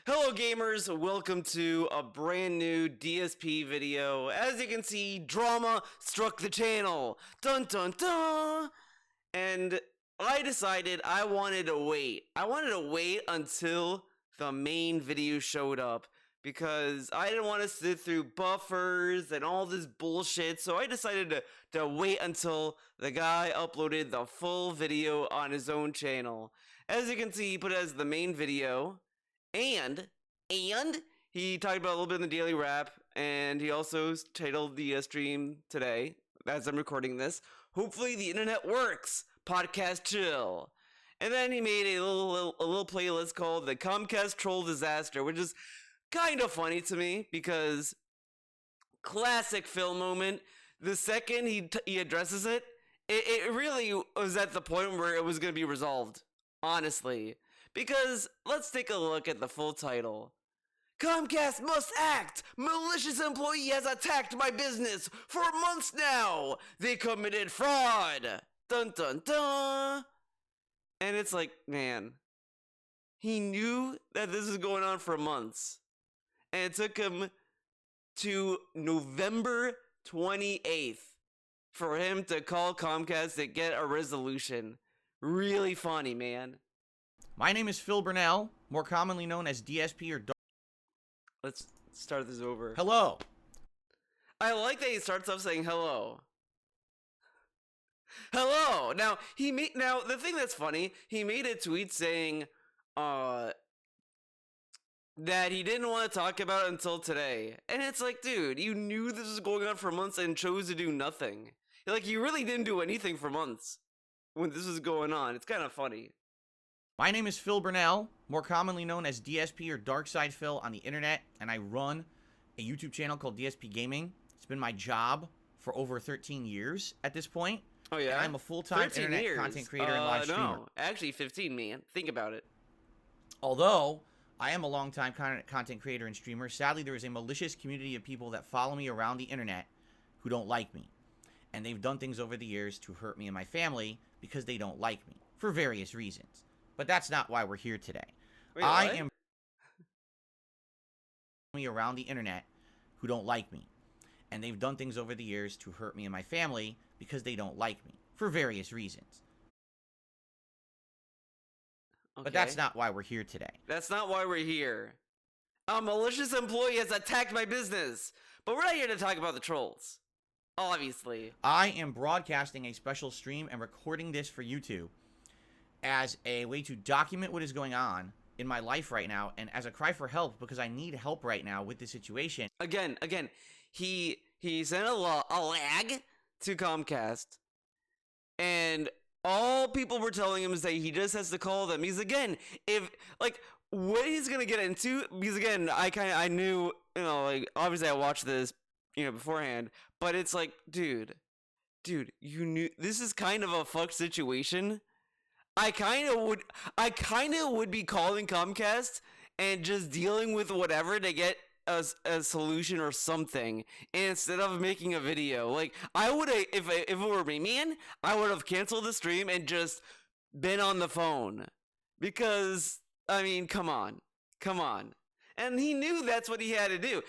Hello gamers, welcome to a brand new DSP video. As you can see, drama struck the channel. Dun dun dun! And I decided I wanted to wait. I wanted to wait until the main video showed up because I didn't want to sit through buffers and all this bullshit, so I decided to wait until the guy uploaded the full video on his own channel. As you can see, he put it as the main video. And he talked about a little bit in the daily wrap, and he also titled the stream today, as I'm recording this, "Hopefully the internet works, podcast chill." And then he made a little playlist called the Comcast Troll Disaster, which is kind of funny to me because classic Phil moment. The second he addresses it, it really was at the point where it was going to be resolved, honestly. Because let's take a look at the full title. Comcast must act! Malicious employee has attacked my business for months now! They committed fraud! Dun dun dun! And it's like, man, he knew that this was going on for months. And it took him to November 28th for him to call Comcast to get a resolution. Really funny, man. My name is Phil Burnell, more commonly known as DSP or Dark. Let's start this over. Hello. I like that he starts off saying hello. Hello. Now the thing that's funny, he made a tweet saying that he didn't want to talk about it until today. And it's like, dude, you knew this was going on for months and chose to do nothing. Like, you really didn't do anything for months when this was going on. It's kind of funny. My name is Phil Burnell, more commonly known as DSP or Darkside Phil on the internet, and I run a YouTube channel called DSP Gaming. It's been my job for over 13 years at this point. Oh yeah? And I'm a full-time internet content creator and live streamer. No, actually 15, man. Think about it. Although I am a long-time content creator and streamer, sadly there is a malicious community of people that follow me around the internet who don't like me. And they've done things over the years to hurt me and my family because they don't like me, for various reasons. But that's not why we're here today. Wait, I what? am me around the internet who don't like me. And they've done things over the years to hurt me and my family because they don't like me, for various reasons. Okay. But that's not why we're here today. That's not why we're here. A malicious employee has attacked my business. But we're not here to talk about the trolls. Obviously. I am broadcasting a special stream and recording this for YouTube as a way to document what is going on in my life right now and as a cry for help because I need help right now with the situation. Again, he sent a lag to Comcast, and all people were telling him is that he just has to call them. He's again, if like what he's gonna get into, because again, I knew, like obviously I watched this, beforehand, but it's like, dude, you knew this is kind of a fucked situation. I kind of would be calling Comcast and just dealing with whatever to get a solution or something instead of making a video. Like, I would have, if it were me, man, I would have canceled the stream and just been on the phone. Because, I mean, come on. And he knew that's what he had to do.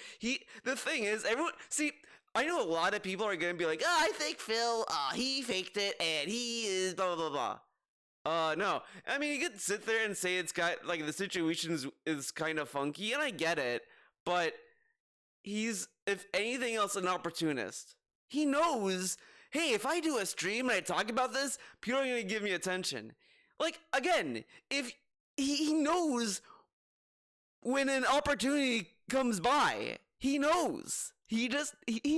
The thing is, everyone, see, I know a lot of people are going to be like, I think Phil, he faked it and he is blah, blah, blah. No. I mean, you could sit there and say it's got, like, the situation is kind of funky, and I get it, but he's, if anything else, an opportunist. He knows, hey, if I do a stream and I talk about this, people are going to give me attention. Like, again, if he knows when an opportunity comes by, he knows. He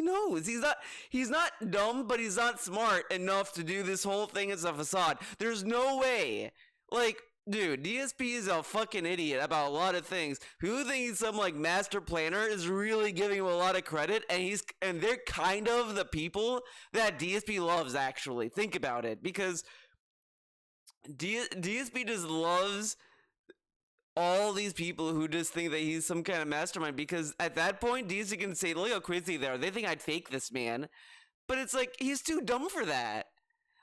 knows. He's not dumb, but he's not smart enough to do this whole thing as a facade. There's no way. Like, dude, DSP is a fucking idiot about a lot of things. People think he's some, like, master planner is really giving him a lot of credit, and they're kind of the people that DSP loves, actually. Think about it, because DSP just loves all these people who just think that he's some kind of mastermind, because at that point, DSP can say, look how crazy they are. They think I'd fake this man. But it's like, he's too dumb for that.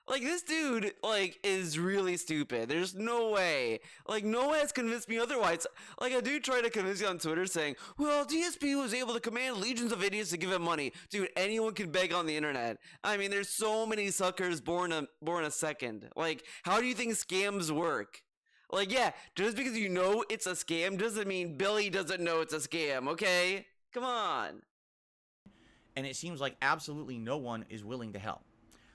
Like, this dude, like, is really stupid. There's no way. Like, no one has convinced me otherwise. Like, a dude tried to convince me on Twitter saying, well, DSP was able to command legions of idiots to give him money. Dude, anyone can beg on the internet. I mean, there's so many suckers born a second. Like, how do you think scams work? Like, yeah, just because you know it's a scam doesn't mean Billy doesn't know it's a scam, okay? Come on. And it seems like absolutely no one is willing to help.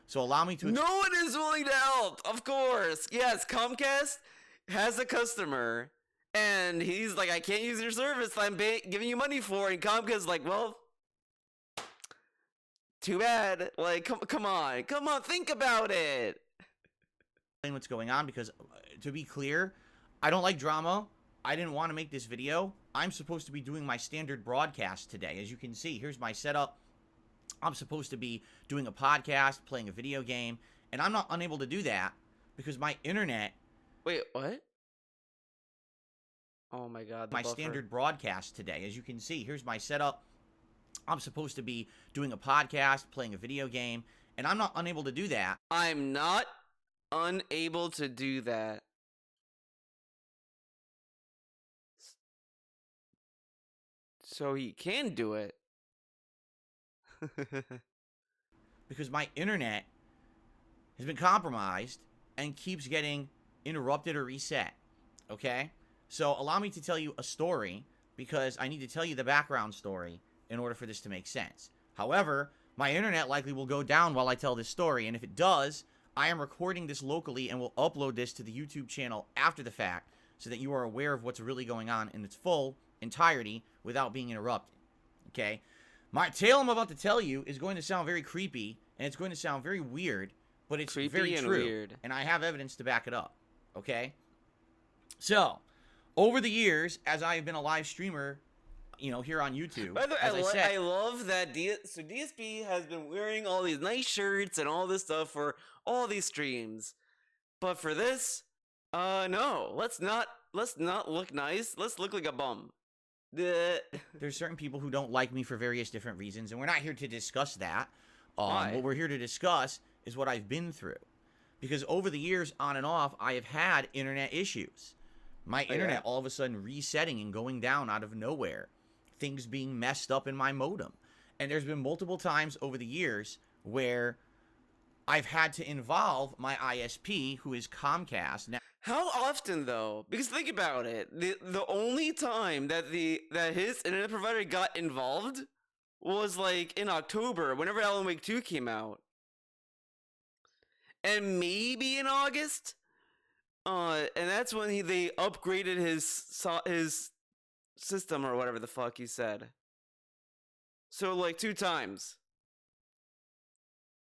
So allow me to... No one is willing to help, of course. Yes, Comcast has a customer, and he's like, I can't use your service I'm giving you money for, and Comcast is like, well, too bad. Like, come on, think about it. What's going on, because to be clear, I don't like drama. I didn't want to make this video. I'm supposed to be doing my standard broadcast today. As you can see, here's my setup. I'm supposed to be doing a podcast, playing a video game, and I'm not unable to do that because my internet... Wait, what? Oh my god, my standard broadcast today. As you can see, here's my setup. I'm supposed to be doing a podcast, playing a video game, and I'm not unable to do that. I'm not unable to do that. So he can do it. Because my internet has been compromised and keeps getting interrupted or reset. Okay? So allow me to tell you a story, because I need to tell you the background story in order for this to make sense. However, my internet likely will go down while I tell this story, and if it does, I am recording this locally and will upload this to the YouTube channel after the fact so that you are aware of what's really going on in its full entirety without being interrupted. Okay? My tale I'm about to tell you is going to sound very creepy, and it's going to sound very weird, but it's creepy very and true, weird. And I have evidence to back it up. Okay? So, over the years, as I have been a live streamer, you know, here on YouTube, by the way, as I said, I love that DSP has been wearing all these nice shirts and all this stuff for all these streams, but for this, no, let's not look nice. Let's look like a bum. There's certain people who don't like me for various different reasons, and we're not here to discuss that. What we're here to discuss is what I've been through. Because over the years, on and off, I have had internet issues. My internet all of a sudden resetting and going down out of nowhere. Things being messed up in my modem. And there's been multiple times over the years where I've had to involve my ISP, who is Comcast. Now, how often though? Because think about it. The only time that his internet provider got involved was like in October, whenever Alan Wake 2 came out. And maybe in August. And that's when they upgraded his system or whatever the fuck he said. So like 2 times.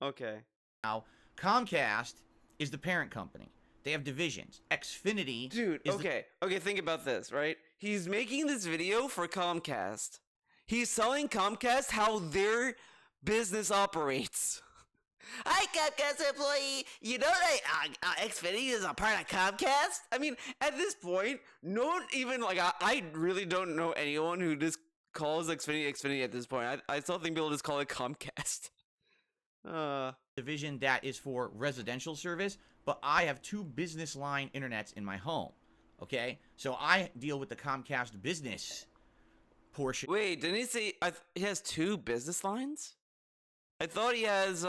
Okay. Now, Comcast is the parent company. They have divisions. Xfinity. Dude, okay, think about this, right? He's making this video for Comcast. He's telling Comcast how their business operates. Hi, Comcast employee. You know that Xfinity is a part of Comcast? I mean, at this point, no one even, like, I really don't know anyone who just calls Xfinity at this point. I still think people just call it Comcast. Division that is for residential service, but I have 2 business line internets in my home. Okay? So I deal with the Comcast business portion. Wait, didn't he say he has 2 business lines? I thought he has,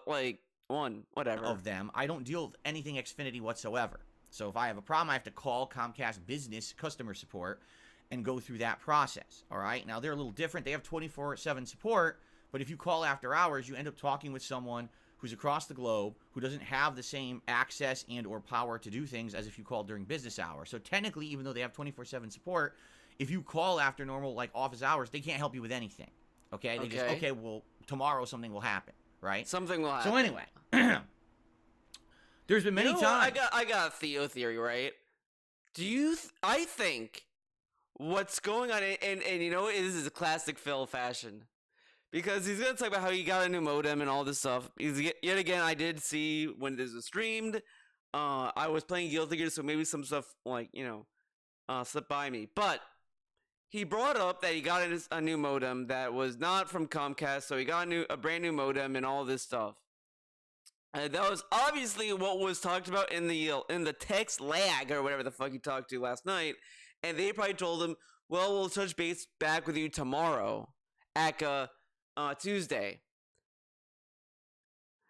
like, 1, whatever. Of them. I don't deal with anything Xfinity whatsoever. So if I have a problem, I have to call Comcast business customer support and go through that process. All right? Now, they're a little different. They have 24/7 support, but if you call after hours, you end up talking with someone who's across the globe, who doesn't have the same access and or power to do things as if you called during business hours. So technically, even though they have 24/7 support, if you call after normal, like, office hours, they can't help you with anything. Okay? They just, okay, well, tomorrow something will happen, right? Something will happen. So anyway, there's been many times. I got a Theo theory, right? I think what's going on, and you know, this is a classic Phil fashion. Because he's going to talk about how he got a new modem and all this stuff. Yet again, I did see when this was streamed. I was playing Guilty Gear, so maybe some stuff, like, you know, slipped by me. But he brought up that he got a new modem that was not from Comcast, so he got a brand new modem and all this stuff. That was obviously what was talked about in the text lag or whatever the fuck he talked to last night, and they probably told him, "Well, we'll touch base back with you tomorrow, at Tuesday."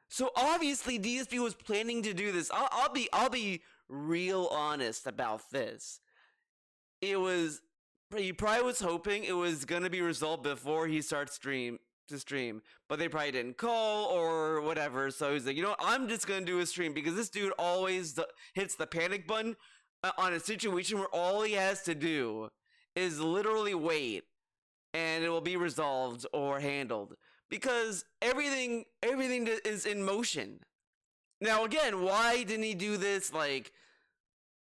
So obviously DSP was planning to do this. I'll be real honest about this. He probably was hoping it was gonna be resolved before he starts stream, but they probably didn't call or whatever. So he's like, you know what? I'm just gonna do a stream because this dude always hits the panic button on a situation where all he has to do is literally wait, and it will be resolved or handled because everything is in motion. Now again, why didn't he do this like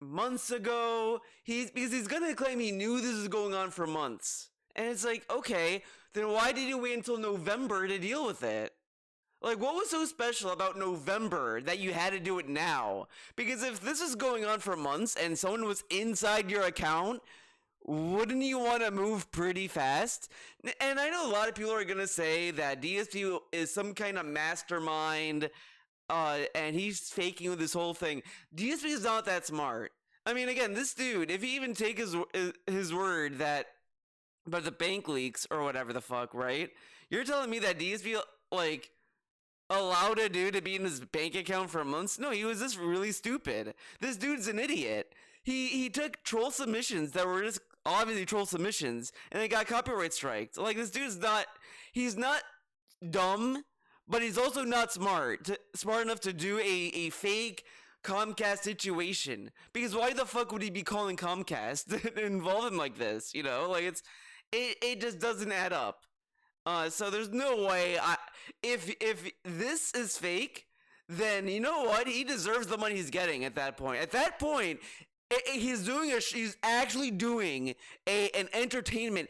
months ago? Because he's gonna claim he knew this was going on for months. And it's like, okay, then why did you wait until November to deal with it? Like, what was so special about November that you had to do it now? Because if this was going on for months and someone was inside your account, wouldn't you want to move pretty fast? And I know a lot of people are gonna say that DSP is some kind of mastermind, and he's faking with this whole thing. DSP is not that smart. I mean, again, this dude, if he even take his word that about the bank leaks or whatever the fuck, right? You're telling me that DSP like allowed a dude to be in his bank account for months? No, he was just really stupid. This dude's an idiot. He took troll submissions that were just obviously troll submissions, and they got copyright striked. Like, this dude's he's not dumb, but he's also not smart enough to do a fake Comcast situation. Because why the fuck would he be calling Comcast to involve him like this? You know, like it just doesn't add up. So there's no way. If this is fake, then you know what? He deserves the money he's getting at that point. At that point, he's actually doing an entertainment,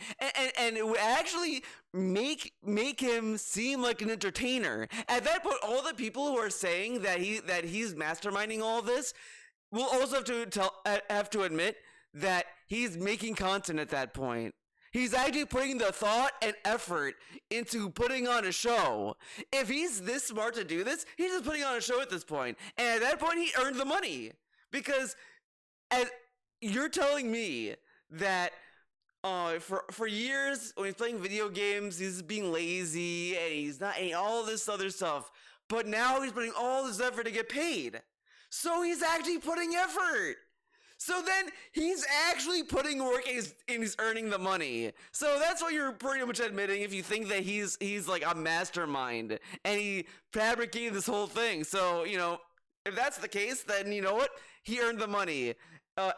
and it would actually make him seem like an entertainer. At that point, all the people who are saying that he's masterminding all this will also have to admit that he's making content at that point. He's actually putting the thought and effort into putting on a show. If he's this smart to do this, he's just putting on a show at this point. And at that point, he earned the money. Because you're telling me that for years, when he's playing video games, he's being lazy and he's not all this other stuff. But now he's putting all this effort to get paid. So he's actually putting effort. So then he's actually putting work and he's earning the money. So that's what you're pretty much admitting if you think that he's like a mastermind and he fabricated this whole thing. So, you know, if that's the case, then you know what? He earned the money.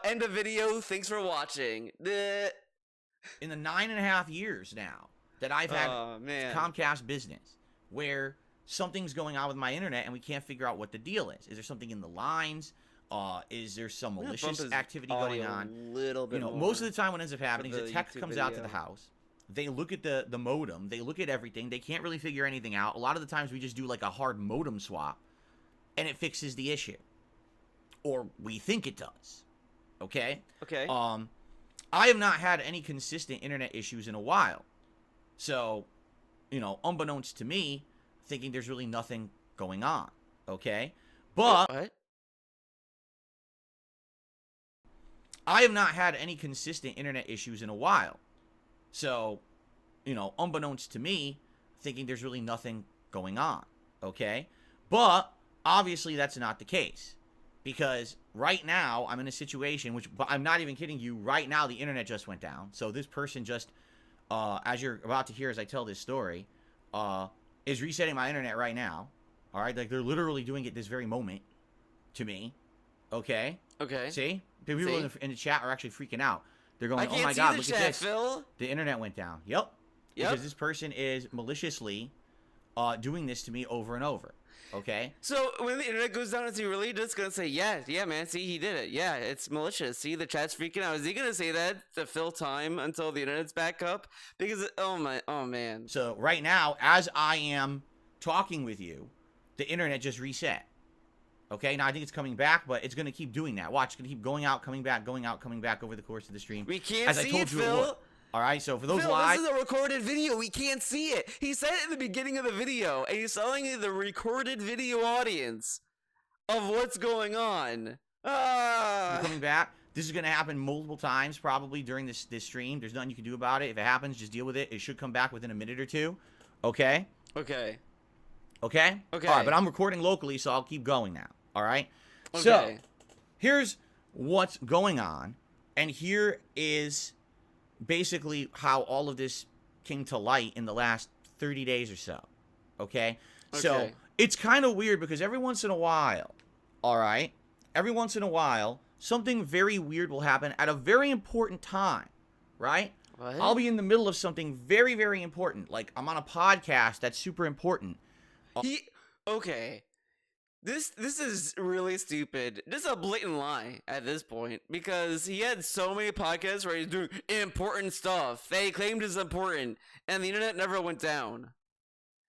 End of video. Thanks for watching. In the 9.5 years now that I've had Comcast business, where something's going on with my internet and we can't figure out what the deal is. Is there something in the lines? Is there some malicious activity going on? A little bit more. Most of the time what ends up happening is a tech comes out to the house. They look at the modem. They look at everything. They can't really figure anything out. A lot of the times we just do like a hard modem swap, and it fixes the issue. Or we think it does. Okay? Okay. I have not had any consistent internet issues in a while. So, you know, unbeknownst to me, thinking there's really nothing going on. Okay? But what? I have not had any consistent internet issues in a while. So, you know, unbeknownst to me, thinking there's really nothing going on. Okay? But obviously that's not the case. Because right now I'm in a situation but I'm not even kidding you, right now the internet just went down. So this person just, as you're about to hear as I tell this story, is resetting my internet right now. All right? Like, they're literally doing it this very moment to me. Okay? Okay. See? People in the chat are actually freaking out. They're going, oh my God, look chat, at this. Phil. The internet went down. Yep. Because this person is maliciously doing this to me over and over. Okay? So when the internet goes down, is he really just going to say, yeah, man, see, he did it. Yeah, it's malicious. See, the chat's freaking out. Is he going to say that to fill time until the internet's back up? Because, oh man. So right now, as I am talking with you, the internet just reset. Okay, now I think it's coming back, but it's going to keep doing that. Watch, it's going to keep going out, coming back over the course of the stream. We can't see it, Phil. All right, so for those Phil, live, this is a recorded video. We can't see it. He said it in the beginning of the video, and he's telling the recorded video audience of what's going on. we're coming back. This is going to happen multiple times probably during this stream. There's nothing you can do about it. If it happens, just deal with it. It should come back within a minute or two. Okay? Okay. Okay? Okay. All right, but I'm recording locally, so I'll keep going now. All right? Okay. So, here's what's going on, and here is basically how all of this came to light in the last 30 days or so. Okay? So, Okay. it's kind of weird because every once in a while, all right? Every once in a while, something very weird will happen at a very important time, right? What? I'll be in the middle of something very, very important. Like, I'm on a podcast that's super important. Okay. This is really stupid. This is a blatant lie at this point because he had so many podcasts where he's doing important stuff that he claimed is important, and the internet never went down.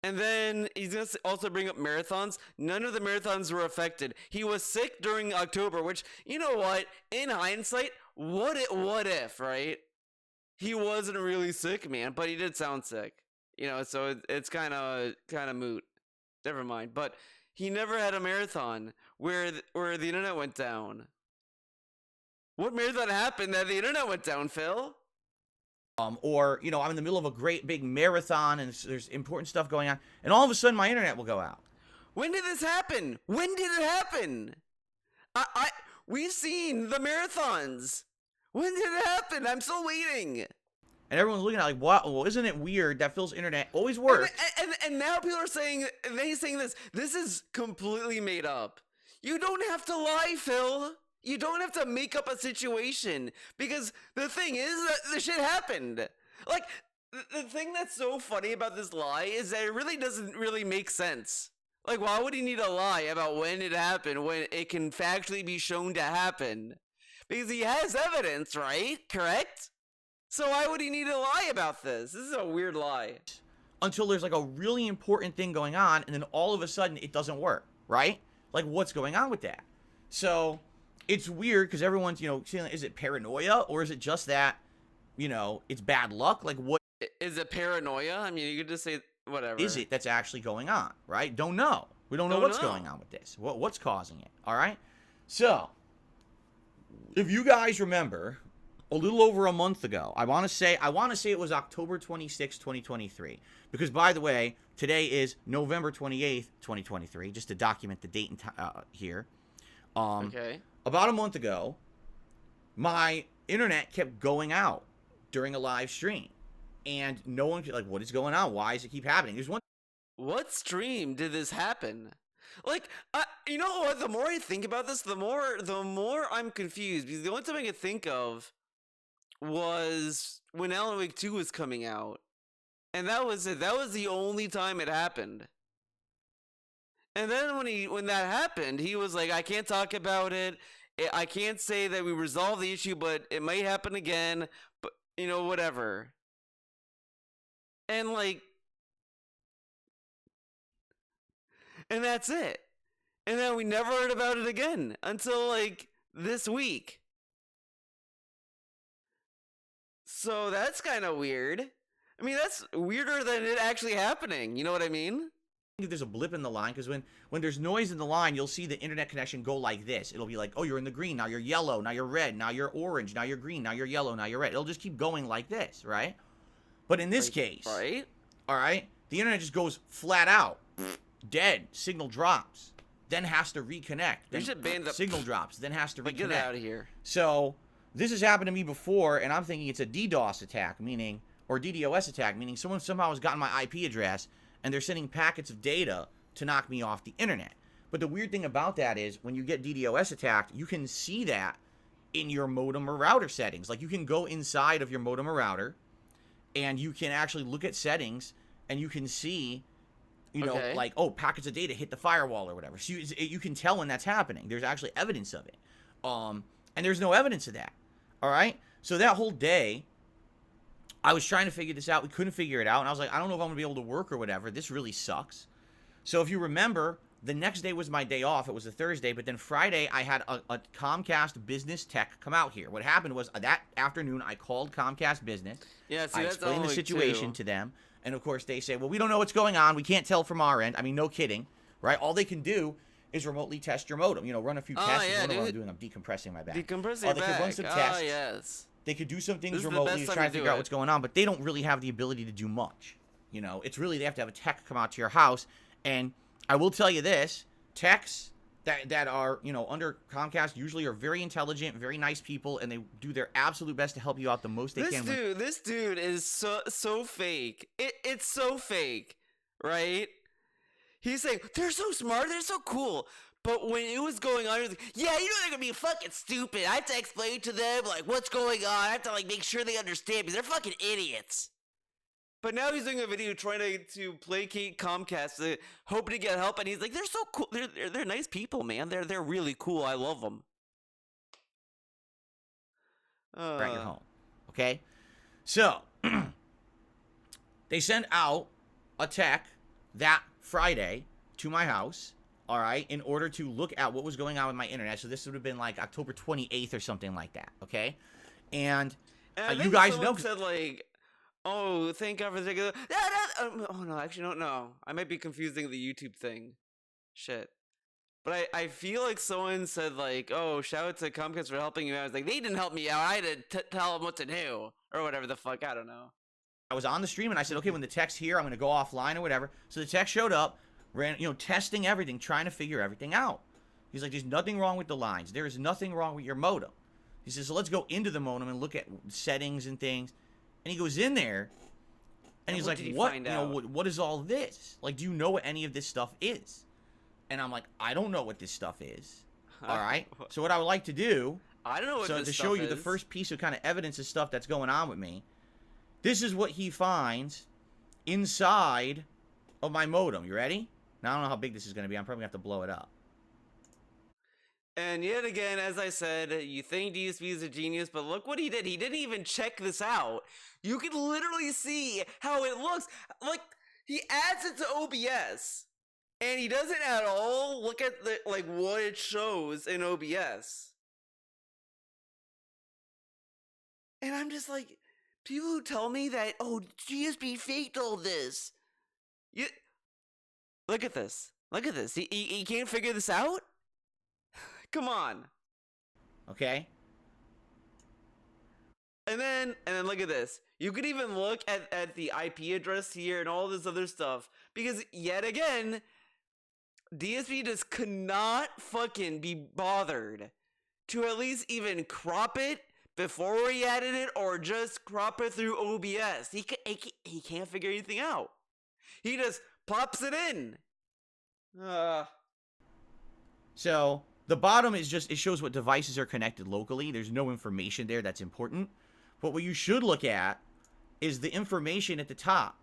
And then he's gonna also bring up marathons. None of the marathons were affected. He was sick during October, which, you know what? In hindsight, what if, right? He wasn't really sick, man, but he did sound sick. You know, so it's kind of moot. Never mind. But he never had a marathon where the internet went down. What marathon happened that the internet went down, Phil? Or, you know, I'm in the middle of a great big marathon and there's important stuff going on, and all of a sudden my internet will go out. When did this happen? When did it happen? We've seen the marathons. When did it happen? I'm still waiting. And everyone's looking at it like, what? Well, isn't it weird that Phil's internet always works? And now people are saying, he's saying this is completely made up. You don't have to lie, Phil. You don't have to make up a situation, because the thing is that the shit happened. Like, the thing that's so funny about this lie is that it really doesn't really make sense. Like, why would he need a lie about when it happened when it can factually be shown to happen? Because he has evidence, right? Correct? So why would he need to lie about this? This is a weird lie. Until there's like a really important thing going on, and then all of a sudden it doesn't work, right? Like, what's going on with that? So it's weird because everyone's, you know, saying, is it paranoia or is it just that, you know, it's bad luck? Like, what is it paranoia? I mean, you could just say whatever. Is it that's actually going on, right? Don't know. We don't know what's going on with this. What's causing it, all right? So, if you guys remember, a little over a month ago, I want to say it was October 26, 2023. Because, by the way, today is November 28th, 2023, just to document the date and here. Okay. About a month ago, my internet kept going out during a live stream. And no one could, like, what is going on? Why does it keep happening? There's one. What stream did this happen? Like, you know what? The more I think about this, the more I'm confused. Because the only time I could think of was when Alan Wake 2 was coming out. And that was it. That was the only time it happened. And then when that happened, he was like, I can't talk about it. I can't say that we resolved the issue, but it might happen again. But, you know, whatever. And, like, and that's it. And then we never heard about it again until, like, this week. So that's kind of weird. I mean, that's weirder than it actually happening. You know what I mean? There's a blip in the line, because when there's noise in the line, you'll see the internet connection go like this. It'll be like, oh, you're in the green, now you're yellow, now you're red, now you're orange, now you're green, now you're yellow, now you're red. It'll just keep going like this, right? But in this case, right? All right, the internet just goes flat out, dead. Signal drops, then has to reconnect. Then should ban the signal drops, then has to reconnect. Get out of here. So this has happened to me before, and I'm thinking it's a DDoS attack, meaning, or DDoS attack, meaning someone somehow has gotten my IP address and they're sending packets of data to knock me off the internet. But the weird thing about that is when you get DDoS attacked, you can see that in your modem or router settings. Like, you can go inside of your modem or router and you can actually look at settings and you can see, you know, like, oh, packets of data hit the firewall or whatever. So you can tell when that's happening. There's actually evidence of it. And there's no evidence of that. All right? So that whole day, I was trying to figure this out. We couldn't figure it out. And I was like, I don't know if I'm going to be able to work or whatever. This really sucks. So if you remember, The next day was my day off. It was a Thursday, but then Friday I had a Comcast business tech come out here. What happened was that afternoon I called Comcast business. Yeah, see, I that's explained the all situation too. to them, and of course they say, well, we don't know what's going on. We can't tell from our end. I mean, no kidding, right? All they can do is remotely test your modem. You know, run a few tests. Yeah, what I'm doing, I'm decompressing my back. Decompressing They could run some tests. yes. They could do some things This is the remotely best to time try to to do figure out it. what's going on, but they don't really have the ability to do much. You know, it's really, they have to have a tech come out to your house. And I will tell you this, techs that are, you know, under Comcast usually are very intelligent, very nice people, and they do their absolute best to help you out the most they can. This dude is so fake. It's so fake, right? He's saying, they're so smart, they're so cool. But when it was going on, he was like, yeah, you know they're gonna be fucking stupid. I have to explain to them, like, what's going on. I have to, like, make sure they understand because they're fucking idiots. But now he's doing a video trying to placate Comcast, hoping to get help, and he's like, they're so cool. They're nice people, man. They're really cool. I love them. At your home, okay? So, they send out a tech that Friday to my house, all right, in order to look at what was going on with my internet. So this would have been like October 28th or something like that, okay? And you guys know. Said, like, oh, thank God for the... Oh, no, actually, no. I might be confusing the YouTube thing. Shit. But I feel like someone said, like, oh, shout out to Comcast for helping you out. I was like, they didn't help me out. I had to tell them what to do. Or whatever the fuck. I don't know. I was on the stream, and I said, okay, when the tech's here, I'm going to go offline or whatever. So the tech showed up, ran, you know, testing everything, trying to figure everything out. He's like, there's nothing wrong with the lines. There is nothing wrong with your modem. He says, so let's go into the modem and look at settings and things. And he goes in there, and he's like, what? You know, what is all this? Like, do you know what any of this stuff is? And I'm like, I don't know what this stuff is. All right. So what I would like to do, I don't know what so this to stuff show you is. the first piece of kind of evidence of stuff that's going on with me, this is what he finds inside of my modem. You ready? Now I don't know how big this is going to be. I'm probably going to have to blow it up. And yet again, as I said, you think DSP is a genius, but look what he did. He didn't even check this out. You can literally see how it looks. Like, he adds it to OBS, and he doesn't at all look at the like what it shows in OBS. And I'm just like, people who tell me that, oh, DSP faked all this. Look at this. Look at this. He can't figure this out? Come on. Okay. And then look at this. You could even look at the IP address here and all this other stuff. Because yet again, DSP just could not fucking be bothered to at least even crop it before he added it, or just crop it through OBS. He can't figure anything out. He just pops it in. So the bottom is just, it shows what devices are connected locally. There's no information there that's important. But what you should look at is the information at the top.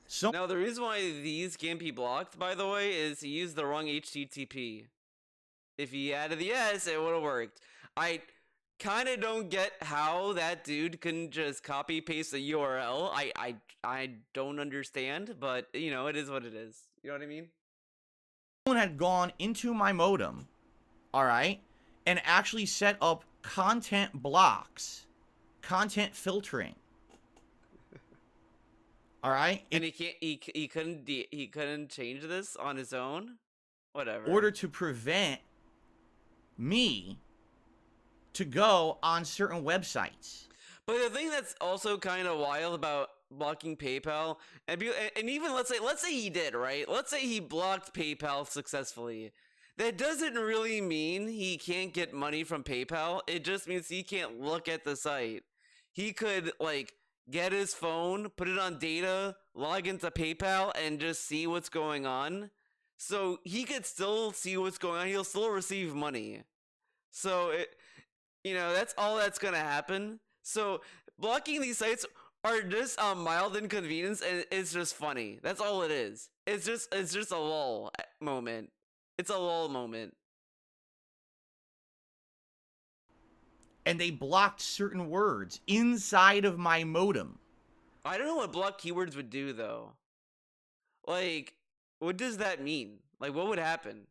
So now, the reason why these can't be blocked, by the way, is he used the wrong HTTP. If he added the S, it would have worked. I kind of don't get how that dude can just copy paste the URL. I don't understand, but you know, it is what it is. You know what I mean? someone had gone into my modem, all right, and actually set up content blocks, content filtering. All right, And he couldn't change this on his own. Whatever. in order to prevent me to go on certain websites. But the thing that's also kind of wild about blocking PayPal, and even let's say he did, right? Let's say he blocked PayPal successfully. That doesn't really mean he can't get money from PayPal. It just means he can't look at the site. He could like get his phone, put it on data, log into PayPal, and just see what's going on. So he could still see what's going on. He'll still receive money. So that's all that's gonna happen. So blocking these sites are just a mild inconvenience, and it's just funny. That's all it is. It's just a lull moment. It's a lull moment. And they blocked certain words inside of my modem. I don't know what block keywords would do though. Like, what does that mean? Like, what would happen?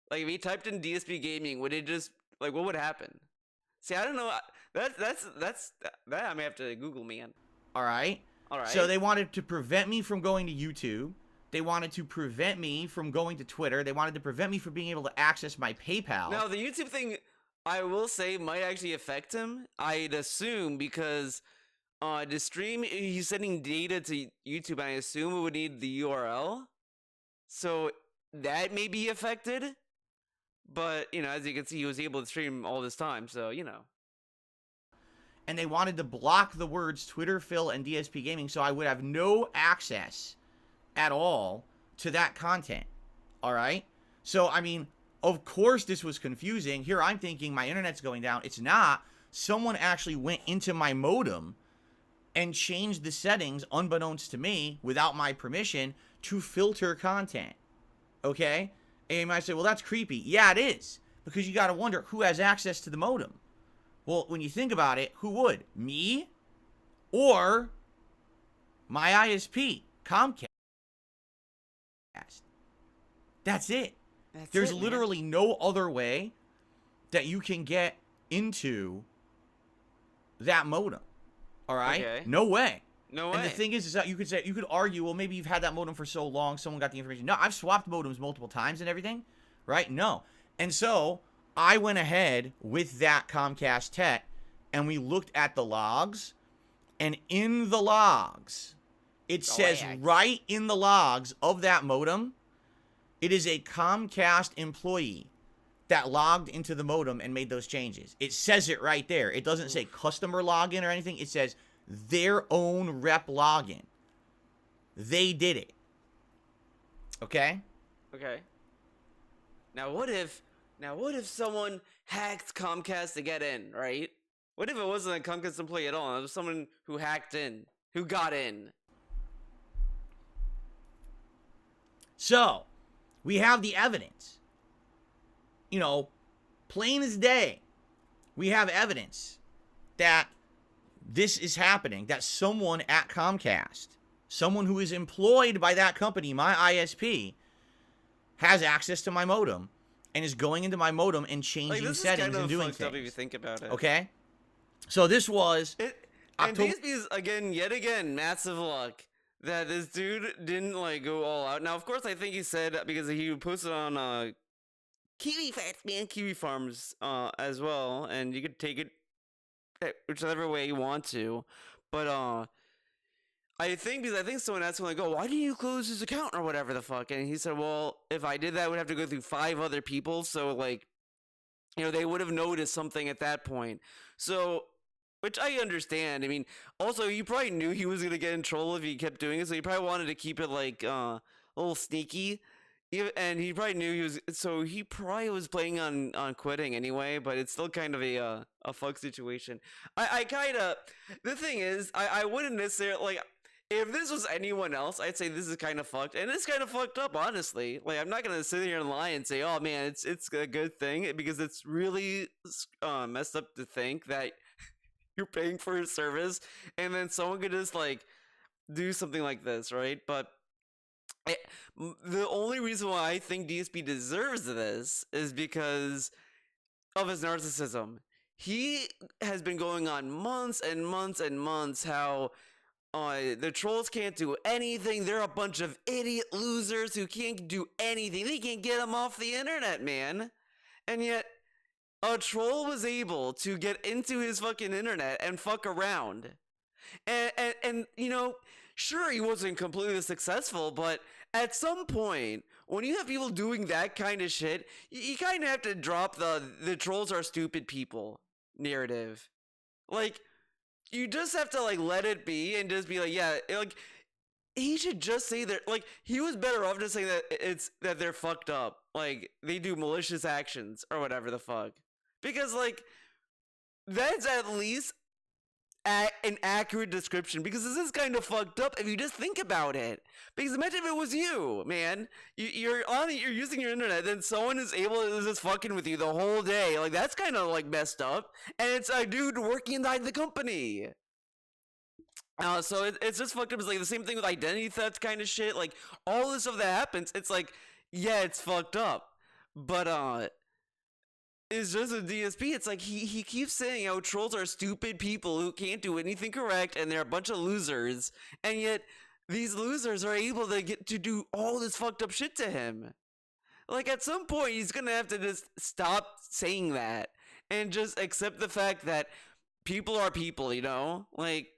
Like, if he typed in DSP gaming, would it just like what would happen? See, I don't know. That I may have to Google, man. All right. All right. So they wanted to prevent me from going to YouTube. They wanted to prevent me from going to Twitter. They wanted to prevent me from being able to access my PayPal. Now, the YouTube thing, I will say, might actually affect him. I'd assume because the stream, he's sending data to YouTube, and I assume it would need the URL. So that may be affected. But, you know, as you can see, he was able to stream all this time. So, you know. And they wanted to block the words Twitter, Phil, and DSP Gaming so I would have no access at all to that content. All right? So, I mean, of course this was confusing. Here I'm thinking my internet's going down. It's not. Someone actually went into my modem and changed the settings, unbeknownst to me, without my permission, to filter content. Okay? And you might say, well, that's creepy. Yeah, it is. Because you got to wonder who has access to the modem. Well, when you think about it, who would? Me? Or my ISP, Comcast? That's it. There's literally no other way that you can get into that modem. All right? Okay. No way. No way. And the thing is that you could argue, well, maybe you've had that modem for so long, someone got the information. No, I've swapped modems multiple times and everything, right? No. And so I went ahead with that Comcast tech, and we looked at the logs, and in the logs, it says right in the logs of that modem, it is a Comcast employee that logged into the modem and made those changes. It says it right there. It doesn't say customer login or anything. It says their own rep login. They did it. Okay? Okay. Now what if someone hacked Comcast to get in, right? What if it wasn't a Comcast employee at all? It was someone who hacked in, who got in. So, we have the evidence. You know, plain as day. We have evidence that this is happening, that someone at Comcast, someone who is employed by that company, my ISP, has access to my modem and is going into my modem and changing settings and doing things. If you think about it. Okay? So this was and DSP is yet again massive luck that this dude didn't like go all out. Now, of course, I think he said because he posted on Kiwi Facts, man, Kiwi Farms as well, and you could take it whichever way you want to, but I think someone asked him like, "Oh, why didn't you close his account or whatever the fuck?" And he said, "Well, if I did that, I would have to go through 5 other people, so like, you know, they would have noticed something at that point." So, which I understand. I mean, also you probably knew he was gonna get in trouble if he kept doing it, so he probably wanted to keep it like a little sneaky. And he probably knew he was, so he probably was planning on quitting anyway, but it's still kind of a fuck situation. I kind of, the thing is, I wouldn't necessarily, like, if this was anyone else, I'd say this is kind of fucked, and it's kind of fucked up, honestly. Like, I'm not gonna sit here and lie and say, oh man, it's a good thing, because it's really messed up to think that you're paying for a service, and then someone could just, like, do something like this, right? But the only reason why I think DSP deserves this is because of his narcissism. He has been going on months and months and months how the trolls can't do anything. They're a bunch of idiot losers who can't do anything. They can't get them off the internet, man. And yet, a troll was able to get into his fucking internet and fuck around. And you know, sure, he wasn't completely successful, but at some point, when you have people doing that kind of shit, you kind of have to drop the trolls are stupid people narrative. Like, you just have to, like, let it be and just be like, yeah, like, he should just say that, like, he was better off just saying that they're fucked up. Like, they do malicious actions or whatever the fuck. Because, like, that's at least an accurate description, because this is kind of fucked up if you just think about it. Because imagine if it was you, man. You're using your internet, then someone is able to just fucking with you the whole day. Like, that's kind of like messed up. And it's a dude working inside the company. So it's just fucked up. It's like the same thing with identity theft kind of shit. Like, all this stuff that happens, it's like, yeah, it's fucked up. But it's just a DSP. It's like he keeps saying how trolls are stupid people who can't do anything correct and they're a bunch of losers. And yet these losers are able to get to do all this fucked up shit to him. Like at some point he's gonna have to just stop saying that and just accept the fact that people are people, you know? Like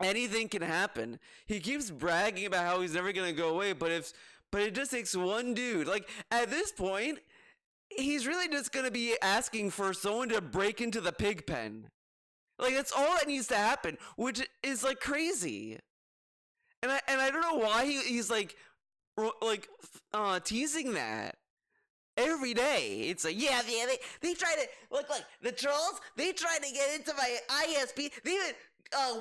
anything can happen. He keeps bragging about how he's never gonna go away, but it just takes one dude. Like at this point, he's really just gonna be asking for someone to break into the pig pen. Like that's all that needs to happen, which is like crazy. And I don't know why he's like teasing that every day. It's like, yeah, they try to look like the trolls. They try to get into my ISP. They even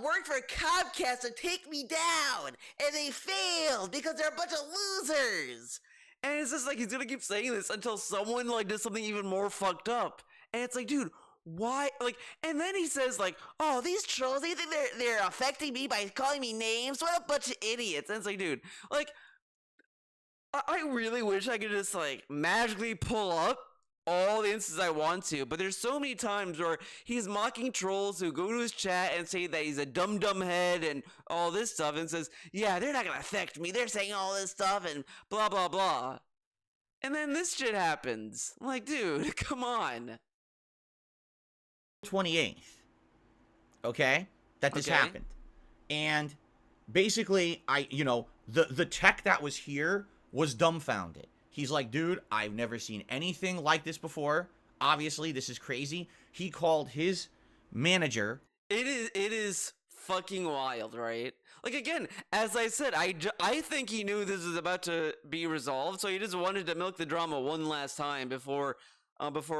worked for Comcast to take me down, and they failed because they're a bunch of losers. And it's just like he's gonna keep saying this until someone like does something even more fucked up. And it's like, dude, why? Like, and then he says like, oh, these trolls, they think they're affecting me by calling me names. What a bunch of idiots. And it's like, dude, like, I really wish I could just like magically pull up all the instances I want to, but there's so many times where he's mocking trolls who go to his chat and say that he's a dumb head and all this stuff, and says, yeah, they're not gonna affect me, they're saying all this stuff and blah blah blah. And then this shit happens. I'm like, dude, come on. 28th, okay, that this happened. And basically, the tech that was here was dumbfounded. He's like, dude, I've never seen anything like this before. Obviously, this is crazy. He called his manager. It is fucking wild, right? Like, again, as I said, I think he knew this was about to be resolved, so he just wanted to milk the drama one last time before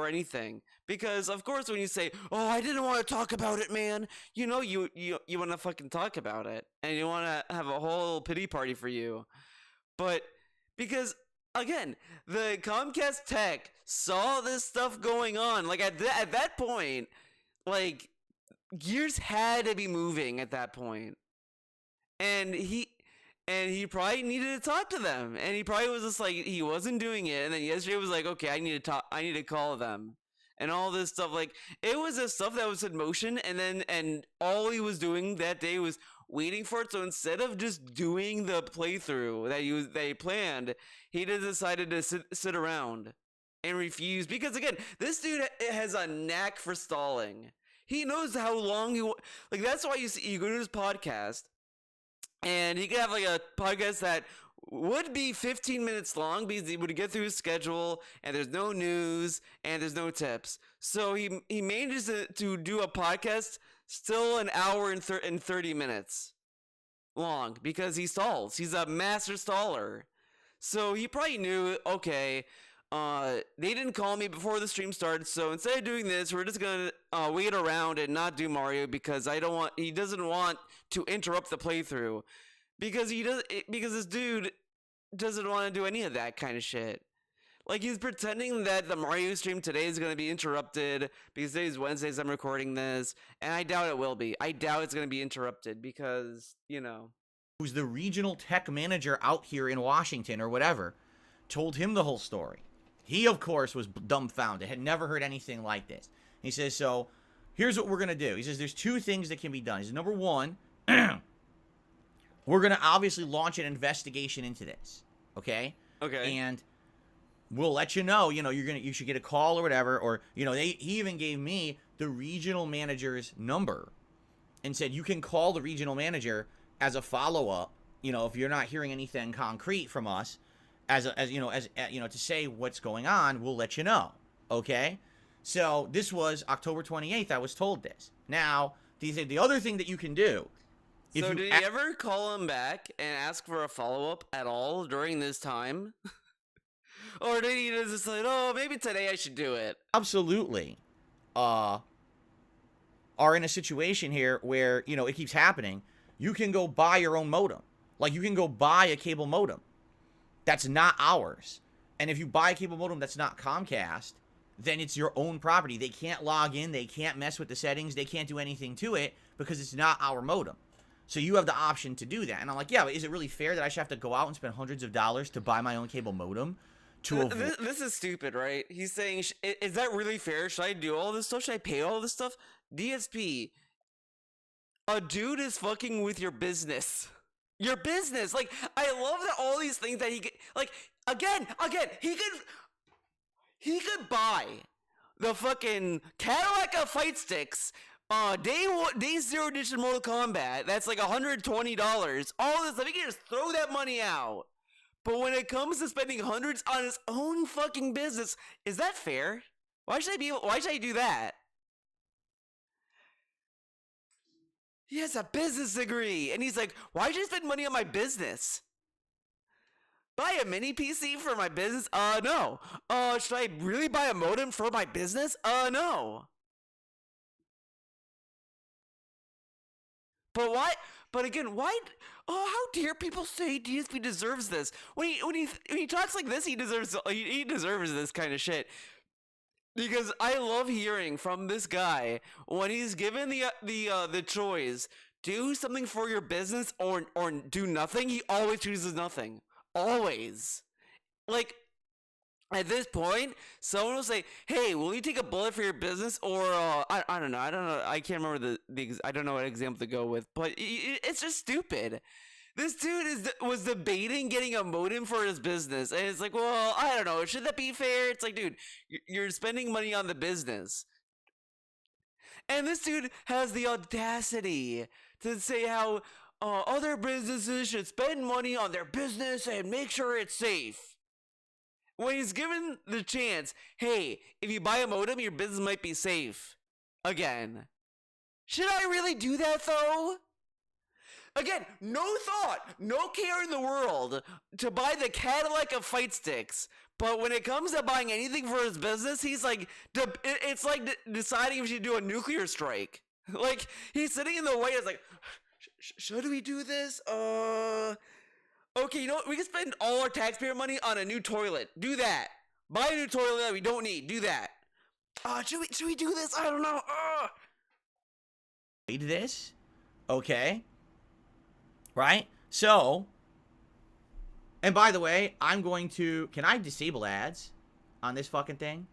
anything. Because, of course, when you say, oh, I didn't want to talk about it, man, you know you want to fucking talk about it. And you want to have a whole pity party for you. But, because... again, the Comcast tech saw this stuff going on. Like at that point, like gears had to be moving at that point, and he probably needed to talk to them, and he probably was just like he wasn't doing it. And then yesterday was like, okay, I need to call them, and all this stuff. Like it was the stuff that was in motion, and all he was doing that day was waiting for it. So instead of just doing the playthrough that he planned, he just decided to sit around and refuse. Because again, this dude has a knack for stalling. He knows how long like that's why you go to his podcast, and he could have like a podcast that would be 15 minutes long because he would get through his schedule and there's no news and there's no tips. So he manages to do a podcast still an hour and 30 minutes long because he stalls. He's a master staller. So he probably knew, okay, they didn't call me before the stream started, so instead of doing this, we're just gonna wait around and not do Mario because he doesn't want to interrupt the playthrough because this dude doesn't want to do any of that kind of shit. Like, he's pretending that the Mario stream today is going to be interrupted because today's Wednesday as I'm recording this, and I doubt it will be. I doubt it's going to be interrupted because, who's the regional tech manager out here in Washington or whatever, told him the whole story. He, of course, was dumbfounded, had never heard anything like this. He says, so, here's what we're going to do. He says, there's two things that can be done. He says, number one, we're going to obviously launch an investigation into this, okay? Okay. And we'll let you know, you should get a call or whatever, or, he even gave me the regional manager's number and said, you can call the regional manager as a follow-up, if you're not hearing anything concrete from us, to say what's going on, we'll let you know, okay? So this was October 28th, I was told this. Now, the other thing that you can do. So did he ever call him back and ask for a follow-up at all during this time? Or did he just say, oh, maybe today I should do it? Absolutely. Are in a situation here where, it keeps happening. You can go buy your own modem. Like, you can go buy a cable modem. That's not ours. And if you buy a cable modem that's not Comcast, then it's your own property. They can't log in. They can't mess with the settings. They can't do anything to it because it's not our modem. So you have the option to do that. And I'm like, yeah, but is it really fair that I should have to go out and spend hundreds of dollars to buy my own cable modem? This is stupid, right? He's saying, is that really fair? Should I do all this stuff? Should I pay all this stuff? DSP, a dude is fucking with your business. Your business. Like, I love that all these things that he could, like, again, he could buy the fucking Cadillac of fight sticks, day zero edition Mortal Kombat. That's like $120. All this stuff, he can just throw that money out. But when it comes to spending hundreds on his own fucking business, is that fair? Why should I do that? He has a business degree, and he's like, why should I spend money on my business? Buy a mini PC for my business? No. Should I really buy a modem for my business? No. But why? But again, why? Oh, how dare people say DSP deserves this? When he talks like this, he deserves this kind of shit. Because I love hearing from this guy when he's given the choice, do something for your business or do nothing. He always chooses nothing. Always. Like, at this point, someone will say, "Hey, will you take a bullet for your business?" Or I don't know. I can't remember I don't know what example to go with. But it's just stupid. This dude was debating getting a modem for his business, and it's like, well, I don't know. Should that be fair? It's like, dude, you're spending money on the business, and this dude has the audacity to say how other businesses should spend money on their business and make sure it's safe. When he's given the chance, hey, if you buy a modem, your business might be safe. Again. Should I really do that, though? Again, no thought, no care in the world to buy the Cadillac of fight sticks. But when it comes to buying anything for his business, he's like, it's like deciding if he should do a nuclear strike. Like, he's sitting in the White House like, should we do this? Okay, you know what? We can spend all our taxpayer money on a new toilet. Do that. Buy a new toilet that we don't need. Do that. Should we do this? I don't know. This, okay, right? So, and by the way, I'm going to. Can I disable ads on this fucking thing?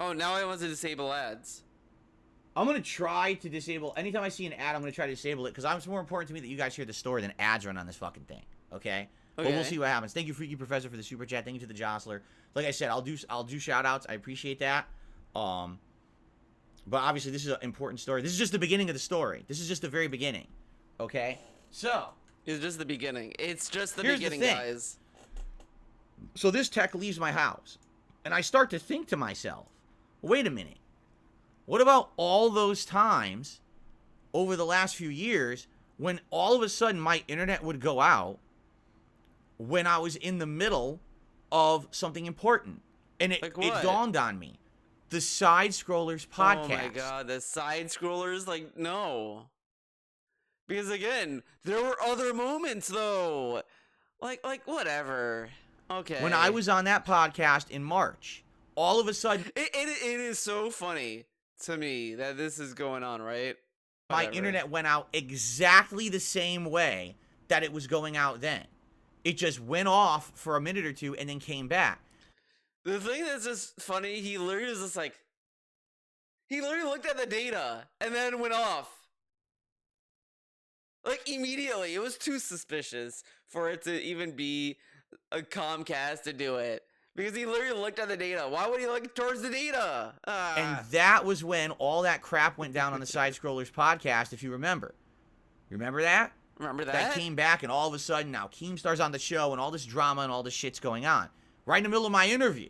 Oh, now I want to disable ads. I'm going to try to disable, anytime I see an ad, I'm going to try to disable it, because it's more important to me that you guys hear the story than ads run on this fucking thing, okay? But we'll see what happens. Thank you, Freaky Professor, for the super chat. Thank you to the Jostler. Like I said, I'll do shout-outs. I appreciate that. But obviously, this is an important story. This is just the beginning of the story. This is just the very beginning, okay? So. It's just the beginning. It's just the beginning, guys. So this tech leaves my house, and I start to think to myself, wait a minute. What about all those times over the last few years when all of a sudden my internet would go out when I was in the middle of something important? And it dawned on me. The Side Scrollers podcast. Oh my god, the Side Scrollers? Like, no. Because again, there were other moments though. Like whatever. Okay. When I was on that podcast in March, all of a sudden... It is so funny to me that this is going on, right? My internet went out exactly the same way that it was going out then. It just went off for a minute or two and then came back. The thing that's just funny, he literally was just like... He literally looked at the data and then went off. Like, immediately. It was too suspicious for it to even be a Comcast to do it. Because he literally looked at the data. Why would he look towards the data? And that was when all that crap went down on the Side Scrollers podcast, if you remember. You remember that? Remember that? That came back, and all of a sudden, now Keemstar's on the show, and all this drama and all this shit's going on. Right in the middle of my interview.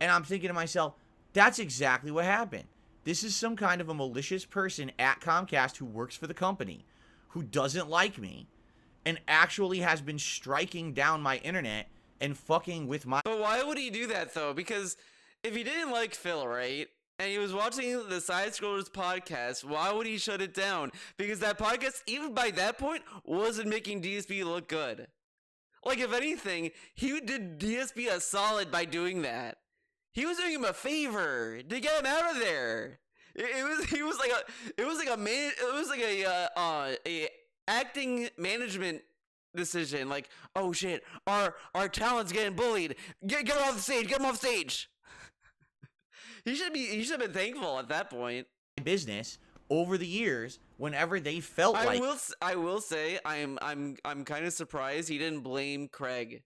And I'm thinking to myself, that's exactly what happened. This is some kind of a malicious person at Comcast who works for the company, who doesn't like me, and actually has been striking down my internet and fucking with my... But why would he do that, though? Because if he didn't like Phil, right, and he was watching the Side Scrollers podcast, why would he shut it down? Because that podcast, even by that point, wasn't making DSP look good. Like, if anything, he did DSP a solid by doing that. He was doing him a favor to get him out of there. He was like a acting management decision. Like, oh shit, our talent's getting bullied. Get him off the stage. Get him off stage. He should have been thankful at that point. Business over the years, whenever they felt I will say I'm kind of surprised he didn't blame Craig.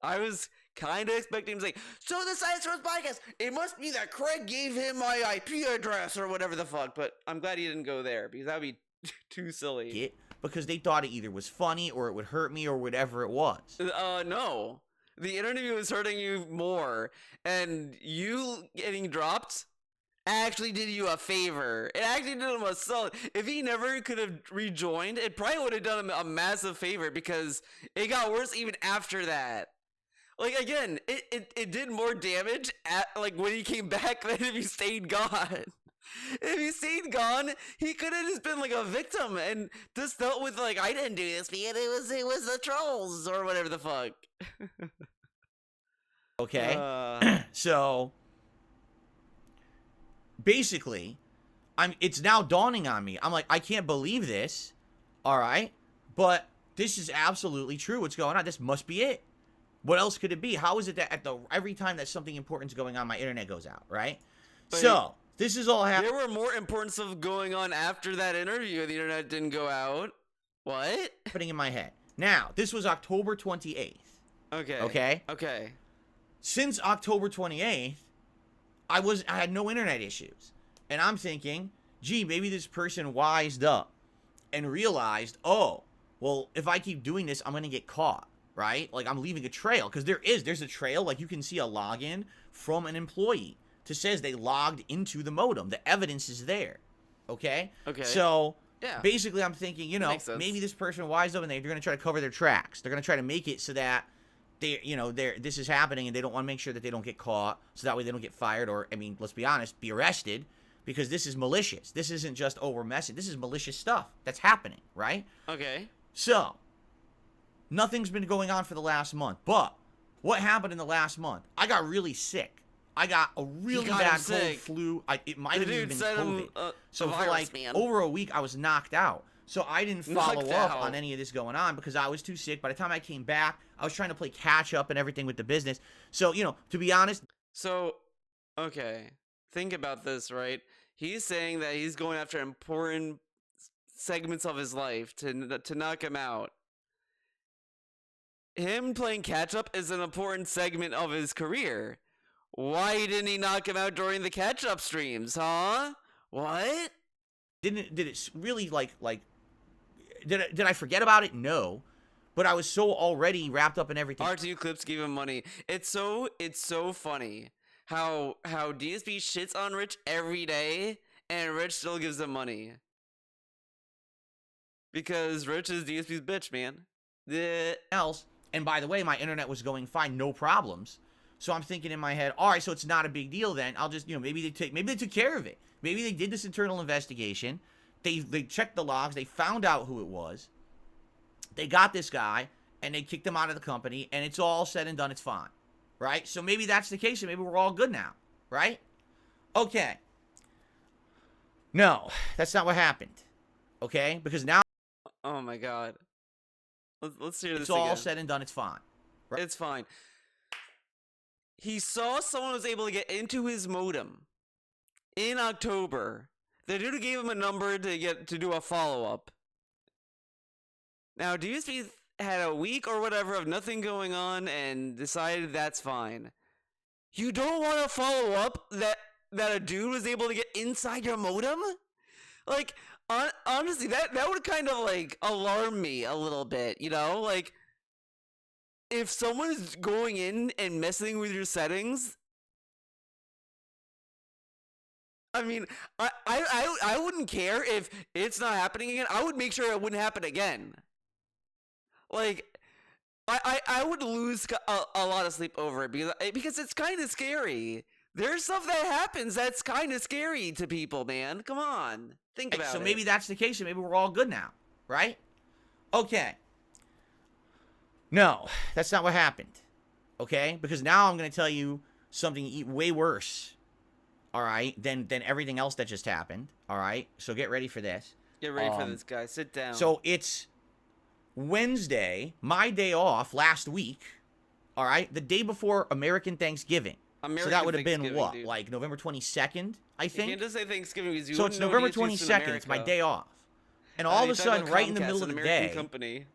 I was kind of expecting him to say, so the Science Rose podcast, it must be that Craig gave him my IP address or whatever the fuck, but I'm glad he didn't go there because that would be too silly. because they thought it either was funny or it would hurt me or whatever it was. No. The interview was hurting you more, and you getting dropped actually did you a favor. It actually did him a solid. If he never could have rejoined, it probably would have done him a massive favor because it got worse even after that. Like, again, it did more damage at, like, when he came back than if he stayed gone. If he stayed gone, he could have just been, like, a victim and just dealt with, like, I didn't do this, man. It was the trolls or whatever the fuck. Okay? So, basically, it's now dawning on me. I'm like, I can't believe this, all right? But this is absolutely true. What's going on? This must be it. What else could it be? How is it that every time that something important is going on, my internet goes out, right? But so, this is all happening. There were more importance of going on after that interview. The internet didn't go out. What? Happening in my head. Now, this was October 28th. Okay? Since October 28th, I had no internet issues. And I'm thinking, gee, maybe this person wised up and realized, oh, well, if I keep doing this, I'm going to get caught. Right? Like, I'm leaving a trail, because there's a trail. Like, you can see a login from an employee that says they logged into the modem. The evidence is there. Okay? So, yeah, basically, I'm thinking, maybe this person wised up and they're going to try to cover their tracks. They're going to try to make it so that this is happening and they don't want to make sure that they don't get caught, so that way they don't get fired or, I mean, let's be honest, be arrested, because this is malicious. This isn't just, oh, we're messing. This is malicious stuff that's happening, right? Okay. So, nothing's been going on for the last month. But what happened in the last month? I got really sick. I got a really bad cold flu. It might have even been COVID. So for like over a week, I was knocked out. So I didn't follow up on any of this going on because I was too sick. By the time I came back, I was trying to play catch up and everything with the business. So, to be honest. So, okay. Think about this, right? He's saying that he's going after important segments of his life to knock him out. Him playing catch-up is an important segment of his career. Why didn't he knock him out during the catch-up streams, huh? What? Did it really, did I forget about it? No. But I was so already wrapped up in everything. R2 Clips gave him money. It's so funny how DSP shits on Rich every day, and Rich still gives him money. Because Rich is DSP's bitch, man. Else. And by the way, my internet was going fine, no problems. So I'm thinking in my head, all right, so it's not a big deal then. I'll just, maybe they took care of it. Maybe they did this internal investigation. They checked the logs. They found out who it was. They got this guy, and they kicked him out of the company, and it's all said and done. It's fine, right? So maybe that's the case, and maybe we're all good now, right? Okay. No, that's not what happened, okay? Because now... Oh, my God. Let's hear this again. It's all said and done. It's fine. Right? It's fine. He saw someone was able to get into his modem in October. The dude gave him a number to do a follow-up. Now, DSP had a week or whatever of nothing going on and decided that's fine. You don't want to follow up that a dude was able to get inside your modem? Like... honestly, that would kind of, alarm me a little bit, Like, if someone's going in and messing with your settings, I mean, I wouldn't care if it's not happening again. I would make sure it wouldn't happen again. Like, I would lose a lot of sleep over it because it's kind of scary. There's stuff that happens that's kind of scary to people, man. Come on. Think about it. So maybe that's the case, and maybe we're all good now, right? Okay. No, that's not what happened, okay? Because now I'm going to tell you something way worse. All right, then everything else that just happened. All right, so get ready for this. Get ready for this, guy. Sit down. So it's Wednesday, my day off last week. All right, the day before American Thanksgiving. So that would have been what, dude. like November 22nd, I think. You can't just say Thanksgiving because you so it's wouldn't know November what it is in 22nd. It's my America. day off, and all of a you talk about sudden, right in the Comcast, middle of an the American day, company.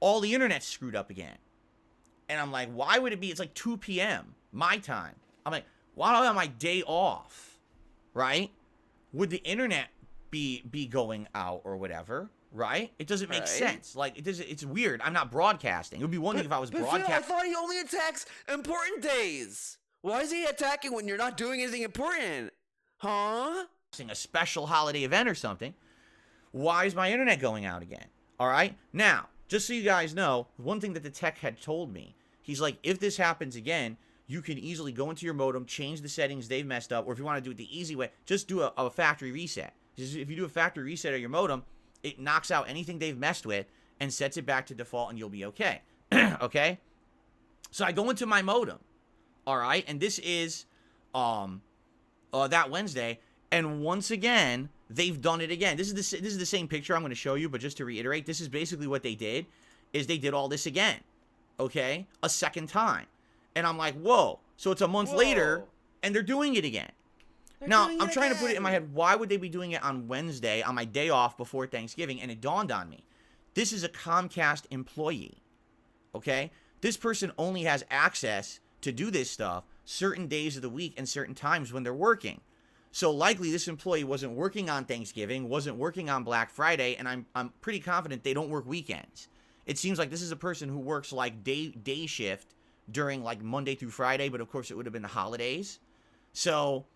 all the internet's screwed up again. And I'm like, why would it be? It's like 2 p.m. my time. I'm like, why do I have my day off? Right? Would the internet be going out or whatever? Right? It doesn't make sense. Like, it's weird. I'm not broadcasting. It would be one thing if I was broadcasting. Phil, I thought he only attacks important days. Why is he attacking when you're not doing anything important? Huh? A special holiday event or something. Why is my internet going out again? All right? Now, just so you guys know, one thing that the tech had told me, he's like, if this happens again, you can easily go into your modem, change the settings they've messed up, or if you want to do it the easy way, just do a factory reset. Just if you do a factory reset of your modem, it knocks out anything they've messed with and sets it back to default, and you'll be okay. Okay? So I go into my modem, all right? And this is that Wednesday, and once again, they've done it again. This is the same picture I'm going to show you, but just to reiterate, this is basically what they did, is they did all this again, okay? A second time. And I'm like, whoa. So it's a month later, and they're doing it again. Now, I'm trying to put it in my head, why would they be doing it on Wednesday, on my day off before Thanksgiving? And it dawned on me. This is a Comcast employee, okay? This person only has access to do this stuff certain days of the week and certain times when they're working. So likely this employee wasn't working on Thanksgiving, wasn't working on Black Friday, and I'm pretty confident they don't work weekends. It seems like this is a person who works like day shift during like Monday through Friday, but of course it would have been the holidays. So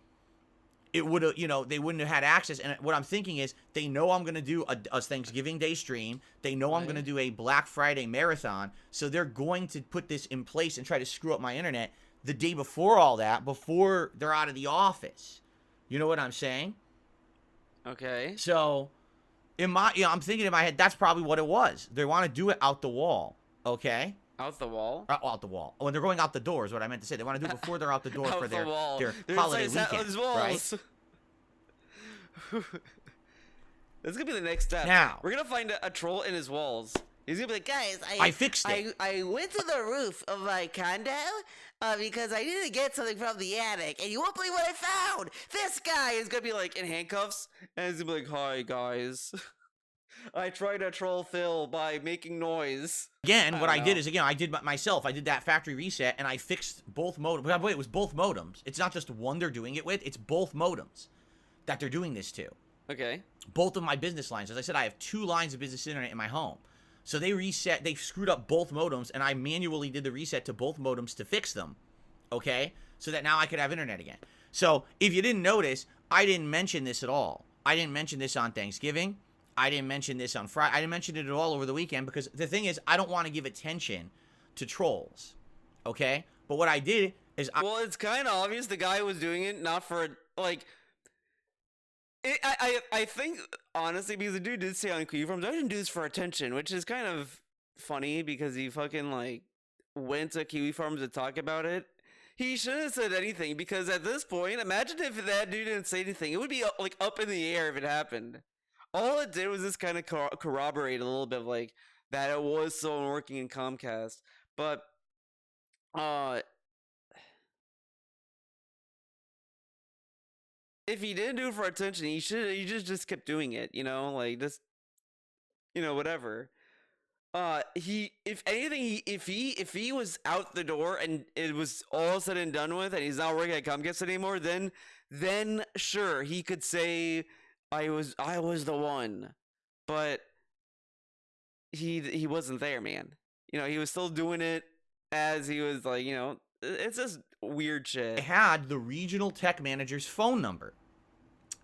it would have, they wouldn't have had access. And what I'm thinking is they know I'm going to do a Thanksgiving Day stream. They know I'm going to do a Black Friday marathon. So they're going to put this in place and try to screw up my internet the day before all that, before they're out of the office. You know what I'm saying? Okay. So I'm thinking in my head, that's probably what it was. They want to do it out the wall. Okay? Out the wall? Out the wall. When they're going out the door is what I meant to say. They want to do it before they're out the door for their holiday weekend, right? This is going to be the next step. Now, we're going to find a troll in his walls. He's going to be like, guys, I fixed it. I went to the roof of my condo because I needed to get something from the attic, and you won't believe what I found. This guy is going to be like in handcuffs, and he's going to be like, hi, guys. I tried to troll Phil by making noise. Again, what I did is, I did myself. I did that factory reset, and I fixed both modems. By the way, it was both modems. It's not just one they're doing it with. It's both modems that they're doing this to. Okay. Both of my business lines. As I said, I have 2 lines of business internet in my home. So they screwed up both modems, and I manually did the reset to both modems to fix them. Okay? So that now I could have internet again. So if you didn't notice, I didn't mention this at all. I didn't mention this on Thanksgiving. I didn't mention this on Friday. I didn't mention it at all over the weekend because the thing is, I don't want to give attention to trolls. Okay? But what I did is well, it's kind of obvious the guy was doing it not for, like... I think, honestly, because the dude did say on Keyforms, I didn't do this for attention, which is kind of funny because he fucking, like, went to Kiwi Farms to talk about it. He shouldn't have said anything because at this point, imagine if that dude didn't say anything. It would be, like, up in the air if it happened. All it did was just kind of corroborate a little bit, like, that it was someone working in Comcast. But, if he didn't do it for attention, he just kept doing it, like, just, whatever. If anything, if he was out the door and it was all said and done with and he's not working at Comcast anymore, then sure, he could say, I was the one. But he wasn't there, man. He was still doing it as he was like, it's just weird shit. I had the regional tech manager's phone number.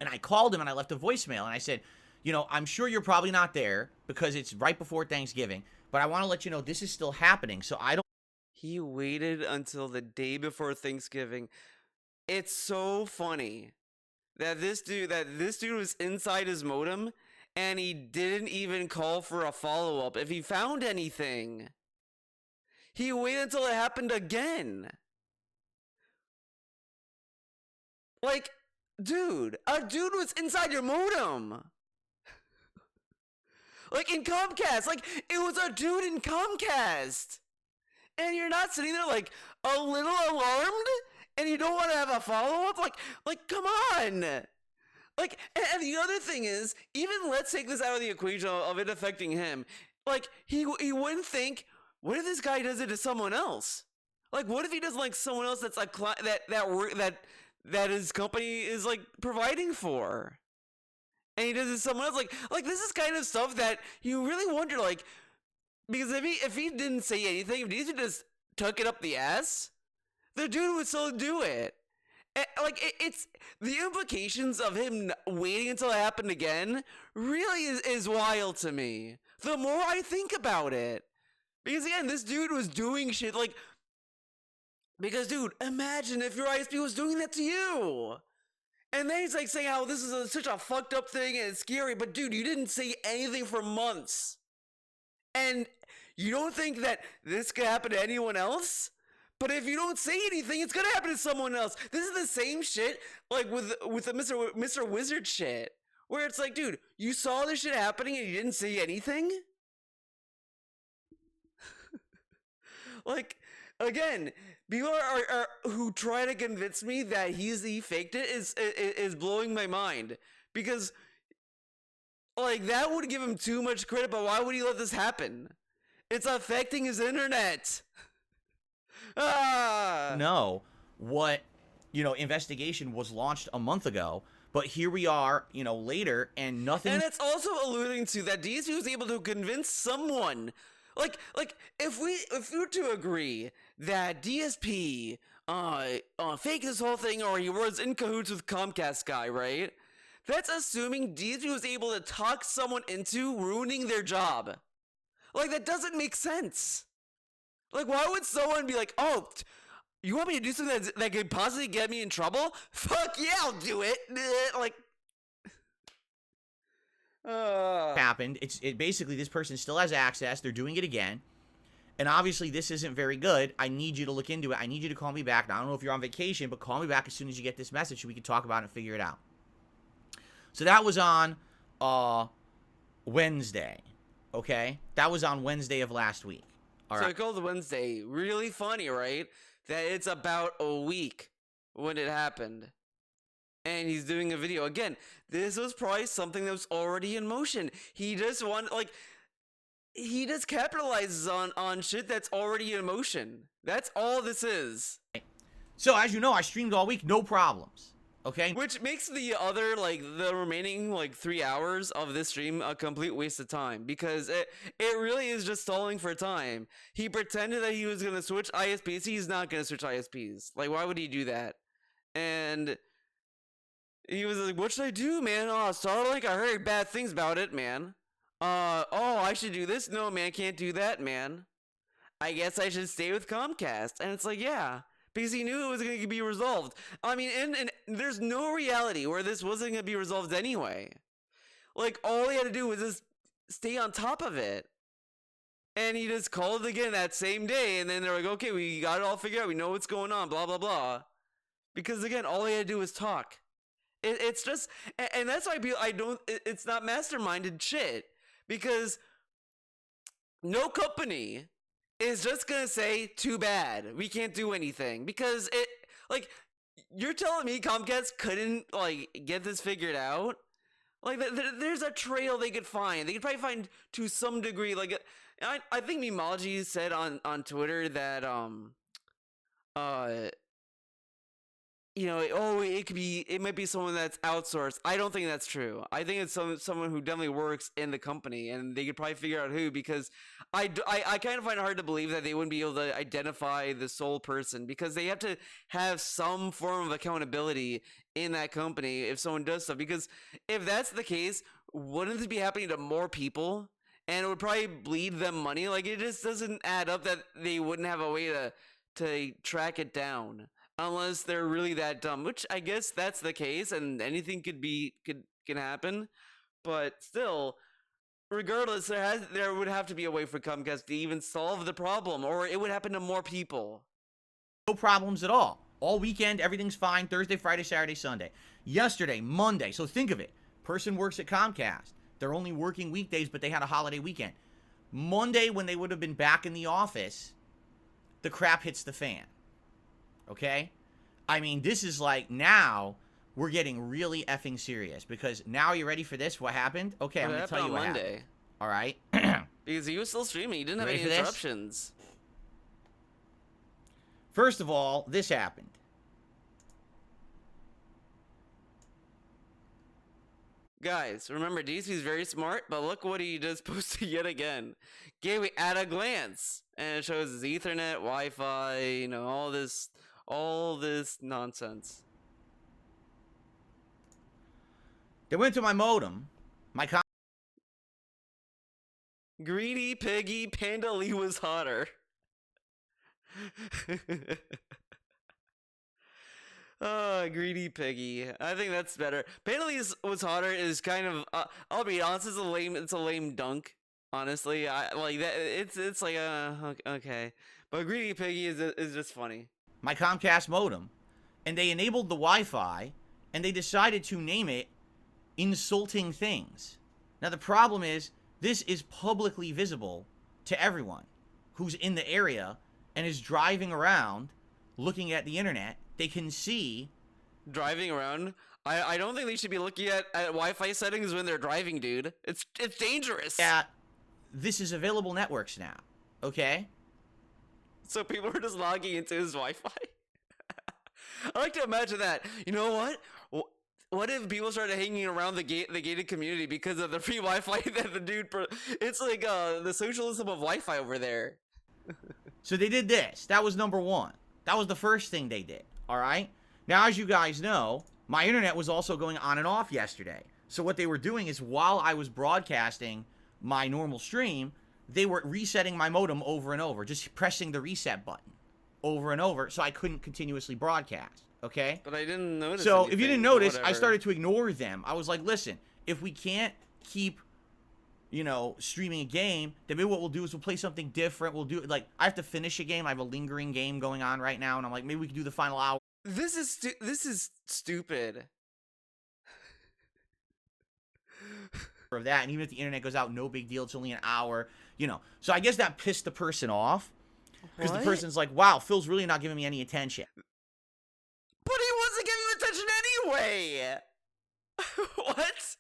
And I called him and I left a voicemail. And I said, I'm sure you're probably not there because it's right before Thanksgiving. But I want to let you know this is still happening. So I don't. He waited until the day before Thanksgiving. It's so funny that this dude was inside his modem and he didn't even call for a follow-up if he found anything. He waited until it happened again. Like, dude, a dude was inside your modem. Like in Comcast, like it was a dude in Comcast. And you're not sitting there like a little alarmed and you don't want to have a follow-up? Like come on. Like, and the other thing is, even let's take this out of the equation of it affecting him. Like, he wouldn't think, what if this guy does it to someone else? Like, what if he does like someone else that's like that his company is like providing for, and he does it to someone else? Like this is kind of stuff that you really wonder, like, because if he didn't say anything, if he just took it up the ass, the dude would still do it. Like it's the implications of him waiting until it happened again really is wild to me. The more I think about it, because again, this dude was doing shit like, because dude, imagine if your ISP was doing that to you, and then he's like saying how this is such a fucked up thing and it's scary, but dude, you didn't say anything for months, and you don't think that this could happen to anyone else? But if you don't say anything, it's gonna happen to someone else. This is the same shit, like with the Mr. Wizard shit, where it's like, dude, you saw this shit happening and you didn't say anything. Like, again, people are who try to convince me that he faked it is blowing my mind, because like that would give him too much credit. But why would he let this happen? It's affecting his internet. No, investigation was launched a month ago, but here we are, later, and nothing. And it's also alluding to that DSP was able to convince someone, like if we were to agree that DSP faked this whole thing, or he was in cahoots with Comcast guy, right? That's assuming DSP was able to talk someone into ruining their job. Like, that doesn't make sense. Like, why would someone be like, oh, you want me to do something that could possibly get me in trouble? Fuck yeah, I'll do it. Like, happened. It basically, this person still has access. They're doing it again. And obviously, this isn't very good. I need you to look into it. I need you to call me back. Now, I don't know if you're on vacation, but call me back as soon as you get this message so we can talk about it and figure it out. So that was on Wednesday. Okay? That was on Wednesday of last week. All right. So I called Wednesday. Really funny, right? That it's about a week when it happened. And he's doing a video. Again, this was probably something that was already in motion. He just he just capitalizes on shit that's already in motion. That's all this is. So as you know, I streamed all week, no problems. Okay? Which makes the other, the remaining, 3 hours of this stream a complete waste of time. Because it really is just stalling for time. He pretended that he was going to switch ISPs. He's not going to switch ISPs. Like, why would he do that? And he was like, what should I do, man? Oh, Starlink, I heard bad things about it, man. I should do this? No, man, can't do that, man. I guess I should stay with Comcast. And it's like, yeah. Because he knew it was going to be resolved. I mean, and there's no reality where this wasn't going to be resolved anyway. Like, all he had to do was just stay on top of it. And he just called again that same day. And then they're like, okay, we got it all figured out. We know what's going on, blah, blah, blah. Because, again, all he had to do was talk. It's just, and that's why it's not masterminded shit. Because no company is just gonna say, too bad, we can't do anything. Because you're telling me Comcast couldn't, get this figured out? Like, there's a trail they could find. They could probably find, to some degree, I think Memology said on Twitter that, it might be someone that's outsourced. I don't think that's true. I think it's someone who definitely works in the company, and they could probably figure out who, because I kind of find it hard to believe that they wouldn't be able to identify the sole person, because they have to have some form of accountability in that company if someone does stuff. Because if that's the case, wouldn't this be happening to more people? And it would probably bleed them money. Like, it just doesn't add up that they wouldn't have a way to track it down. Unless they're really that dumb, which I guess that's the case, and anything can happen. But still, regardless, there would have to be a way for Comcast to even solve the problem, or it would happen to more people. No problems at all. All weekend, everything's fine. Thursday, Friday, Saturday, Sunday. Yesterday, Monday. So think of it. Person works at Comcast. They're only working weekdays, but they had a holiday weekend. Monday, when they would have been back in the office, the crap hits the fan. Okay? I mean, this is like, now we're getting really effing serious, because now you're ready for this? What happened? Okay, I'm going to tell you what happened. All right? Because he was still streaming. He didn't have any interruptions. First of all, this happened. Guys, remember, DSP is very smart, but look what he just posted yet again. Gateway at a glance. And it shows his Ethernet, Wi-Fi, you know, all this nonsense. They went to my modem. Greedy Piggy, Panda Lee was hotter. Oh, Greedy Piggy. I think that's better. Panda Lee was hotter is kind of, I'll be honest, it's a lame dunk. Honestly, I like that. It's like okay, but Greedy Piggy is just funny. My Comcast modem, and they enabled the Wi-Fi, and they decided to name it Insulting Things. Now the problem is, this is publicly visible to everyone who's in the area and is driving around looking at the internet. They can see. Driving around? I don't think they should be looking at Wi-Fi settings when they're driving, dude. It's dangerous. Yeah, this is available networks now, okay? So people are just logging into his Wi-Fi? I like to imagine that. You know what? What if people started hanging around the gated community because of the free Wi-Fi that the dude... It's like the socialism of Wi-Fi over there. So they did this. That was number one. That was the first thing they did, all right? Now, as you guys know, my internet was also going on and off yesterday. So what they were doing is, while I was broadcasting my normal stream, they were resetting my modem over and over, just pressing the reset button over and over, so I couldn't continuously broadcast, okay? But I didn't notice So anything, if you didn't notice, whatever. I started to ignore them. I was like, listen, if we can't keep, you know, streaming a game, then maybe what we'll do is we'll play something different. We'll do, like, I have to finish a game. I have a lingering game going on right now, and I'm like, maybe we can do the final hour. This is stupid. Of that, and even if the internet goes out, no big deal. It's only an hour, you know. So I guess that pissed the person off, because the person's like, wow, Phil's really not giving me any attention. But he wasn't giving you attention anyway. What?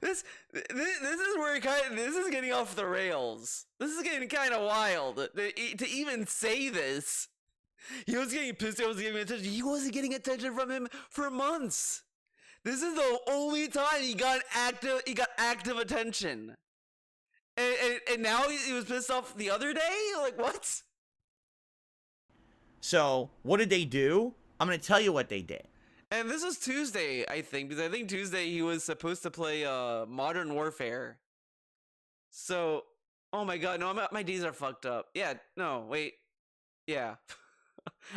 This is where this is getting off the rails. This is getting kind of wild to even say this. He was getting pissed. I was giving attention. He wasn't getting attention from him for months. This is the only time he got active attention. And now he was pissed off the other day? Like, what? So, what did they do? I'm going to tell you what they did. And this was Tuesday, I think, because I think Tuesday he was supposed to play Modern Warfare. So, oh my god, no, my days are fucked up. Yeah, no, wait. Yeah.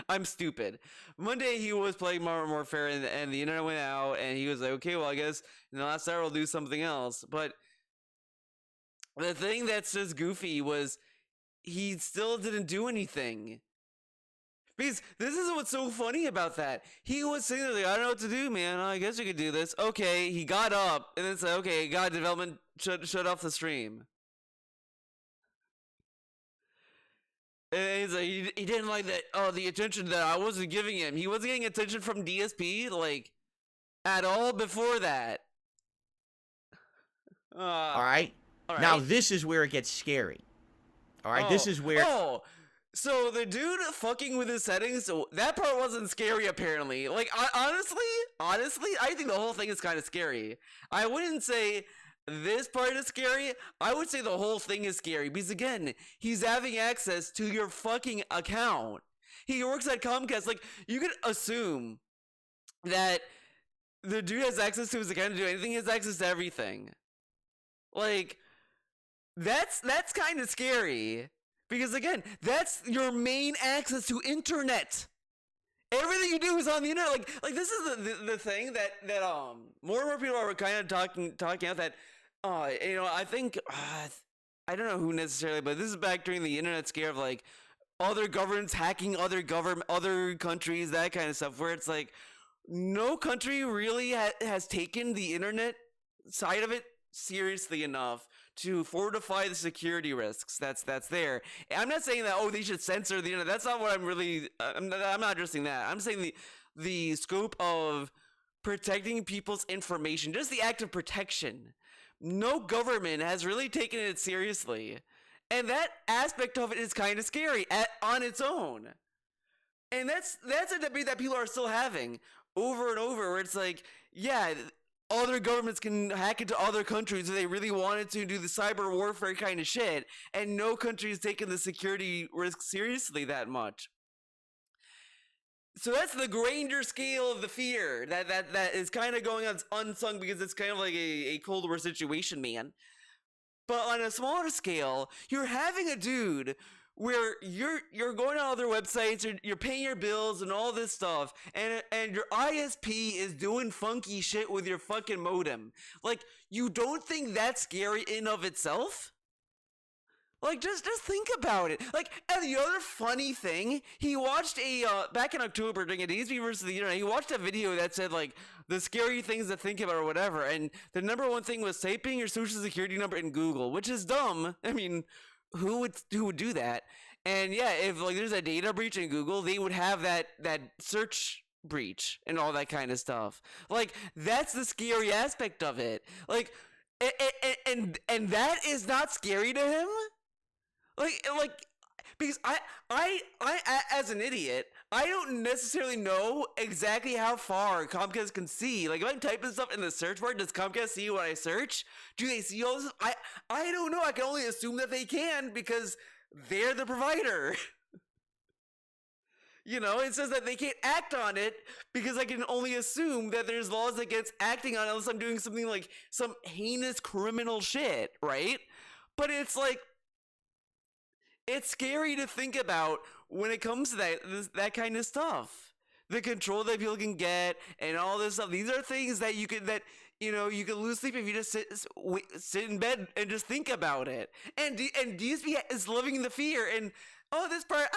I'm stupid. Monday he was playing Modern Warfare and the internet went out and he was like, okay, well, I guess in the last hour we'll do something else. But the thing that's just goofy was he still didn't do anything. Because this is what's so funny about that. He was sitting there like, I don't know what to do, man. I guess we could do this. Okay, he got up and then said, okay, God, development, shut off the stream. And he's like, he didn't like that. The attention that I wasn't giving him. He wasn't getting attention from DSP, like, at all before that. All right? Now, this is where it gets scary. All right? This is where... So the dude fucking with his settings, so that part wasn't scary apparently. Like, honestly, I think the whole thing is kind of scary. I wouldn't say this part is scary. I would say the whole thing is scary because, again, he's having access to your fucking account. He works at Comcast. Like, you could assume that the dude has access to his account to do anything. He has access to everything. Like, that's kind of scary. Because, again, that's your main access to internet. Everything you do is on the internet. Like this is the thing that more and more people are kind of talking out that, I think, I don't know who necessarily, but this is back during the internet scare of, like, other governments hacking other countries, that kind of stuff, where it's like no country really has taken the internet side of it seriously enough to fortify the security risks that's there. And I'm not saying that they should censor the internet. That's not what I'm not addressing that. I'm saying the scope of protecting people's information, just the act of protection. No government has really taken it seriously. And that aspect of it is kind of scary on its own. And that's a debate that people are still having over and over, where it's like, yeah, other governments can hack into other countries if they really wanted to do the cyber warfare kind of shit, and no country has taken the security risk seriously that much. So that's the grander scale of the fear that is kind of going on unsung, because it's kind of like a Cold War situation, man. But on a smaller scale, you're having a dude where you're going on other websites, you're paying your bills and all this stuff, and your ISP is doing funky shit with your fucking modem. Like, you don't think that's scary in of itself? Like, just think about it. Like, and the other funny thing, he watched back in October during a DSP versus the internet, he watched a video that said, like, the scary things to think about or whatever, and the number one thing was typing your social security number in Google, which is dumb. I mean, who would do that? And yeah, if, like, there's a data breach in Google, they would have that search breach and all that kind of stuff. Like, that's the scary aspect of it. Like, and that is not scary to him? Like, because I as an idiot, I don't necessarily know exactly how far Comcast can see. Like, if I'm typing stuff in the search bar, does Comcast see what I search? Do they see all this? I don't know. I can only assume that they can, because they're the provider. You know, it says that they can't act on it, because I can only assume that there's laws against acting on it unless I'm doing something like some heinous criminal shit, right? But it's like, it's scary to think about when it comes to that kind of stuff. The control that people can get and all this stuff. These are things that you can lose sleep if you just sit in bed and just think about it. And DSP is living the fear. And this part,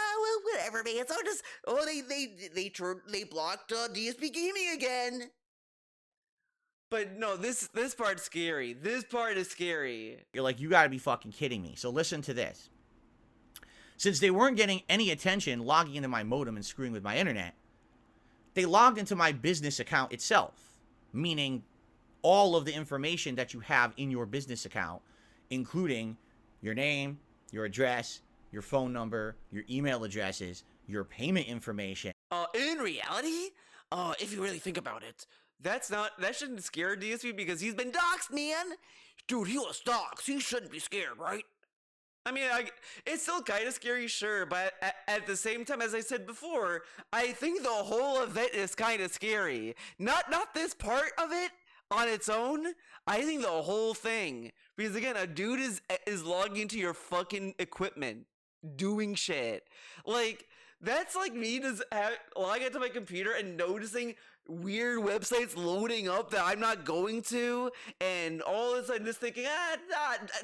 whatever, man. So just they blocked DSP gaming again. But no, this part's scary. This part is scary. You're like, you gotta be fucking kidding me. So listen to this. Since they weren't getting any attention logging into my modem and screwing with my internet, they logged into my business account itself, meaning all of the information that you have in your business account, including your name, your address, your phone number, your email addresses, your payment information. In reality, if you really think about it, that shouldn't scare DSP, because he's been doxxed, man. Dude, he was doxxed. He shouldn't be scared, right? I mean, it's still kind of scary, sure, but at the same time, as I said before, I think the whole event is kind of scary. Not this part of it on its own. I think the whole thing, because again, a dude is logging into your fucking equipment, doing shit. Like, that's like me just logging into my computer and noticing weird websites loading up that I'm not going to, and all of a sudden just thinking,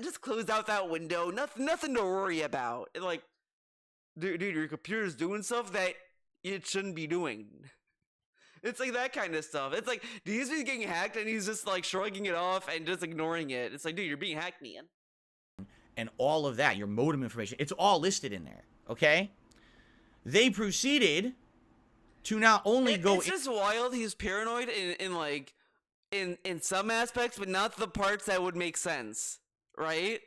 just close out that window. Nothing to worry about. And like, dude, your computer's doing stuff that it shouldn't be doing. It's like that kind of stuff. It's like, he's getting hacked and he's just like shrugging it off and just ignoring it. It's like, dude, you're being hacked, man. And all of that, your modem information, it's all listed in there, okay? They proceeded to not only It's just wild. He's paranoid in some aspects, but not the parts that would make sense, right?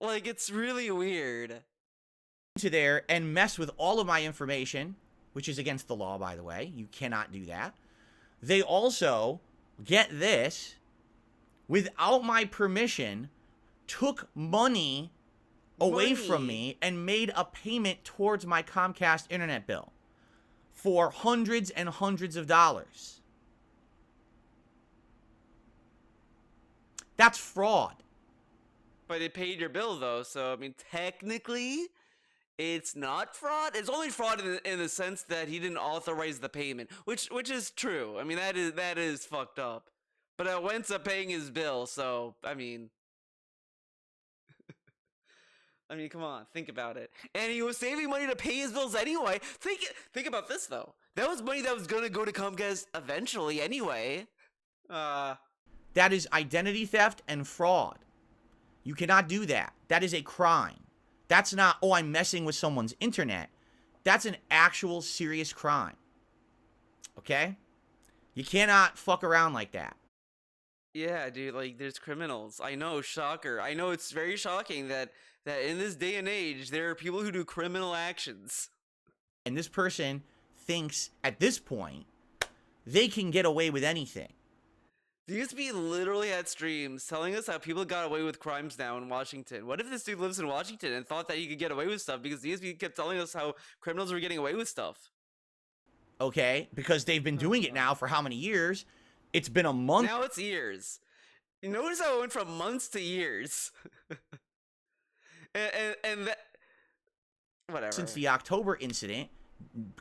Like, it's really weird. To there and mess with all of my information, which is against the law, by the way. You cannot do that. They also, get this, without my permission, took money away from me and made a payment towards my Comcast internet bill for hundreds and hundreds of dollars. That's fraud. But it paid your bill, though, so, I mean, technically, it's not fraud. It's only fraud in the sense that he didn't authorize the payment, which is true. I mean, that is fucked up. But it winds up paying his bill, so, I mean... I mean, come on, think about it. And he was saving money to pay his bills anyway. Think about this though. That was money that was gonna go to Comcast eventually anyway. That is identity theft and fraud. You cannot do that. That is a crime. That's not, oh, I'm messing with someone's internet. That's an actual serious crime. Okay? You cannot fuck around like that. Yeah, dude, like there's criminals. I know, shocker. I know it's very shocking that in this day and age there are people who do criminal actions. And this person thinks at this point they can get away with anything. DSP literally had streams telling us how people got away with crimes now in Washington. What if this dude lives in Washington and thought that he could get away with stuff because DSP kept telling us how criminals were getting away with stuff? Okay, because they've been doing it now for how many years? It's been a month. Now it's years. You notice how it went from months to years. and that, whatever. Since the October incident,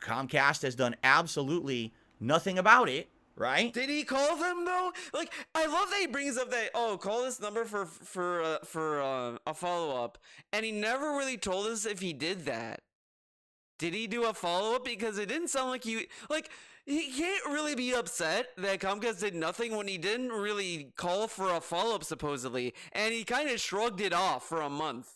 Comcast has done absolutely nothing about it, right? Did he call them though? Like, I love that he brings up that, oh, call this number for a follow up, and he never really told us if he did that. Did he do a follow up? Because it didn't sound like he can't really be upset that Comcast did nothing when he didn't really call for a follow up supposedly, and he kind of shrugged it off for a month.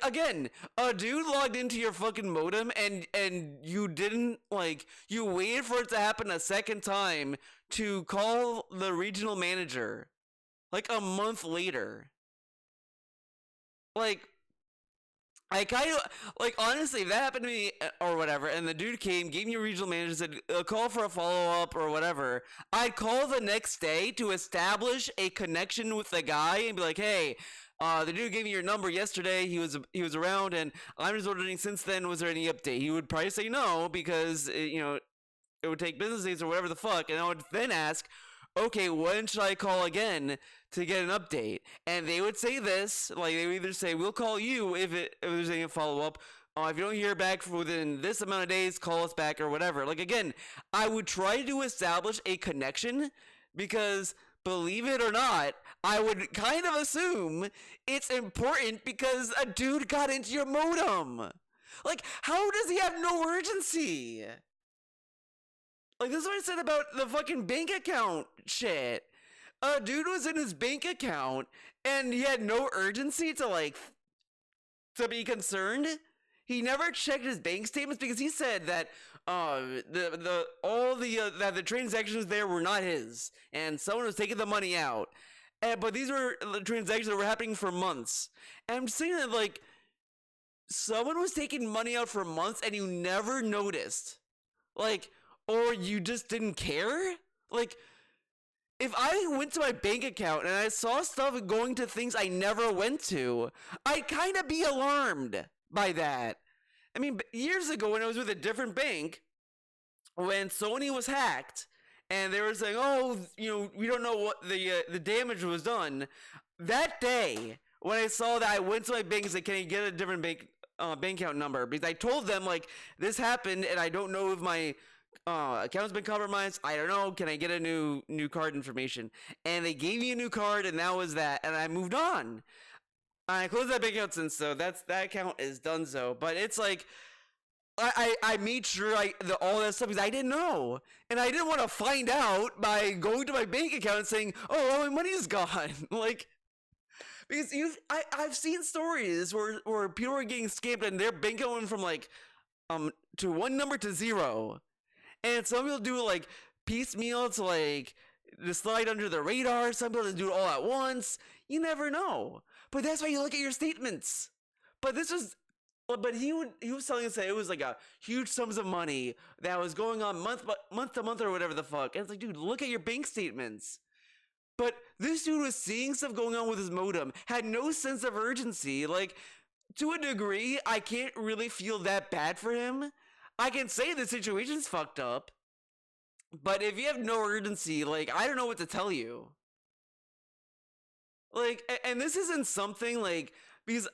Again, a dude logged into your fucking modem and you didn't, like, you waited for it to happen a second time to call the regional manager, like, a month later. Like, I kind of, like, honestly, if that happened to me or whatever, and the dude came, gave me a regional manager, said, call for a follow-up or whatever, I'd call the next day to establish a connection with the guy and be like, hey, the dude gave me your number yesterday. He was around, and I'm just wondering since then, was there any update? He would probably say no because it would take business days or whatever the fuck, and I would then ask, okay, when should I call again to get an update? And they would say this, like they would either say we'll call you if there's any follow up. If you don't hear back within this amount of days, call us back or whatever. Like again, I would try to establish a connection because, believe it or not, I would kind of assume it's important because a dude got into your modem. Like, how does he have no urgency? Like, this is what I said about the fucking bank account shit. A dude was in his bank account and he had no urgency to be concerned. He never checked his bank statements because he said that the transactions there were not his, and someone was taking the money out. But these were the transactions that were happening for months. And I'm saying that, like, someone was taking money out for months and you never noticed. Like, or you just didn't care? Like, if I went to my bank account and I saw stuff going to things I never went to, I'd kind of be alarmed by that. I mean, years ago when I was with a different bank, when Sony was hacked, and they were saying, oh, we don't know what the damage was done. That day, when I saw that, I went to my bank and said, can I get a different bank account number? Because I told them, like, this happened, and I don't know if my account's been compromised. I don't know. Can I get a new card information? And they gave me a new card, and that was that. And I moved on. I closed that bank account since, so that account is done. So, but it's like, I made sure all that stuff because I didn't know, and I didn't want to find out by going to my bank account and saying, "Oh, all my money's gone." Like, because I've seen stories where people are getting scammed and their bank account went from to one number to zero, and some people do like piecemeal to slide under the radar. Some people do it all at once. You never know, but that's why you look at your statements. But this was. But he was telling us that it was like a huge sums of money that was going on month to month or whatever the fuck. And it's like, dude, look at your bank statements. But this dude was seeing stuff going on with his modem, had no sense of urgency. Like, to a degree, I can't really feel that bad for him. I can say the situation's fucked up. But if you have no urgency, like, I don't know what to tell you. Like, and this isn't something because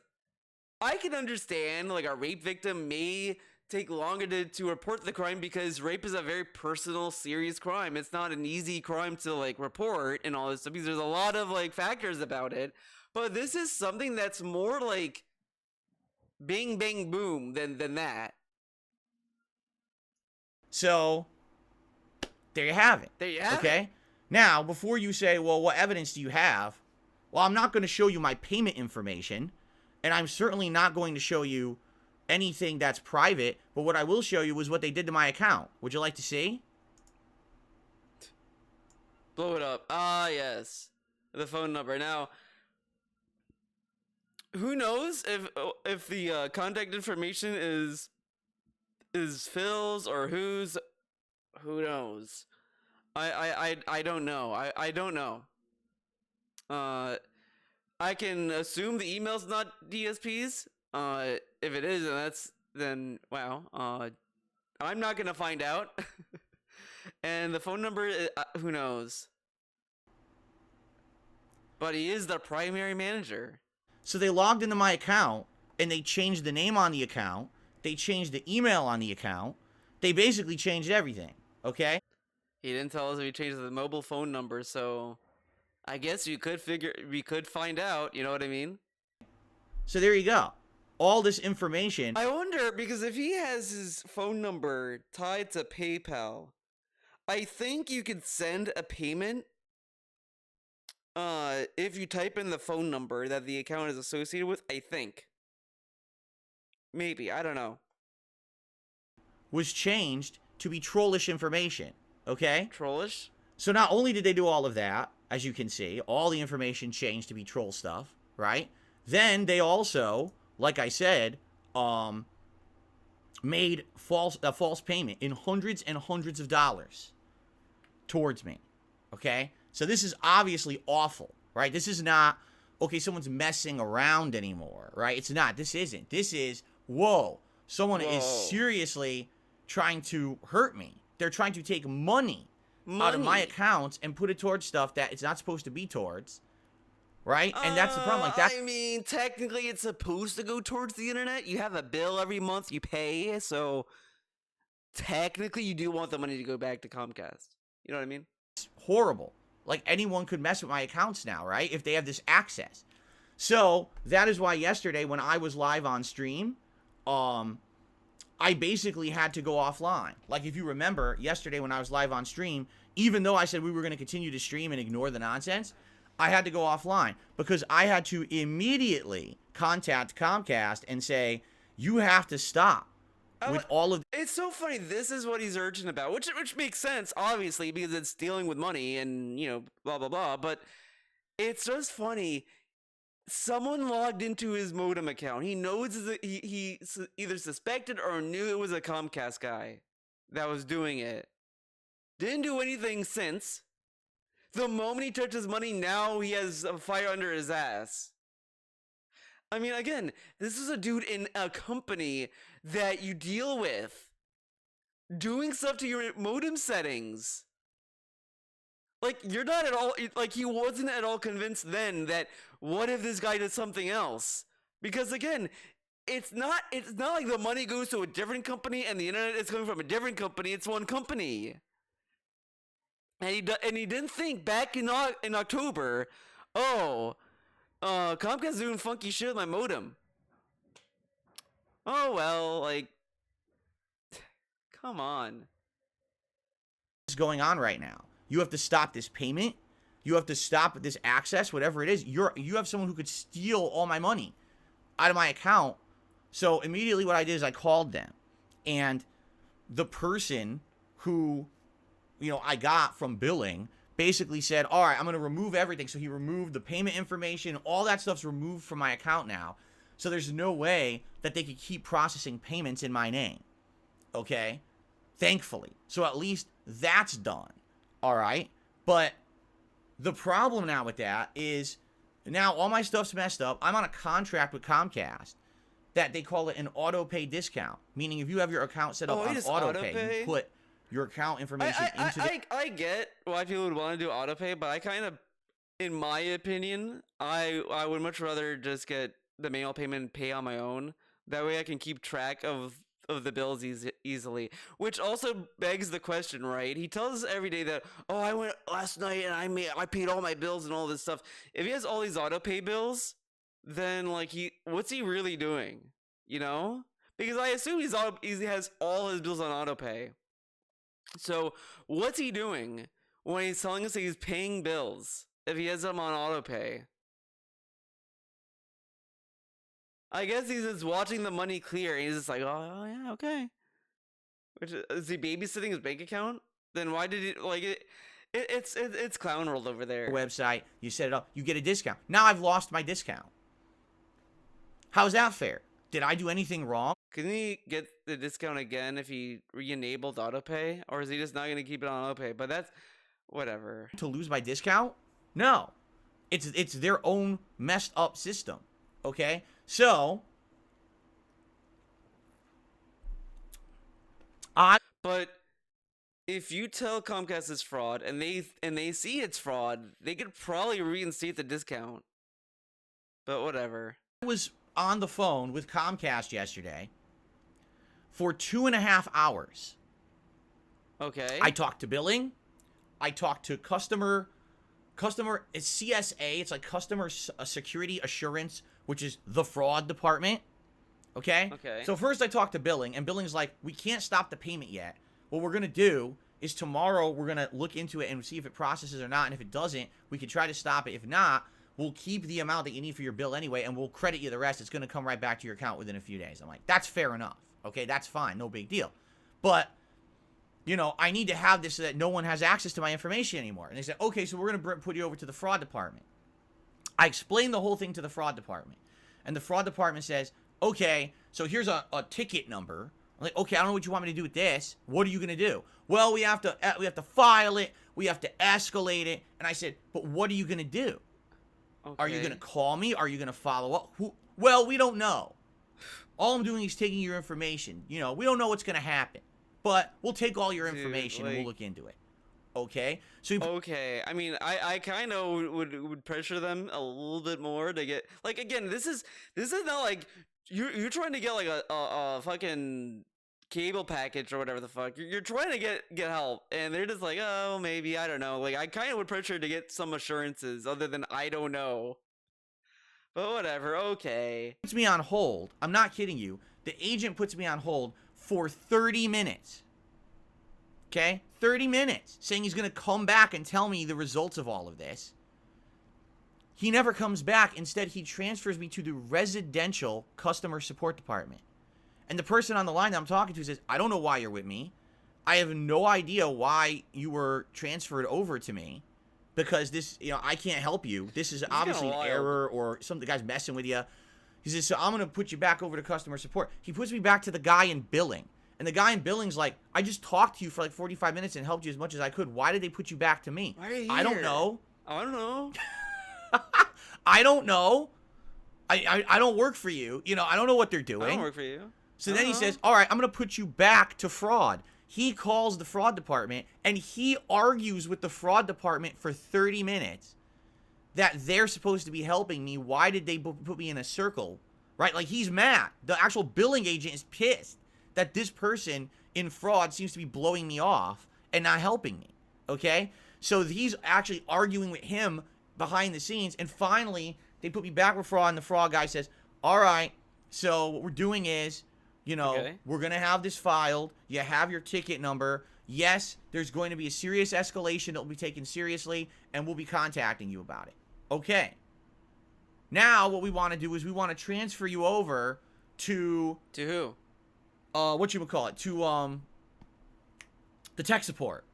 I can understand, like, a rape victim may take longer to report the crime because rape is a very personal, serious crime. It's not an easy crime to, report and all this stuff because there's a lot of, factors about it. But this is something that's more, bing bang boom than that. So there you have it. There you have okay? it. Now, before you say, well, what evidence do you have? Well, I'm not going to show you my payment information, and I'm certainly not going to show you anything that's private, but what I will show you is what they did to my account. Would you like to see? Blow it up. Yes. The phone number. Now, who knows if the contact information is Phil's or whose? Who knows? I don't know. I don't know. I can assume the email's not DSP's. If it is, then wow. I'm not gonna find out. And the phone number, who knows? But he is the primary manager. So they logged into my account, and they changed the name on the account. They changed the email on the account. They basically changed everything, okay? He didn't tell us if he changed the mobile phone number, so I guess we could find out, you know what I mean? So there you go. All this information. I wonder, because if he has his phone number tied to PayPal, I think you could send a payment if you type in the phone number that the account is associated with, I think. Maybe, I don't know. Was changed to be trollish information, okay? Trollish? So not only did they do all of that, as you can see, all the information changed to be troll stuff, right? Then they also, like I said, made a false payment in hundreds and hundreds of dollars towards me, okay? So this is obviously awful, right? This is not, okay, someone's messing around anymore, right? It's not. This isn't. This is, whoa, someone is seriously trying to hurt me. They're trying to take money out of my accounts and put it towards stuff that it's not supposed to be towards, right? And that's the problem. Like that. I mean, technically, it's supposed to go towards the internet. You have a bill every month you pay, so technically, you do want the money to go back to Comcast. You know what I mean? It's horrible. Like anyone could mess with my accounts now, right? If they have this access. So that is why yesterday when I was live on stream, I basically had to go offline. Like if you remember yesterday when I was live on stream, even though I said we were going to continue to stream and ignore the nonsense, I had to go offline because I had to immediately contact Comcast and say, you have to stop with all of. It's so funny. This is what he's urging about, which makes sense, obviously, because it's dealing with money and, you know, blah, blah, blah. But it's just funny. Someone logged into his modem account. He knows he either suspected or knew it was a Comcast guy that was doing it. Didn't do anything since. The moment he touches money, now he has a fire under his ass. I mean, again, this is a dude in a company that you deal with doing stuff to your modem settings. Like, you're not at all, like, he wasn't at all convinced then that what if this guy did something else? Because, again, it's not like the money goes to a different company and the internet is coming from a different company. It's one company. And he didn't think back in October, oh, Comcast doing funky shit with my modem. Oh, well, like, come on. What's going on right now? You have to stop this payment. You have to stop this access, whatever it is. You have someone who could steal all my money out of my account. So immediately what I did is I called them. And the person who, you know, I got from billing basically said, all right, I'm going to remove everything. So he removed the payment information. All that stuff's removed from my account now. So there's no way that they could keep processing payments in my name. Okay? Thankfully. So at least that's done. All right? But the problem now with that is now all my stuff's messed up. I'm on a contract with Comcast that they call it an auto pay discount. Meaning if you have your account set up on auto pay, you put your account information into the... I get why people would want to do auto pay, but I kind of, in my opinion, I would much rather just get the manual payment and pay on my own. That way I can keep track of the bills easily. Which also begs the question, right? He tells us every day that, oh, I went last night and I paid all my bills and all this stuff. If he has all these auto pay bills, then like what's he really doing? you know? Because I assume he has all his bills on auto pay. So what's he doing when he's telling us that he's paying bills if he has them on auto pay? I guess he's just watching the money clear and he's just like, oh yeah, okay. Which is he babysitting his bank account? Then why did he like it? It's clown world over there. Website, you set it up, you get a discount. Now I've lost my discount. How's that fair? Did I do anything wrong? Can he get the discount again if he re-enabled autopay, or is he just not going to keep it on autopay? But that's whatever. To lose my discount? No, it's their own messed up system. Okay, so But if you tell Comcast it's fraud and they see it's fraud, they could probably reinstate the discount. But whatever. I was on the phone with Comcast yesterday for 2.5 hours. Okay. I talked to billing. I talked to customer. It's CSA. It's like customer security assurance, which is the fraud department. Okay. Okay. So first I talked to billing, and billing's like, we can't stop the payment yet. What we're gonna do is tomorrow we're gonna look into it and see if it processes or not. And if it doesn't, we can try to stop it. If not, we'll keep the amount that you need for your bill anyway, and we'll credit you the rest. It's gonna come right back to your account within a few days. I'm like, that's fair enough. Okay, that's fine. No big deal. But you know, I need to have this so that no one has access to my information anymore. And they said, okay, so we're going to put you over to the fraud department. I explained the whole thing to the fraud department. And the fraud department says, okay, so here's a ticket number. I'm like, okay, I don't know what you want me to do with this. What are you going to do? Well, we have to file it. We have to escalate it. And I said, but what are you going to do? Okay. Are you going to call me? Are you going to follow up? Well, we don't know. All I'm doing is taking your information. You know, we don't know what's going to happen. But we'll take all your information and we'll look into it. Okay? So okay. I mean, I kind of would pressure them a little bit more to get, like, again, this is not like you're trying to get like a fucking cable package or whatever the fuck. You're trying to get help, and they're just like, oh, maybe, I don't know. Like, I kind of would pressure to get some assurances other than I don't know. But whatever. Okay. Puts me on hold. I'm not kidding you. The agent puts me on hold for 30 minutes. Okay? 30 minutes. Saying he's going to come back and tell me the results of all of this. He never comes back. Instead, he transfers me to the residential customer support department. And the person on the line that I'm talking to says, I don't know why you're with me. I have no idea why you were transferred over to me. Because this, you know, I can't help you. This is obviously an error or the guy's messing with you. He says, so I'm going to put you back over to customer support. He puts me back to the guy in billing. And the guy in billing's like, I just talked to you for like 45 minutes and helped you as much as I could. Why did they put you back to me? Why are you I don't here? know. I don't know. I don't know. I don't work for you. You know, I don't know what they're doing. I don't work for you. So then he says, all right, I'm going to put you back to fraud. He calls the fraud department and he argues with the fraud department for 30 minutes that they're supposed to be helping me. Why did they put me in a circle? Right? Like, he's mad. The actual billing agent is pissed that this person in fraud seems to be blowing me off and not helping me. Okay? So he's actually arguing with him behind the scenes. And finally, they put me back with fraud. And the fraud guy says, all right, so what we're doing is, you know, we're going to have this filed. You have your ticket number. Yes, there's going to be a serious escalation that will be taken seriously, and we'll be contacting you about it. Okay. Now, what we want to do is we want to transfer you over to... To who? Whatchamacallit? To, the tech support.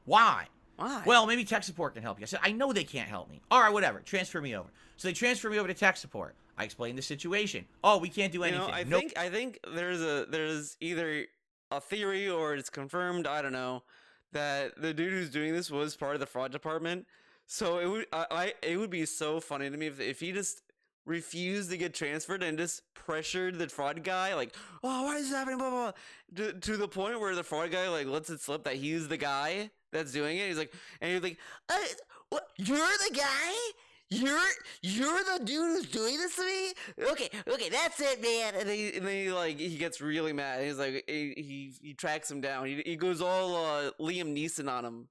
Why? Why? Well, maybe tech support can help you. I said, I know they can't help me. All right, whatever. Transfer me over. So they transfer me over to tech support. I explained the situation. Oh, we can't do anything. You know, I think there's either a theory or it's confirmed, I don't know, that the dude who's doing this was part of the fraud department. So it would be so funny to me if he just refused to get transferred and just pressured the fraud guy, like, oh, why is this happening, blah, blah, blah, to the point where the fraud guy, like, lets it slip that he's the guy that's doing it. He's like, what? You're the guy? You're the dude who's doing this to me? Okay, that's it, man. And then he gets really mad. He's like, he tracks him down. He goes all Liam Neeson on him.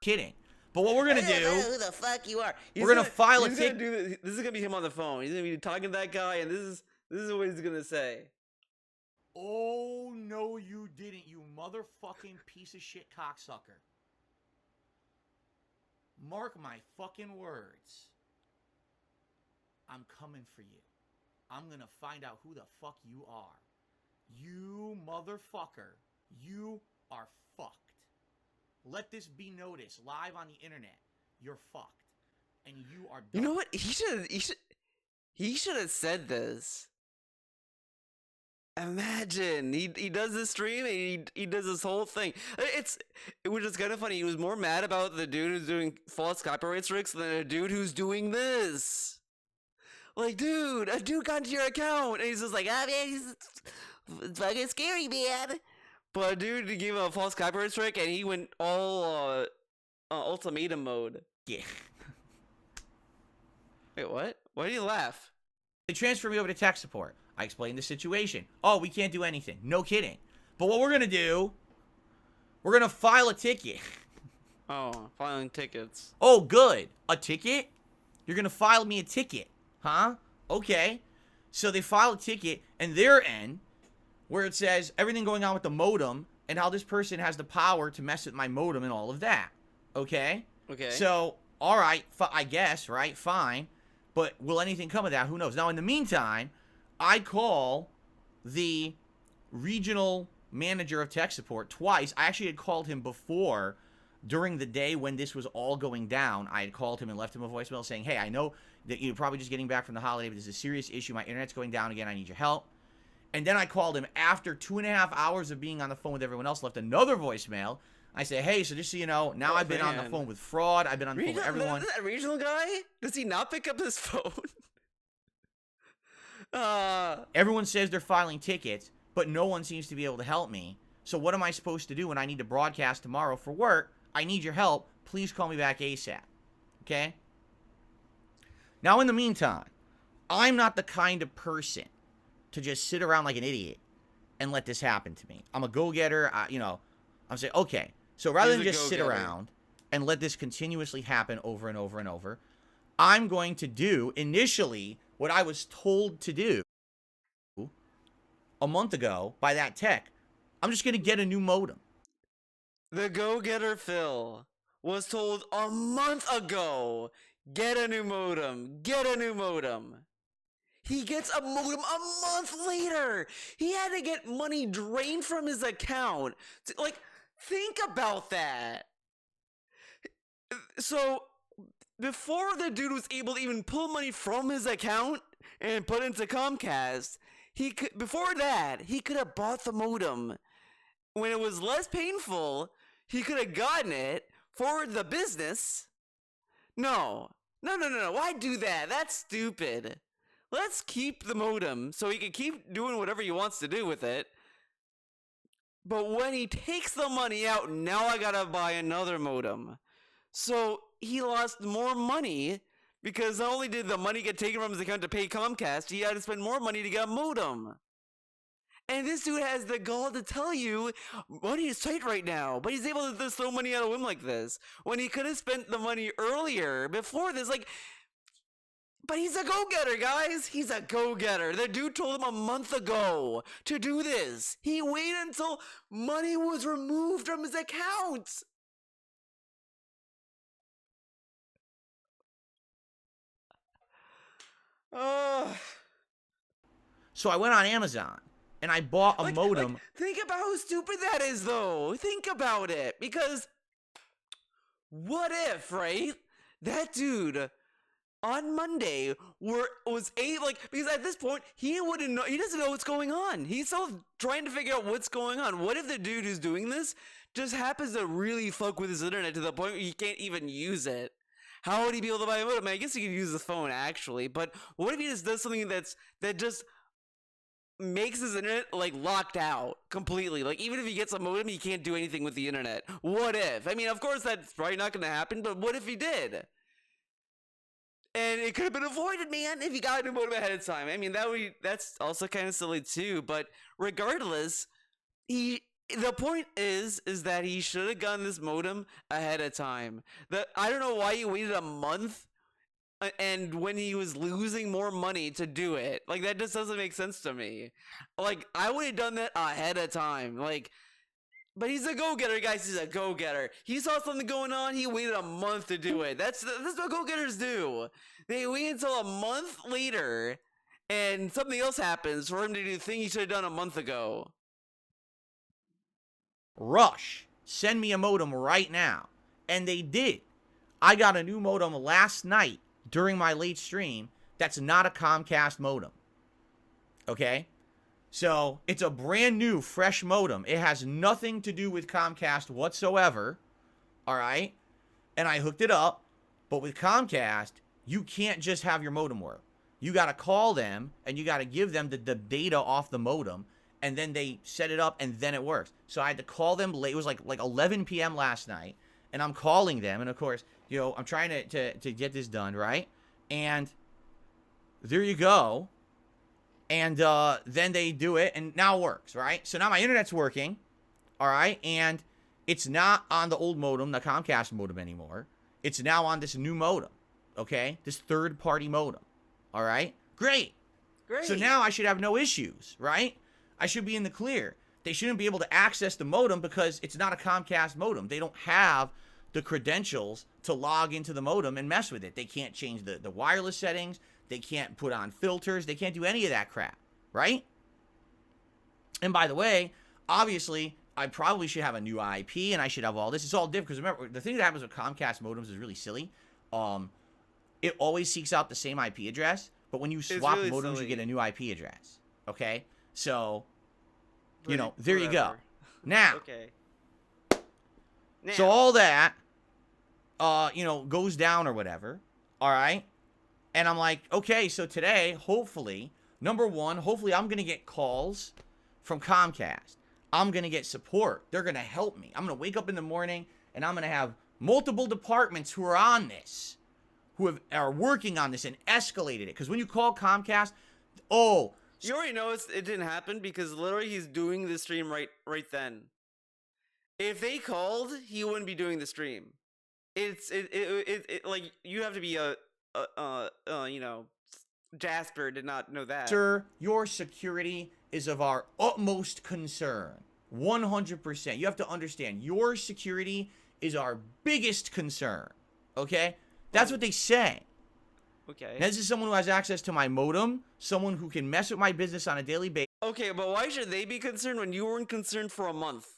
Kidding. But what we're gonna do? Who the fuck you are? We're gonna file a ticket. This is gonna be him on the phone. He's gonna be talking to that guy, and this is This is what he's gonna say. Oh, no, you didn't, you motherfucking piece of shit cocksucker. Mark my fucking words. I'm coming for you. I'm gonna find out who the fuck you are. You motherfucker. You are fucked. Let this be noticed live on the internet. You're fucked. And you are done. You know what? He should have said this. Imagine he does this stream and he does this whole thing. It was just kind of funny. He was more mad about the dude who's doing false copyright strikes than a dude who's doing this. Like, dude, a dude got into your account and he's just like, ah, man, it's fucking scary, man. But a dude gave him a false copyright strike and he went all ultimatum mode. Yeah. Wait, what? Why do you laugh? They transferred me over to tech support. I explained the situation. Oh, we can't do anything. No kidding. But what we're going to do, we're going to file a ticket. Oh, filing tickets. Oh, good. A ticket? You're going to file me a ticket. Huh? Okay. So they file a ticket, and their end, where it says everything going on with the modem and how this person has the power to mess with my modem and all of that. Okay? Okay. So, all right, I guess, right? Fine. But will anything come of that? Who knows? Now, in the meantime, I call the regional manager of tech support twice. I actually had called him before during the day when this was all going down. I had called him and left him a voicemail saying, hey, I know that you're probably just getting back from the holiday, but this is a serious issue. My internet's going down again. I need your help. And then I called him after 2.5 hours of being on the phone with everyone else, left another voicemail. I say, hey, so just so you know, now I've been on the phone with fraud. I've been on the phone with everyone. That regional guy? Does he not pick up his phone? Everyone says they're filing tickets, but no one seems to be able to help me. So what am I supposed to do when I need to broadcast tomorrow for work? I need your help. Please call me back ASAP. Okay? Now, in the meantime, I'm not the kind of person to just sit around like an idiot and let this happen to me. I'm a go-getter. I'm saying, okay. So rather than just sit around and let this continuously happen over and over and over, I'm going to do initially what I was told to do a month ago by that tech. I'm just going to get a new modem. The go-getter Phil was told a month ago, get a new modem, get a new modem. He gets a modem a month later. He had to get money drained from his account. Think about that. So, before the dude was able to even pull money from his account and put into Comcast, before that, he could have bought the modem. When it was less painful, he could have gotten it for the business. No. Why do that? That's stupid. Let's keep the modem so he can keep doing whatever he wants to do with it. But when he takes the money out, now I gotta buy another modem. So he lost more money because not only did the money get taken from his account to pay Comcast, he had to spend more money to get a modem. And this dude has the gall to tell you money is tight right now, but he's able to just throw money out of him like this when he could have spent the money earlier before this. But he's a go-getter, guys. He's a go-getter. The dude told him a month ago to do this. He waited until money was removed from his account. So I went on Amazon and I bought a modem. Think about how stupid that is, though. Think about it. Because what if, right? That dude on Monday because at this point he wouldn't know. He doesn't know what's going on. He's still trying to figure out what's going on. What if the dude who's doing this just happens to really fuck with his internet to the point where he can't even use it? How would he be able to buy a modem? I guess he could use the phone actually, but what if he just does something that just makes his internet locked out completely? Even if he gets a modem, he can't do anything with the internet. What if? I mean, of course that's probably not going to happen, but what if he did? And it could have been avoided, man, if he got a new modem ahead of time. I mean, that's also kind of silly too. But regardless, the point is that he should have gotten this modem ahead of time. I don't know why he waited a month and when he was losing more money to do it. Like, that just doesn't make sense to me. Like, I would have done that ahead of time. Like, but he's a go-getter, guys. He's a go-getter. He saw something going on. He waited a month to do it. That's what go-getters do. They wait until a month later, and something else happens for him to do the thing he should have done a month ago. Rush, send me a modem right now. And they did. I got a new modem last night during my late stream that's not a Comcast modem. Okay? So, it's a brand new, fresh modem. It has nothing to do with Comcast whatsoever. Alright? And I hooked it up. But with Comcast, you can't just have your modem work. You got to call them, and you got to give them the data off the modem, and then they set it up, and then it works. So I had to call them late. It was like 11 p.m. last night, and I'm calling them, and of course, I'm trying to get this done, right? And there you go. And then they do it, and now it works, right? So now my internet's working, all right? And it's not on the old modem, the Comcast modem anymore. It's now on this new modem, okay? This third-party modem, all right? Great. So now I should have no issues, right? I should be in the clear. They shouldn't be able to access the modem because it's not a Comcast modem. They don't have the credentials to log into the modem and mess with it. They can't change the wireless settings. They can't put on filters. They can't do any of that crap, right? And by the way, obviously, I probably should have a new IP, and I should have all this. It's all different, because remember, the thing that happens with Comcast modems is really silly. It always seeks out the same IP address, but when you swap really modems, silly. you get a new IP address, okay? So, there Whatever. you go. Now, Okay. so all that, goes down or whatever, all right? And I'm like, okay, so today, hopefully, number one, hopefully I'm going to get calls from Comcast. I'm going to get support. They're going to help me. I'm going to wake up in the morning, and I'm going to have multiple departments who are on this, are working on this and escalated it. Because when you call Comcast, you already know it didn't happen because literally he's doing the stream right then. If they called, he wouldn't be doing the stream. It like, you have to be Jasper did not know that. Sir, your security is of our utmost concern. 100%. You have to understand, your security is our biggest concern. Okay? That's what they say. Okay. Now, this is someone who has access to my modem, someone who can mess with my business on a daily basis. Okay, but why should they be concerned when you weren't concerned for a month?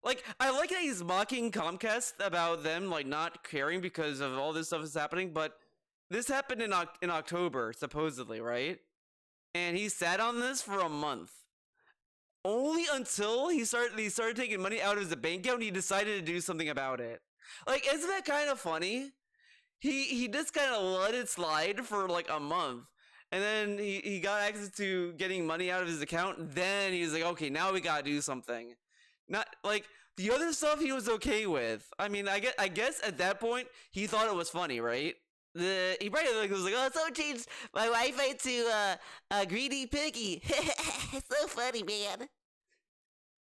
Like, I like that he's mocking Comcast about them, like, not caring because of all this stuff that's happening, but this happened in October, supposedly, right? And he sat on this for a month. Only until he started taking money out of his bank account, he decided to do something about it. Like, isn't that kind of funny? He just kind of let it slide for like a month. And then he got access to getting money out of his account. Then he's like, okay, now we gotta do something. Not like the other stuff he was okay with. I mean, I guess at that point he thought it was funny, right? He probably was like, oh, someone changed my Wi-Fi to Greedy Piggy. It's so funny, man.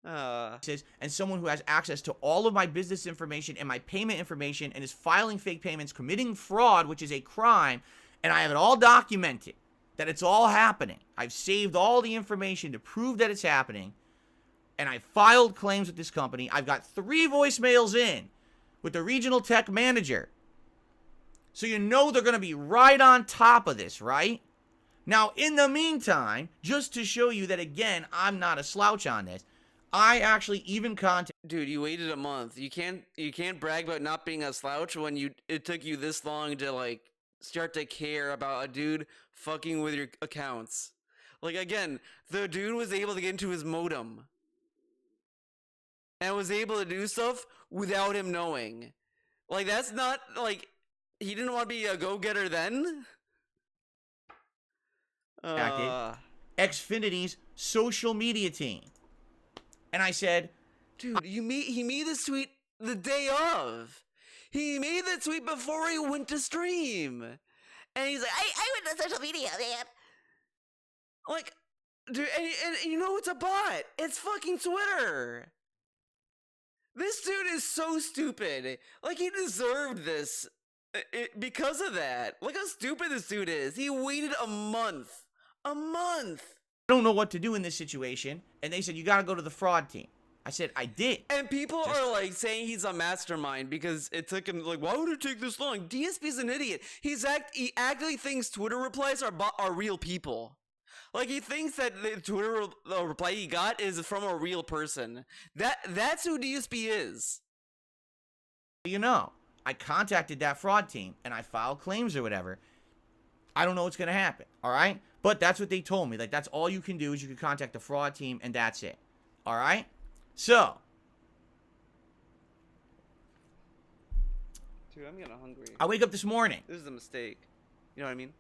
And someone who has access to all of my business information and my payment information and is filing fake payments, committing fraud, which is a crime, and I have it all documented that it's all happening. I've saved all the information to prove that it's happening, and I filed claims with this company. I've got 3 voicemails in with the regional tech manager. So they're going to be right on top of this, right? Now, in the meantime, just to show you that, again, I'm not a slouch on this, I actually even contacted... Dude, you waited a month. You can't brag about not being a slouch when it took you this long to, like, start to care about a dude fucking with your accounts. Like, again, the dude was able to get into his modem. And was able to do stuff without him knowing. Like, that's not, like... He didn't want to be a go-getter then? Xfinity's social media team. And I said, dude, he made this tweet the day of. He made that tweet before he went to stream. And he's like, I went to social media, man. Like, dude, and you know it's a bot. It's fucking Twitter. This dude is so stupid. Like, he deserved this. Because of that. Look how stupid this dude is. He waited a month. A month. I don't know what to do in this situation. And they said, you got to go to the fraud team. I said, I did. And people are like saying he's a mastermind because it took him, like, why would it take this long? DSP's an idiot. He actually thinks Twitter replies are real people. Like, he thinks that the Twitter reply he got is from a real person. That's who DSP is. You know, I contacted that fraud team and I filed claims or whatever. I don't know what's going to happen, all right? But that's what they told me. Like, that's all you can do is you can contact the fraud team and that's it, all right? So. Dude, I'm getting hungry. I wake up this morning. This is a mistake. You know what I mean?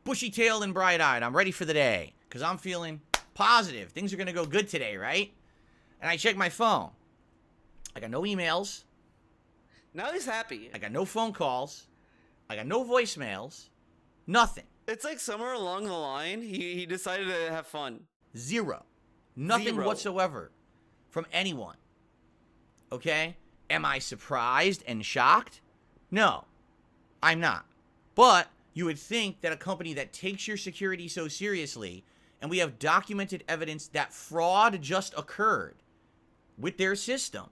Bushy-tailed and bright-eyed. I'm ready for the day because I'm feeling positive. Things are going to go good today, right? And I check my phone. I got no emails. Now he's happy. I got no phone calls. I got no voicemails. Nothing. It's like somewhere along the line, he decided to have fun. Zero. Nothing Zero. whatsoever from anyone. Okay? Am I surprised and shocked? No, I'm not. But you would think that a company that takes your security so seriously, and we have documented evidence that fraud just occurred with their system,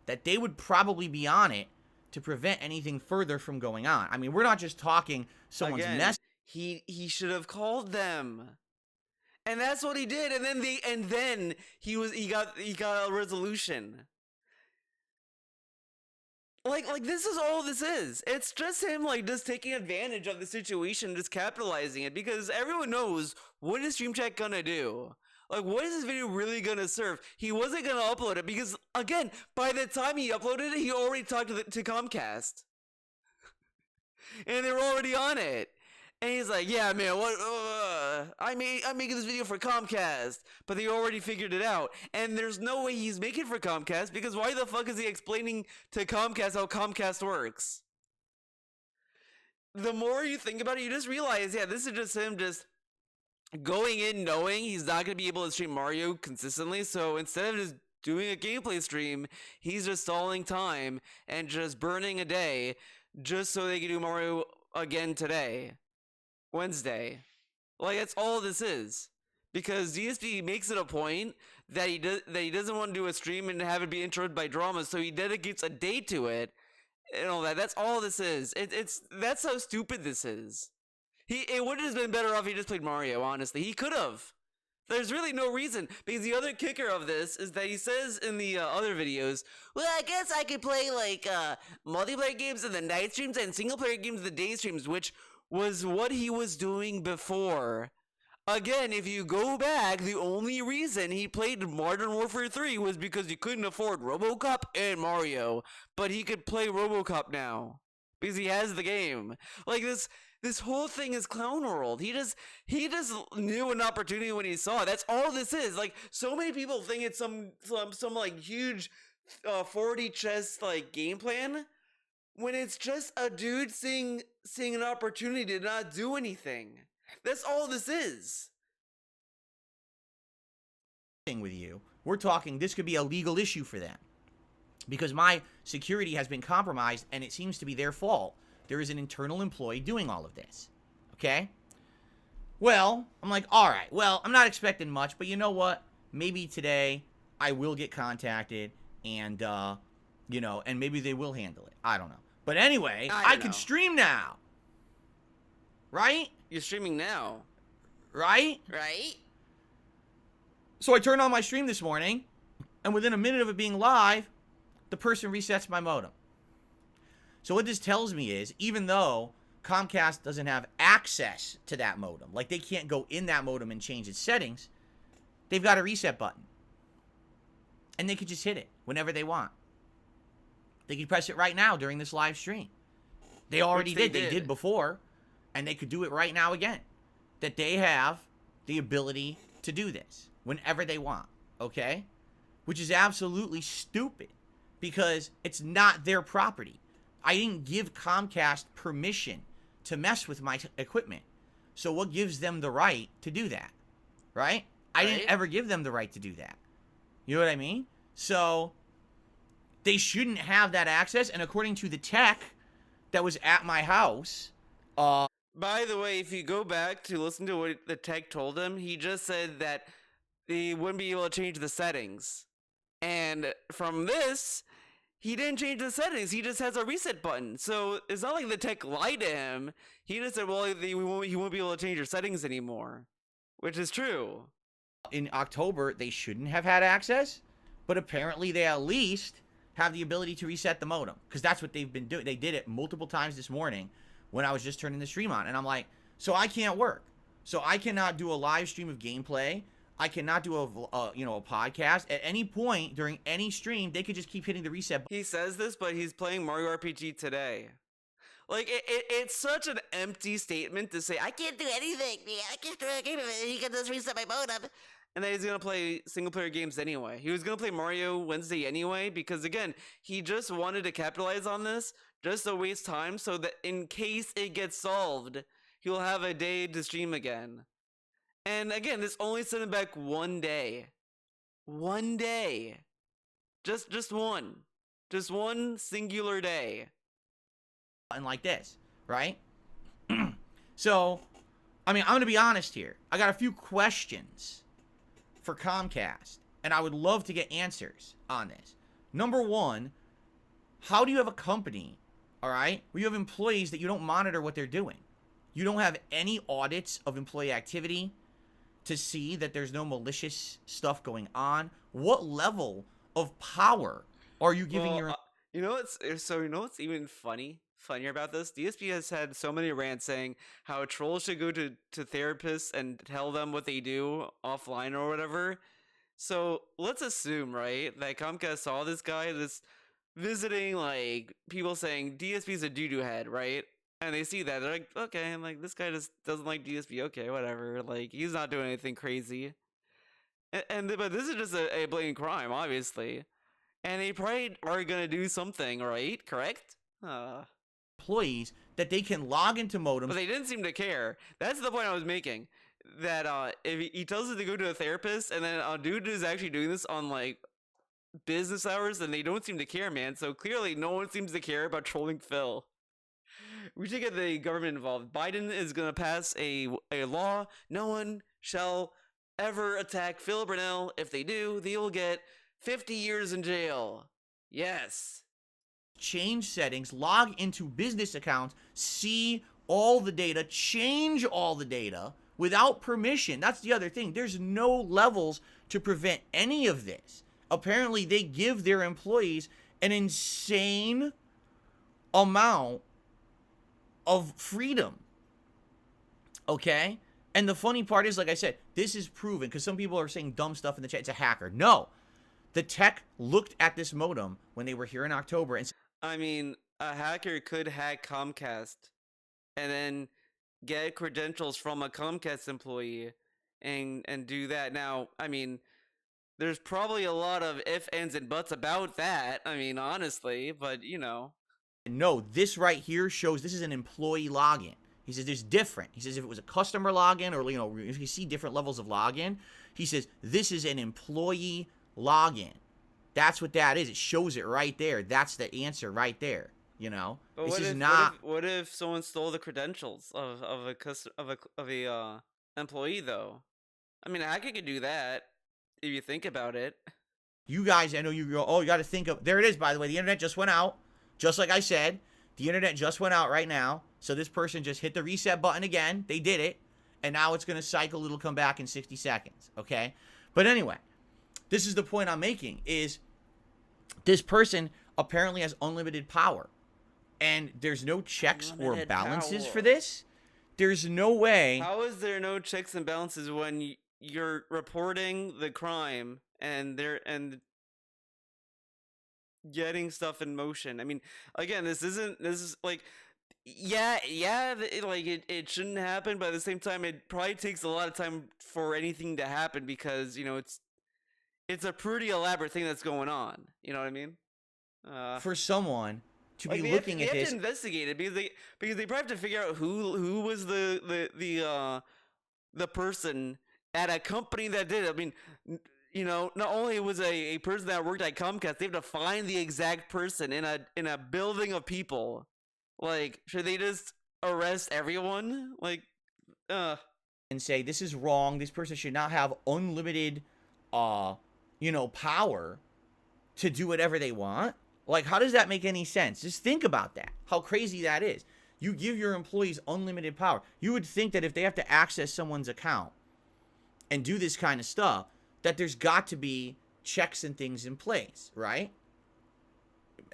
that they would probably be on it to prevent anything further from going on. I mean, we're not just talking someone's mess. He should have called them. And that's what he did. And then he got a resolution. Like this is all this is. It's just him like just taking advantage of the situation, just capitalizing it, because everyone knows what is Stream Chat gonna do. Like, what is this video really gonna serve? He wasn't gonna upload it because, again, by the time he uploaded it, he already talked to Comcast, and they were already on it. And he's like, "Yeah, man, what? I'm making this video for Comcast," but they already figured it out. And there's no way he's making for Comcast because why the fuck is he explaining to Comcast how Comcast works? The more you think about it, you just realize, yeah, this is just him just going in knowing he's not going to be able to stream Mario consistently, so instead of just doing a gameplay stream, he's just stalling time and just burning a day just so they can do Mario again today, Wednesday. Like, that's all this is. Because DSP makes it a point that he doesn't want to do a stream and have it be interrupted by drama, so he dedicates a day to it and all that. That's all this is. That's how stupid this is. It would have been better off if he just played Mario, honestly. He could have. There's really no reason. Because the other kicker of this is that he says in the other videos, well, I guess I could play, like, multiplayer games in the night streams and single-player games in the day streams, which was what he was doing before. Again, if you go back, the only reason he played Modern Warfare 3 was because he couldn't afford RoboCop and Mario. But he could play RoboCop now. Because he has the game. Like, this whole thing is clown world. He just knew an opportunity when he saw it. That's all this is. Like, so many people think it's some like huge 40 chess like game plan, when it's just a dude seeing an opportunity to not do anything. That's all this is. With you, we're talking this could be a legal issue for them because my security has been compromised and it seems to be their fault. There is an internal employee doing all of this. Okay? Well, I'm like, all right. Well, I'm not expecting much, but you know what? Maybe today I will get contacted and, you know, and maybe they will handle it. I don't know. But anyway, I can stream now. Right? You're streaming now. Right? Right? So I turned on my stream this morning, and within a minute of it being live, the person resets my modem. So what this tells me is, even though Comcast doesn't have access to that modem, like they can't go in that modem and change its settings, they've got a reset button. And they could just hit it whenever they want. They could press it right now during this live stream. They already did. They did before, and they could do it right now again. That they have the ability to do this whenever they want, okay? Which is absolutely stupid because it's not their property. I didn't give Comcast permission to mess with my equipment. So what gives them the right to do that? Right? I didn't ever give them the right to do that. You know what I mean? So they shouldn't have that access. And according to the tech that was at my house. By the way, if you go back to listen to what the tech told him, he just said that he wouldn't be able to change the settings. And from this, he didn't change the settings. He just has a reset button. So it's not like the tech lied to him. He just said, well, he won't be able to change your settings anymore, which is true. In October, they shouldn't have had access, but apparently they at least have the ability to reset the modem, because that's what they've been doing. They did it multiple times this morning when I was just turning the stream on, and I'm like, so I can't work. So I cannot do a live stream of gameplay. I cannot do a podcast. At any point during any stream, they could just keep hitting the reset button. He says this, but he's playing Mario RPG today. Like, it's such an empty statement to say, I can't do anything. I can't do a game of it. He can just reset my modem. And then he's going to play single-player games anyway. He was going to play Mario Wednesday anyway, because, again, he just wanted to capitalize on this, just to waste time, so that in case it gets solved, he'll have a day to stream again. And, again, this only set him back one day. One day. Just one. Just one singular day. And like this, right? So, I mean, I'm going to be honest here. I got a few questions for Comcast, and I would love to get answers on this. Number one, how do you have a company, all right, where you have employees that you don't monitor what they're doing? You don't have any audits of employee activity to see that there's no malicious stuff going on? What level of power are you giving your... You know what's even funnier about this? DSP has had so many rants saying how trolls should go to therapists and tell them what they do offline or whatever. So let's assume, right, that Comcast saw this guy that's visiting, like, people saying DSP's a doo-doo head, right? And they see that, they're like, okay, like, this guy just doesn't like DSP, okay, whatever. Like, he's not doing anything crazy. But this is just a blatant crime, obviously. And they probably are gonna do something, right? Correct? Employees that they can log into modems. But they didn't seem to care. That's the point I was making. That if he tells us to go to a therapist, and then a dude is actually doing this on, like, business hours, and they don't seem to care, man. So clearly no one seems to care about trolling Phil. We should get the government involved. Biden is gonna pass a law. No one shall ever attack Phil Burnell. If they do, they will get 50 years in jail. Yes. Change settings, log into business accounts, see all the data, change all the data without permission. That's the other thing. There's no levels to prevent any of this. Apparently, they give their employees an insane amount of freedom. Okay? And the funny part is, like I said, this is proven, because some people are saying dumb stuff in the chat. It's a hacker. No. The tech looked at this modem when they were here in October and... I mean, a hacker could hack Comcast and then get credentials from a Comcast employee and do that. Now, I mean, there's probably a lot of ifs, ands, and buts about that. I mean, honestly, but, you know. No, this right here shows this is an employee login. He says there's different. He says if it was a customer login, or, you know, if you see different levels of login, he says this is an employee login. That's what that is. It shows it right there. That's the answer right there. You know, but this is not. What if someone stole the credentials of a employee though? I mean, a hacker could do that if you think about it. You guys, I know you go. Oh, you got to think of. There it is. By the way, the internet just went out. Just like I said, the internet just went out right now. So this person just hit the reset button again. They did it, and now it's gonna cycle. It'll come back in 60 seconds. Okay, but anyway. This is the point I'm making, is this person apparently has unlimited power. And there's no checks or balances for this. There's no way. How is there no checks and balances when you're reporting the crime and getting stuff in motion? I mean, again, this is like, it shouldn't happen, but at the same time, it probably takes a lot of time for anything to happen, because, you know, it's a pretty elaborate thing that's going on. You know what I mean? For someone to be looking at this, they have to investigate it, because they probably have to figure out who was the person at a company that did it. I mean, you know, not only was a person that worked at Comcast, they have to find the exact person in a building of people. Like, should they just arrest everyone? Like, and say this is wrong. This person should not have unlimited, power to do whatever they want. Like, how does that make any sense? Just think about that. How crazy that is. You give your employees unlimited power. You would think that if they have to access someone's account and do this kind of stuff, that there's got to be checks and things in place, right?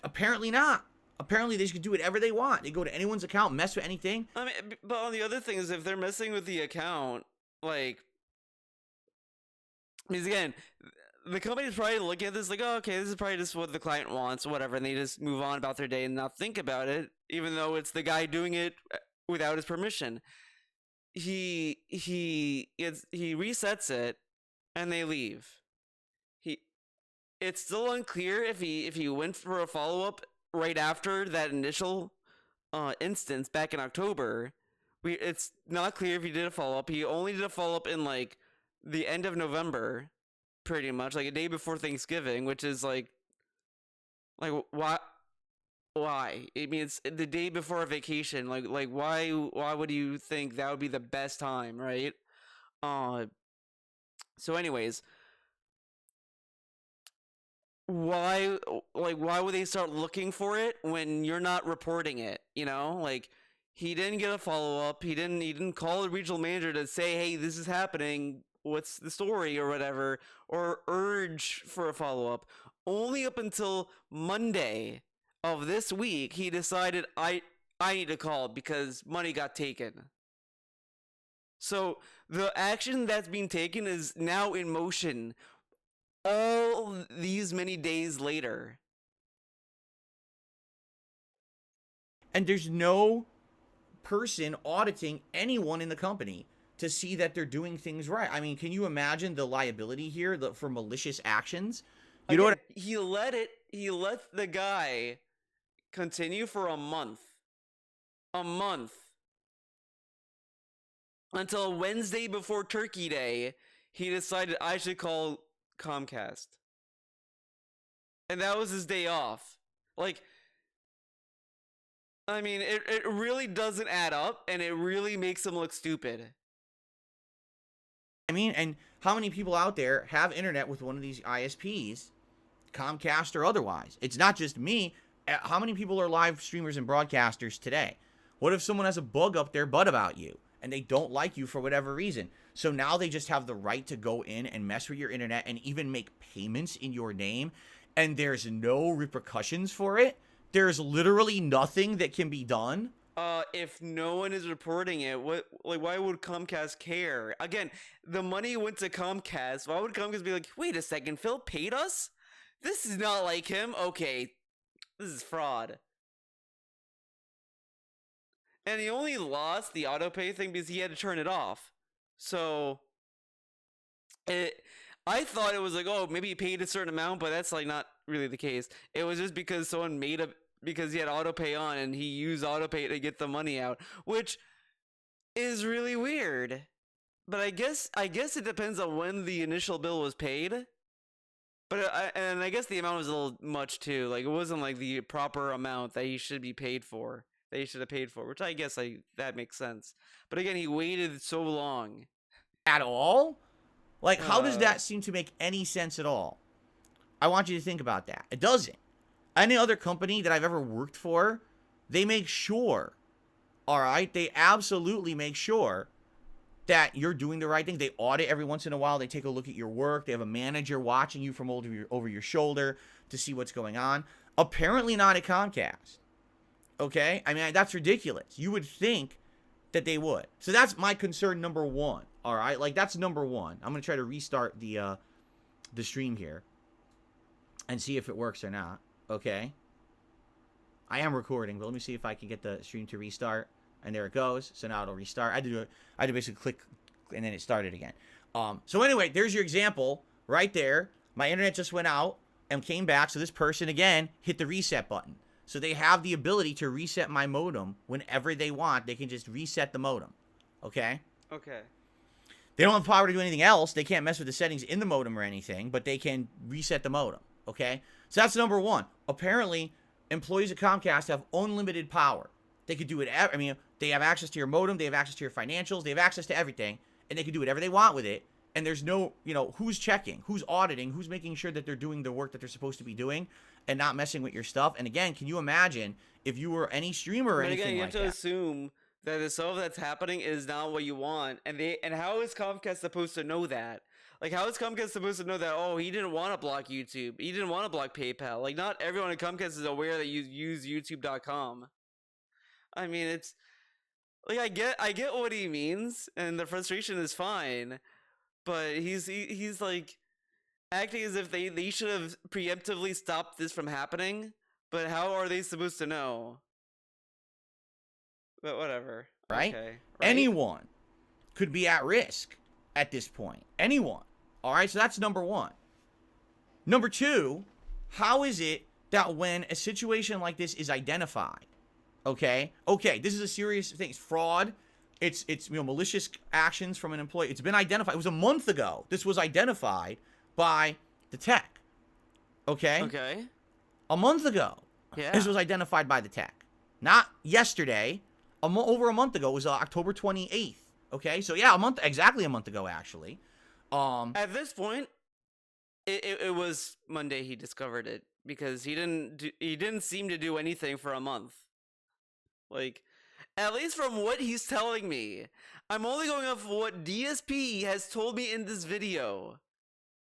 Apparently not. Apparently they can do whatever they want. They go to anyone's account, mess with anything. I mean, but on the other thing is, if they're messing with the account, like, because again, the company's probably looking at this like, oh, okay, this is probably just what the client wants, whatever, and they just move on about their day and not think about it, even though it's the guy doing it without his permission. He resets it, and they leave. It's still unclear if he went for a follow up right after that initial instance back in October. It's not clear if he did a follow up. He only did a follow up in like the end of November, pretty much like a day before Thanksgiving, which is like why? I mean, it's the day before a vacation. Like why would you think that would be the best time, right? So anyways, why would they start looking for it when you're not reporting it? Like, he didn't get a follow-up. He didn't call the regional manager to say, hey, this is happening, what's the story, or whatever, or urge for a follow-up. Only up until Monday of this week, he decided, I need to call because money got taken. So the action that's being taken is now in motion all these many days later. And there's no person auditing anyone in the company to see that they're doing things right. I mean, can you imagine the liability here for malicious actions? Know what? He let the guy continue for a month. Until Wednesday before Turkey Day, he decided I should call Comcast. And that was his day off. Like, I mean, it really doesn't add up, and it really makes him look stupid. I mean, and how many people out there have internet with one of these ISPs, Comcast or otherwise? It's not just me. How many people are live streamers and broadcasters today? What if someone has a bug up their butt about you and they don't like you for whatever reason? So now they just have the right to go in and mess with your internet and even make payments in your name, and there's no repercussions for it. There's literally nothing that can be done. If no one is reporting it, why would Comcast care? Again, the money went to Comcast. Why would Comcast be like, wait a second, Phil paid us? This is not like him. Okay, this is fraud. And he only lost the autopay thing because he had to turn it off. So, I thought it was like, oh, maybe he paid a certain amount, but that's like not really the case. It was just because someone because he had autopay on and he used autopay to get the money out, which is really weird. But I guess it depends on when the initial bill was paid. But I guess the amount was a little much too. Like, it wasn't like the proper amount that he should be paid for. That he should have paid for, which I guess that makes sense. But again, he waited so long. At all? Like, how does that seem to make any sense at all? I want you to think about that. It doesn't. Any other company that I've ever worked for, they make sure, all right? They absolutely make sure that you're doing the right thing. They audit every once in a while. They take a look at your work. They have a manager watching you from over your shoulder to see what's going on. Apparently not at Comcast. Okay? I mean, that's ridiculous. You would think that they would. So that's my concern number one. All right? Like, that's number one. I'm going to try to restart the stream here and see if it works or not. Okay? I am recording, but let me see if I can get the stream to restart. And there it goes. So now it'll restart. I had to basically click, and then it started again. So anyway, there's your example right there. My internet just went out and came back. So this person, again, hit the reset button. So they have the ability to reset my modem whenever they want. They can just reset the modem. Okay? Okay. They don't have power to do anything else. They can't mess with the settings in the modem or anything, but they can reset the modem. Okay? So that's number one. Apparently, employees at Comcast have unlimited power. They could do whatever. I mean, they have access to your modem, they have access to your financials, they have access to everything, and they can do whatever they want with it. And there's no, who's checking, who's auditing, who's making sure that they're doing the work that they're supposed to be doing and not messing with your stuff. And again, can you imagine if you were any streamer or anything you like have to that? assume that the stuff that's happening is not what you want, and how is Comcast supposed to know that? Like, how is Comcast supposed to know that? Oh, he didn't want to block YouTube. He didn't want to block PayPal. Like, not everyone at Comcast is aware that you use YouTube.com. I mean, it's like I get what he means, and the frustration is fine, but he's like acting as if they should have preemptively stopped this from happening. But how are they supposed to know? But whatever. Right? Okay. Right? Anyone could be at risk at this point. Anyone. All right, so that's number one. Number two, how is it that when a situation like this is identified, okay, this is a serious thing. It's fraud. It's malicious actions from an employee. It's been identified. It was a month ago. This was identified by the tech. Okay? Okay. A month ago. Yeah. This was identified by the tech. Not yesterday. Over a month ago. It was October 28th. Okay? So yeah, exactly a month ago actually. At this point, it was Monday he discovered it, because he didn't seem to do anything for a month. Like, at least from what he's telling me. I'm only going off what DSP has told me in this video.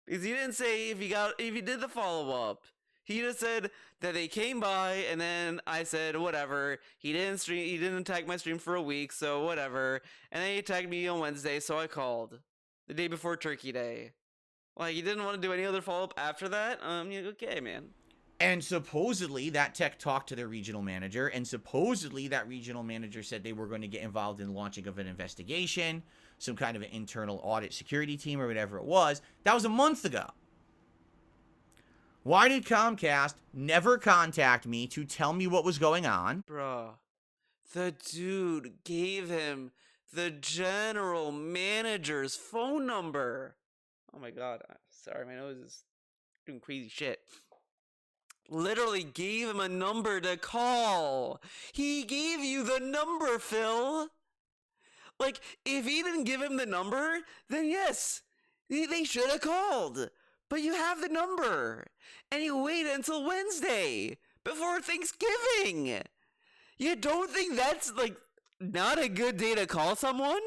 Because he didn't say if he did the follow-up. He just said that they came by, and then I said whatever. He didn't tag my stream for a week, so whatever. And then he tagged me on Wednesday, so I called. The day before Turkey Day. Like, he didn't want to do any other follow-up after that? Okay, man. And supposedly that tech talked to their regional manager, and supposedly that regional manager said they were going to get involved in launching of an investigation, some kind of an internal audit security team or whatever it was. That was a month ago. Why did Comcast never contact me to tell me what was going on? Bruh. The dude gave him the general manager's phone number. Oh my god. Sorry, my nose is doing crazy shit. Literally gave him a number to call. He gave you the number, Phil. Like, if he didn't give him the number, then yes, they should have called. But you have the number. And you wait until Wednesday before Thanksgiving. You don't think that's, like, not a good day to call someone?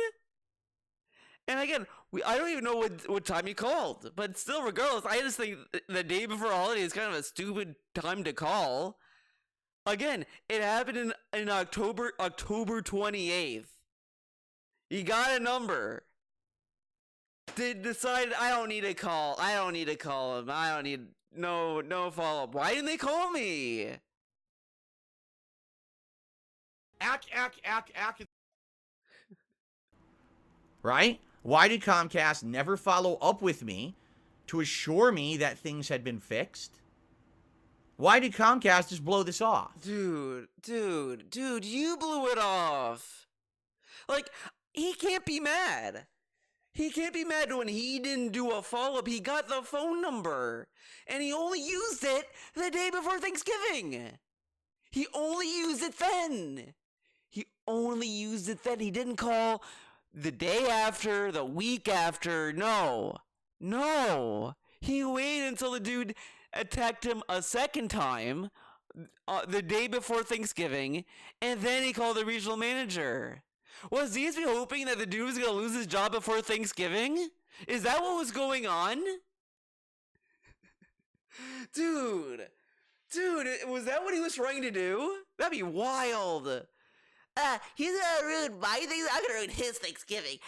And again, I don't even know what time he called, but still, regardless, I just think the day before a holiday is kind of a stupid time to call. Again, it happened in October 28th. He got a number. Decided I don't need to call. I don't need to call him. I don't need no follow up. Why didn't they call me? Right? Why did Comcast never follow up with me to assure me that things had been fixed? Why did Comcast just blow this off? Dude, you blew it off. Like, he can't be mad. He can't be mad when he didn't do a follow-up. He got the phone number, and he only used it the day before Thanksgiving. He only used it then. He didn't call the day after, the week after. No. He waited until the dude attacked him a second time, the day before Thanksgiving, and then he called the regional manager. Was DSP hoping that the dude was going to lose his job before Thanksgiving? Is that what was going on? Dude, was that what he was trying to do? That'd be wild. He's gonna ruin my things. I'm gonna ruin his Thanksgiving.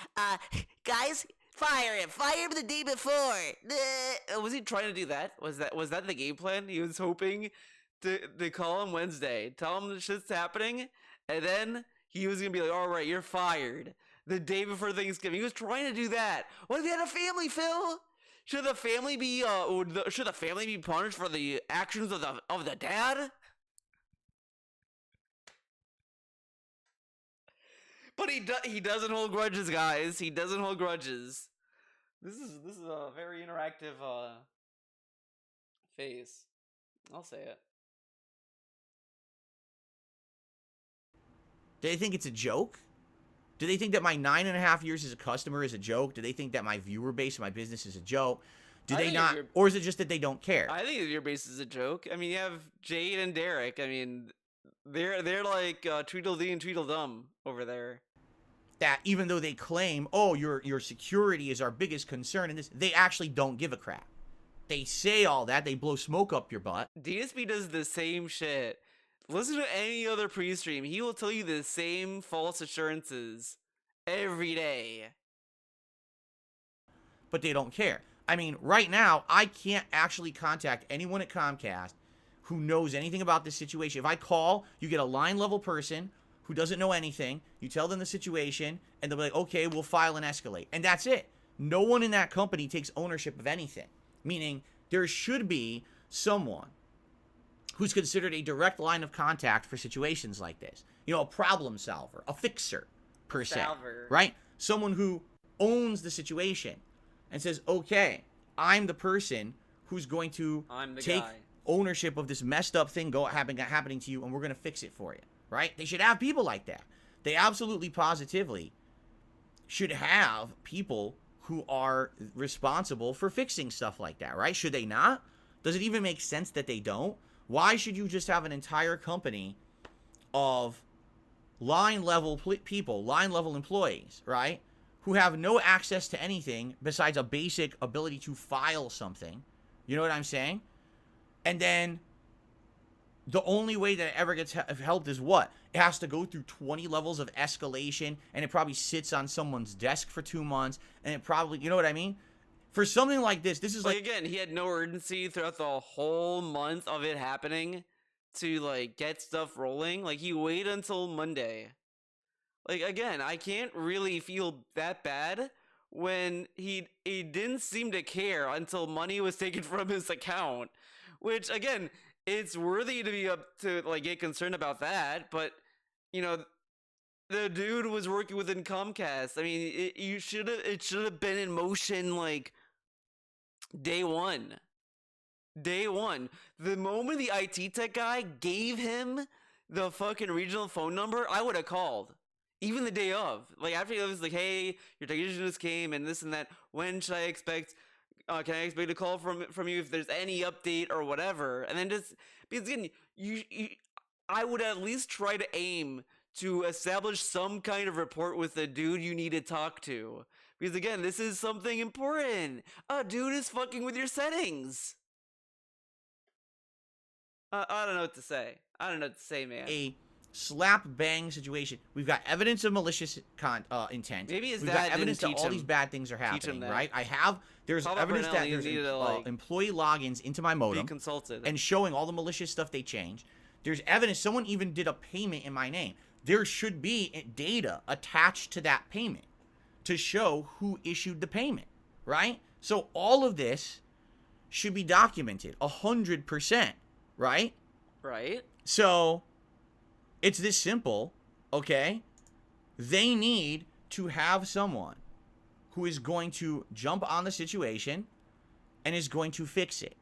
Guys, fire him the day before. Was he trying to do that? Was that the game plan? He was hoping to call him Wednesday, tell him the shit's happening, and then he was gonna be like, all right, you're fired the day before Thanksgiving. He was trying to do that. What if he had a family, Phil? Should the family be punished for the actions of the dad? But he doesn't hold grudges, guys. He doesn't hold grudges. This is a very interactive phase. I'll say it. Do they think it's a joke? Do they think that my 9.5 years as a customer is a joke? Do they think that my viewer base of my business is a joke? Do they not? Or is it just that they don't care? I think your base is a joke. I mean, you have Jade and Derek. I mean, they're like Tweedledee and Tweedledum over there. That even though they claim, oh, your security is our biggest concern in this, they actually don't give a crap. They say all that. They blow smoke up your butt. DSP does the same shit. Listen to any other pre-stream. He will tell you the same false assurances every day. But they don't care. I mean, right now, I can't actually contact anyone at Comcast who knows anything about this situation. If I call, you get a line-level person who doesn't know anything. You tell them the situation, and they'll be like, okay, we'll file and escalate. And that's it. No one in that company takes ownership of anything. Meaning, there should be someone who's considered a direct line of contact for situations like this. You know, a problem solver, a fixer, per se. Right? Someone who owns the situation and says, okay, I'm the person who's going to take ownership of this messed up thing happening to you, and we're going to fix it for you. Right? They should have people like that. They absolutely positively should have people who are responsible for fixing stuff like that, right? Should they not? Does it even make sense that they don't? Why should you just have an entire company of line-level people, line-level employees, right, who have no access to anything besides a basic ability to file something? You know what I'm saying? And then the only way that it ever gets helped is what? It has to go through 20 levels of escalation, and it probably sits on someone's desk for 2 months, and it probably, you know what I mean? For something like this, this is like again, he had no urgency throughout the whole month of it happening to, like, get stuff rolling. Like, he waited until Monday. Like, again, I can't really feel that bad when he didn't seem to care until money was taken from his account, which, again, it's worthy to be up to, like, get concerned about that, but, you know, the dude was working within Comcast. I mean, it should have been in motion, like, day one. The moment the IT tech guy gave him the fucking regional phone number, I would have called. Even the day of. Like, after he was like, hey, your technician just came and this and that. When should I expect... can I expect a call from you if there's any update or whatever? And then just... Because, again, I would at least try to aim to establish some kind of rapport with the dude you need to talk to. Because, again, this is something important. A dude is fucking with your settings. I don't know what to say. Man. A slap bang situation. We've got evidence of malicious intent. Maybe his We've dad got evidence didn't that all these bad things are happening, that. right? There's Papa evidence Brunel, that there's like, employee logins into my modem be consulted and showing all the malicious stuff they changed. There's evidence someone even did a payment in my name. There should be data attached to that payment to show who issued the payment, right? So all of this should be documented 100%, right? Right. So it's this simple, okay? They need to have someone who is going to jump on the situation and is going to fix it.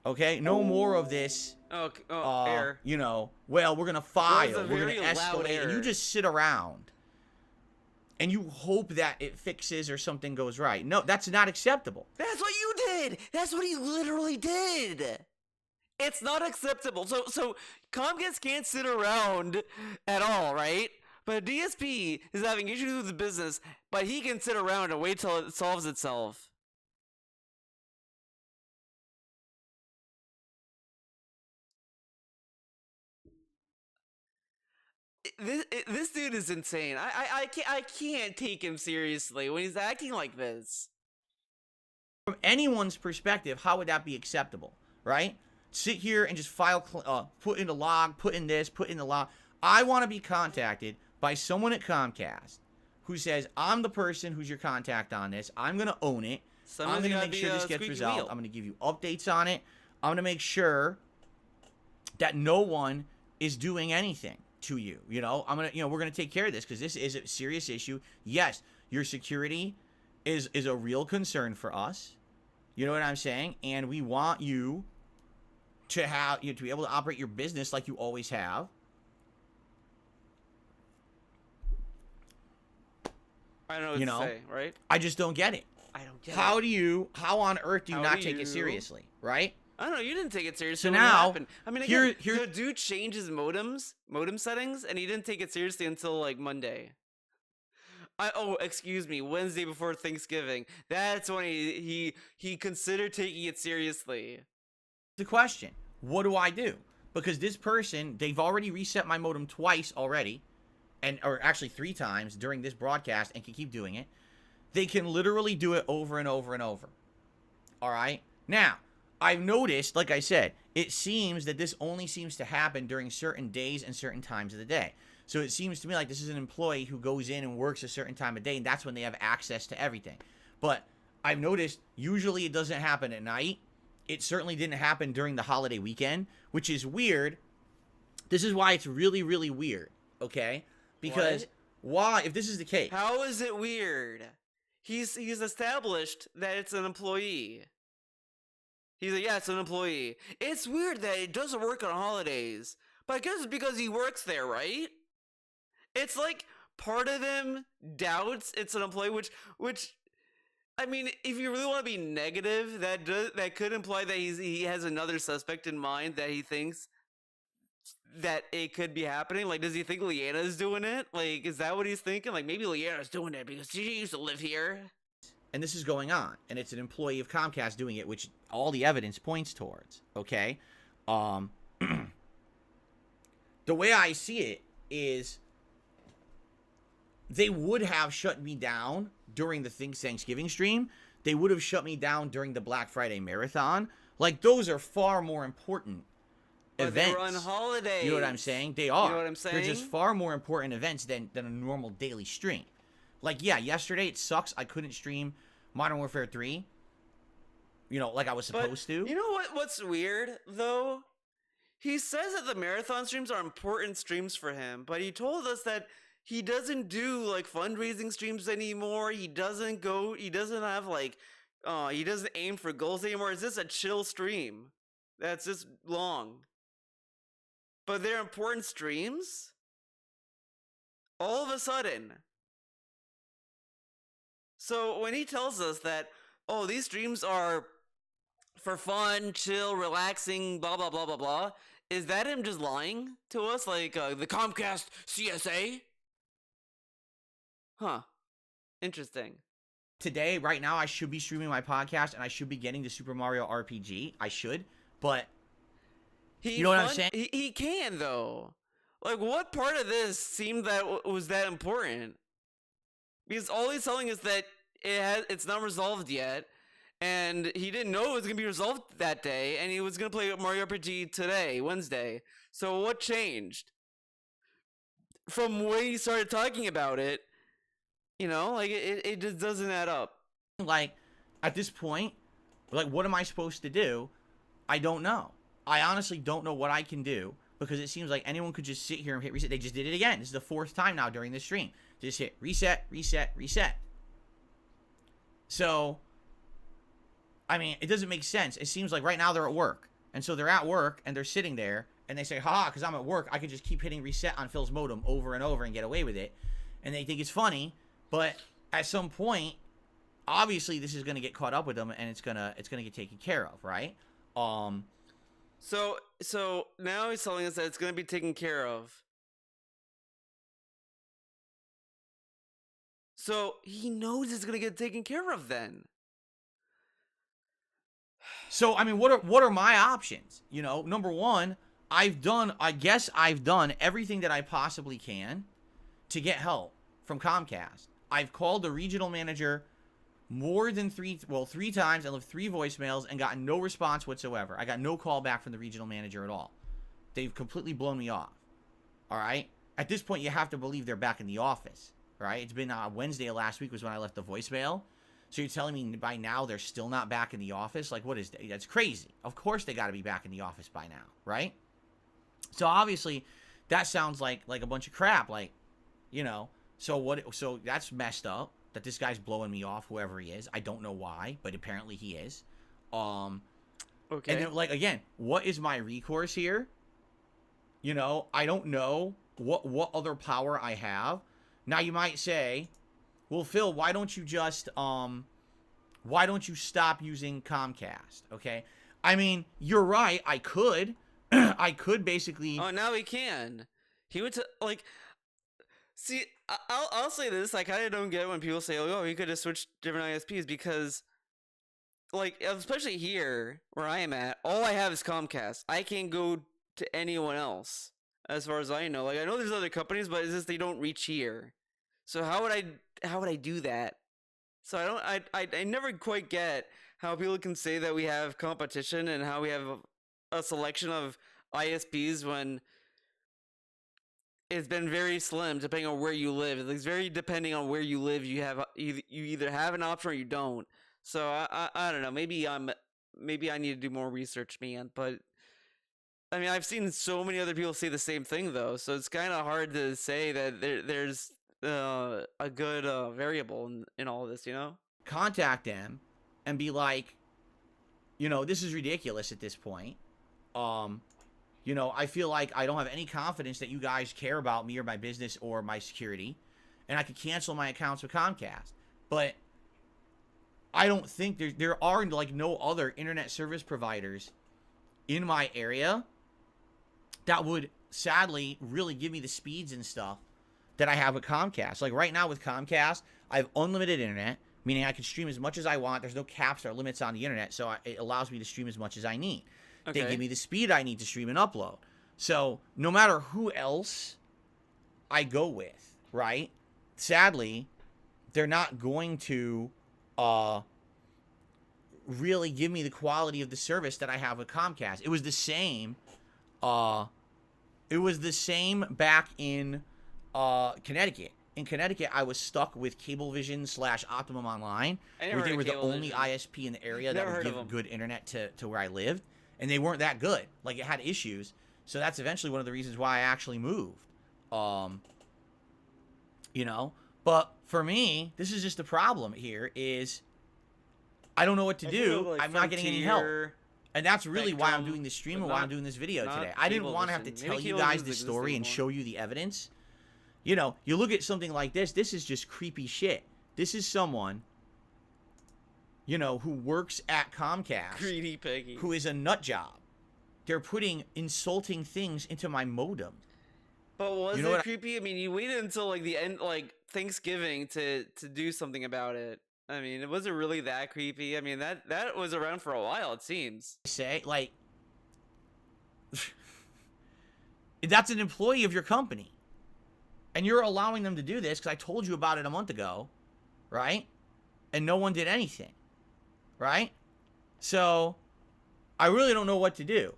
Okay? No more of this. Error. You know, well, we're going to file, we're going to escalate, escalate, and you just sit around and you hope that it fixes or something goes right. No, that's not acceptable. That's what you did. That's what he literally did. It's not acceptable. So Comcast can't sit around at all, right? But DSP is having issues with the business, but he can sit around and wait till it solves itself. This dude is insane. I can't take him seriously when he's acting like this. From anyone's perspective, how would that be acceptable, right? Sit here and just file, put in the log, put in this, put in the log. I want to be contacted by someone at Comcast who says, I'm the person who's your contact on this. I'm going to own it. I'm going to make sure this gets resolved. I'm going to give you updates on it. I'm going to make sure that no one is doing anything to you. You know, we're going to take care of this because this is a serious issue. Yes, your security is a real concern for us. You know what I'm saying? And we want you to have to be able to operate your business like you always have. I don't know what You to know, say, right? I just don't get it. I don't get How it. do you? How on earth do you How not do take it you? seriously, right? I don't know. You didn't take it seriously So when it now, happened. I mean, again, here, the dude changed his modem settings, and he didn't take it seriously until like Monday. Excuse me, Wednesday before Thanksgiving. That's when he considered taking it seriously. the question: what do I do? Because this person, they've already reset my modem twice already, or actually 3 times during this broadcast, and can keep doing it. They can literally do it over and over and over. All right. Now, I've noticed, like I said, it seems that this only seems to happen during certain days and certain times of the day. So it seems to me like this is an employee who goes in and works a certain time of day, and that's when they have access to everything. But I've noticed usually it doesn't happen at night. It certainly didn't happen during the holiday weekend, which is weird. This is why it's really, really weird, okay? Because why, if this is the case? How is it weird? He's established that it's an employee. He's like, yeah, it's an employee. It's weird that it doesn't work on holidays. But I guess it's because he works there, right? It's like part of him doubts it's an employee, which I mean, if you really want to be negative, that could imply that he has another suspect in mind that he thinks that it could be happening. Like, does he think Leanna's doing it? Like, is that what he's thinking? Like, maybe Leanna's doing it because she used to live here. And this is going on, and it's an employee of Comcast doing it, which all the evidence points towards, okay? The way I see it is they would have shut me down during the Thanksgiving stream. They would have shut me down during the Black Friday marathon. Like, those are far more important events. They were on holidays. You know what I'm saying? They are. You know what I'm saying? They're just far more important events than a normal daily stream. Like, yeah, yesterday it sucks. I couldn't stream Modern Warfare 3, you know, like I was supposed to. You know what's weird, though? He says that the marathon streams are important streams for him, but he told us that he doesn't do, like, fundraising streams anymore. He doesn't have, like, he doesn't aim for goals anymore. It's just a chill stream that's just long. But they're important streams? All of a sudden. So when he tells us that, oh, these streams are for fun, chill, relaxing, blah, blah, blah, blah, blah, is that him just lying to us? Like the Comcast CSA? Huh. Interesting. Today, right now, I should be streaming my podcast, and I should be getting the Super Mario RPG. I should, but you know what I'm saying? He can, though. Like, what part of this seemed that was that important? Because all he's telling us that it's not resolved yet, and he didn't know it was going to be resolved that day, and he was going to play Mario RPG today, Wednesday. So what changed? From when he started talking about it, you know, like, it just doesn't add up. Like, at this point, like, what am I supposed to do? I don't know. I honestly don't know what I can do, because it seems like anyone could just sit here and hit reset. They just did it again. This is the 4th time now during this stream. Just hit reset, reset, reset. So, I mean, it doesn't make sense. It seems like right now they're at work. And so they're at work, and they're sitting there, and they say, haha, because I'm at work, I can just keep hitting reset on Phil's modem over and over and get away with it. And they think it's funny, but at some point, obviously this is going to get caught up with them, and it's gonna get taken care of, right? So now he's telling us that it's going to be taken care of. So he knows it's going to get taken care of then. So, I mean, what are my options? You know, number one, I guess I've done everything that I possibly can to get help from Comcast. I've called the regional manager more than 3 times and left 3 voicemails and gotten no response whatsoever. I got no call back from the regional manager at all. They've completely blown me off. All right? At this point, you have to believe they're back in the office. Right? It's been Wednesday of last week was when I left the voicemail. So you're telling me by now they're still not back in the office? Like, what is that? That's crazy. Of course they got to be back in the office by now, right? So obviously that sounds like a bunch of crap. Like, you know, so that's messed up that this guy's blowing me off, whoever he is. I don't know why, but apparently he is. Okay. And then, like, again, what is my recourse here? You know, I don't know what other power I have. Now, you might say, well, Phil, why don't you stop using Comcast? Okay. I mean, you're right. I could. I could basically. Oh, now he can. He would like. See, I'll say this. I kind of don't get when people say, "Oh, he could have switched different ISPs," because, like, especially here where I am at, all I have is Comcast. I can't go to anyone else, as far as I know. Like, I know there's other companies, but it's just they don't reach here. So how would I do that? So I never quite get how people can say that we have competition and how we have a selection of ISPs when it's been very slim depending on where you live. It's very depending on where you live. You either have an option or you don't. So I don't know. Maybe I need to do more research, man. But I mean, I've seen so many other people say the same thing though. So it's kind of hard to say that there's a good variable in all of this. You know? Contact them and be like, this is ridiculous at this point. I feel like I don't have any confidence that you guys care about me or my business or my security, and I could cancel my accounts with Comcast. But I don't think there are like no other internet service providers in my area that would sadly really give me the speeds and stuff that I have with Comcast. Like right now with Comcast, I have unlimited internet, meaning I can stream as much as I want. There's no caps or limits on the internet, so it allows me to stream as much as I need. Okay. They give me the speed I need to stream and upload. So no matter who else I go with, right? Sadly, they're not going to really give me the quality of the service that I have with Comcast. It was the same. It was the same back in Connecticut. In Connecticut, I was stuck with Cablevision / Optimum Online, where they were the only ISP in the area that would give good internet to where I lived. And they weren't that good. Like, it had issues. So that's eventually one of the reasons why I actually moved. But for me, this is just the problem here is I don't know what to do. Like I'm not getting any help. And that's really why I'm doing this stream and why I'm doing this video today. I didn't want to have to tell you guys this story and show you the evidence. You look at something like this. This is just creepy shit. This is someone who works at Comcast, Greedy Peggy, who is a nut job. They're putting insulting things into my modem. But was it creepy? I mean, you waited until like the end, like Thanksgiving, to do something about it. I mean, it wasn't really that creepy. I mean, that was around for a while, it seems. Say like, that's an employee of your company, and you're allowing them to do this because I told you about it a month ago, right? And no one did anything. Right? So, I really don't know what to do.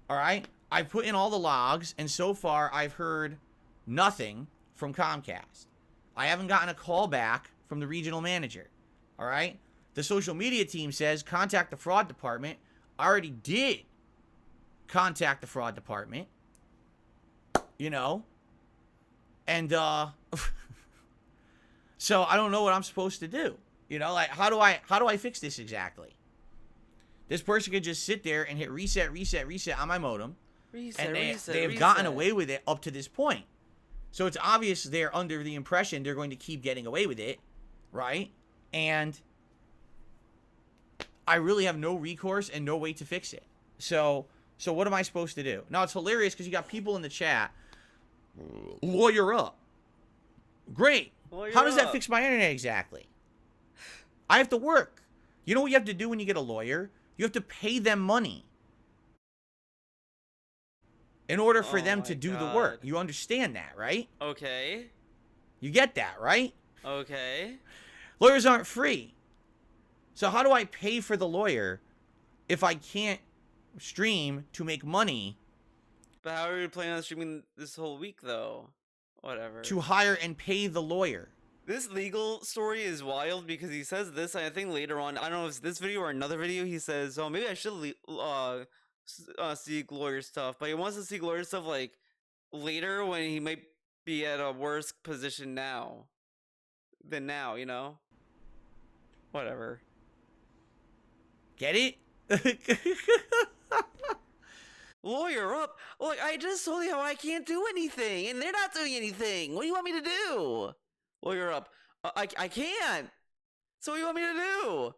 All right? I put in all the logs, and so far, I've heard nothing from Comcast. I haven't gotten a call back from the regional manager. All right? The social media team says, contact the fraud department. I already did contact the fraud department. And, so I don't know what I'm supposed to do. Like, how do I fix this exactly? This person could just sit there and hit reset on my modem. They've gotten away with it up to this point. So it's obvious they're under the impression they're going to keep getting away with it, right? And I really have no recourse and no way to fix it. So what am I supposed to do? Now, it's hilarious because you got people in the chat. Lawyer up. Great. How does that fix my internet exactly? I have to work. You know what you have to do when you get a lawyer? You have to pay them money in order for them to do the work. You understand that, right? Okay. You get that, right? Okay. Lawyers aren't free. So how do I pay for the lawyer if I can't stream to make money? But how are you planning on streaming this whole week, though? Whatever. To hire and pay the lawyer. This legal story is wild because he says this, and I think later on, I don't know if it's this video or another video, he says, oh, maybe I should seek lawyer stuff. But he wants to seek lawyer stuff, like, later when he might be at a worse position than now, Whatever. Get it? Lawyer up? Look, I just told you how I can't do anything, and they're not doing anything. What do you want me to do? Lawyer up. I can't. So what do you want me to do?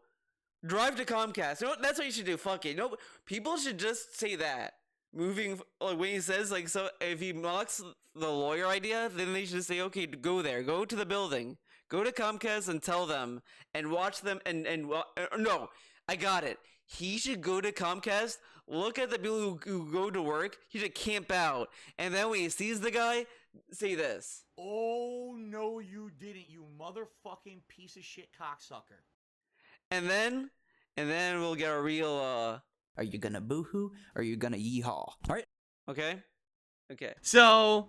Drive to Comcast. You know what? That's what you should do. Fuck it. No, people should just say that. Moving, like when he says, like, so if he mocks the lawyer idea, then they should say, okay, go there, go to the building, go to Comcast and tell them, and watch them, no, I got it. He should go to Comcast, look at the people who go to work. He should camp out, and then when he sees the guy, say this. Oh, no, you didn't, you motherfucking piece of shit cocksucker. And then we'll get a real, Are you gonna boohoo? Or are you gonna yeehaw? All right. okay? So,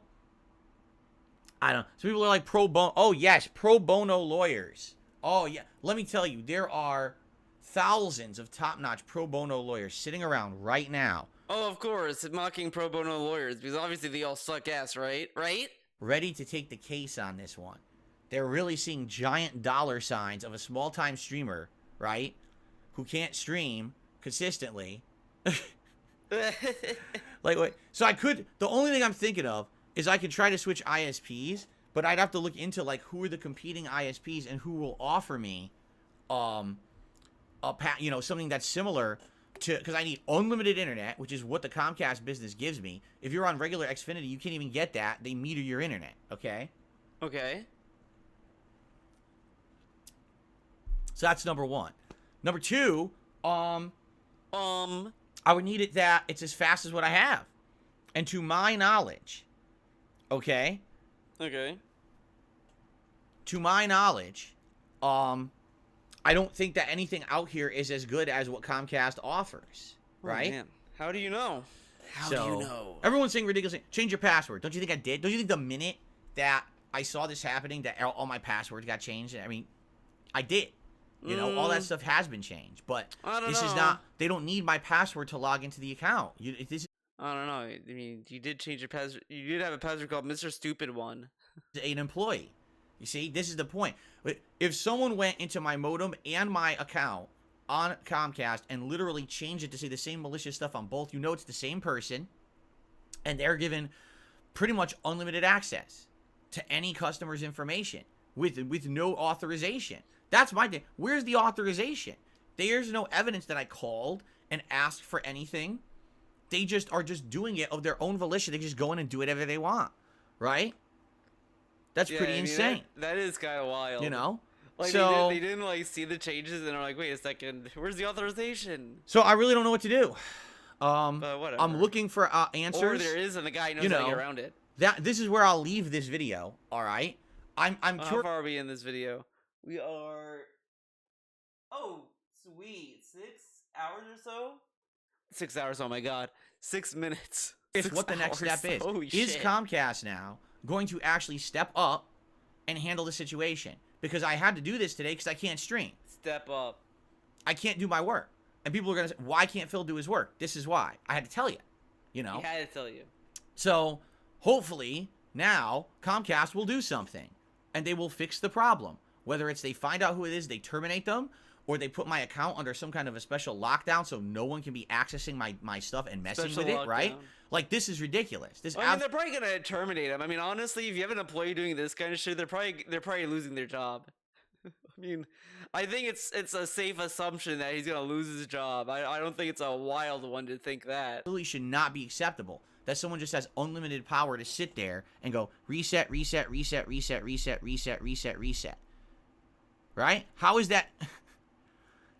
I don't know. Some people are like pro bono. Oh, yes, pro bono lawyers. Oh, yeah. Let me tell you, there are thousands of top-notch pro bono lawyers sitting around right now. Oh, of course, mocking pro bono lawyers, because obviously they all suck ass, right? Ready to take the case on this one. They're really seeing giant dollar signs of a small-time streamer, right, who can't stream consistently. Like, wait. So the only thing I'm thinking of is I could try to switch ISPs, but I'd have to look into, like, who are the competing ISPs and who will offer me, something that's similar to, because I need unlimited internet, which is what the Comcast business gives me. If you're on regular Xfinity, you can't even get that. They meter your internet, okay? Okay. So that's number one. Number two, I would need it that it's as fast as what I have. And to my knowledge, okay? Okay. To my knowledge, I don't think that anything out here is as good as what Comcast offers, right? Oh, man. How do you know? How do you know? Everyone's saying ridiculous. Change your password. Don't you think I did? Don't you think the minute that I saw this happening, that all my passwords got changed? I mean, I did. You know, all that stuff has been changed, but this is not. They don't need my password to log into the account. I don't know. I mean, you did change your password. You did have a password called Mr. Stupid One. An employee. You see, this is the point. If someone went into my modem and my account on Comcast and literally changed it to say the same malicious stuff on both, you know it's the same person, and they're given pretty much unlimited access to any customer's information with no authorization. That's my thing. Where's the authorization? There's no evidence that I called and asked for anything. They just are just doing it of their own volition. They just go in and do whatever they want, right? That's pretty insane. That is kind of wild. You know? Like, so they didn't like see the changes and are like, wait a second, where's the authorization? So I really don't know what to do. Whatever. I'm looking for answers. Or there is, and the guy knows how to get around it. This is where I'll leave this video. All right. I'm how far are we in this video? We are. Oh, sweet. 6 hours or so? 6 hours. Oh my god. 6 minutes. It's what the next step is. Holy is shit. Comcast now going to actually step up and handle the situation? Because I had to do this today because I can't stream. Step up. I can't do my work. And people are going to say, why can't Phil do his work? This is why. I had to tell you. You know? He had to tell you. So, hopefully, now Comcast will do something. And they will fix the problem. Whether it's they find out who it is, they terminate them, or they put my account under some kind of a special lockdown so no one can be accessing my stuff and messing Special with it, lockdown. right? Like, this is ridiculous. They're probably gonna terminate him. I mean, honestly, if you have an employee doing this kind of shit, they're probably losing their job. I mean, I think it's a safe assumption that he's gonna lose his job. I don't think it's a wild one to think that. Really should not be acceptable that someone just has unlimited power to sit there and go reset, reset, reset, reset, reset, reset, reset, reset. Right? How is that?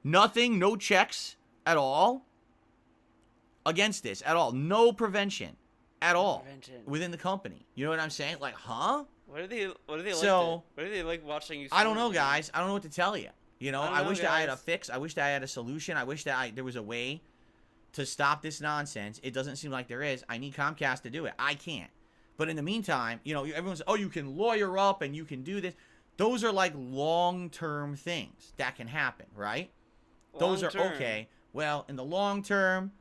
Nothing, no checks at all against this at all. No prevention at all within the company. You know what I'm saying? Like, huh? What are they So, what are they like watching you? I don't know, guys. I don't know what to tell you. You know, I wish that I had a guys. fix. I wish that I had a solution. I wish that there was a way to stop this nonsense. It doesn't seem like there is. I need Comcast to do it. I can't. But in the meantime, you know, everyone's, oh, you can lawyer up and you can do this. Those are like long-term things that can happen, right? Those are okay. Well, in the long term,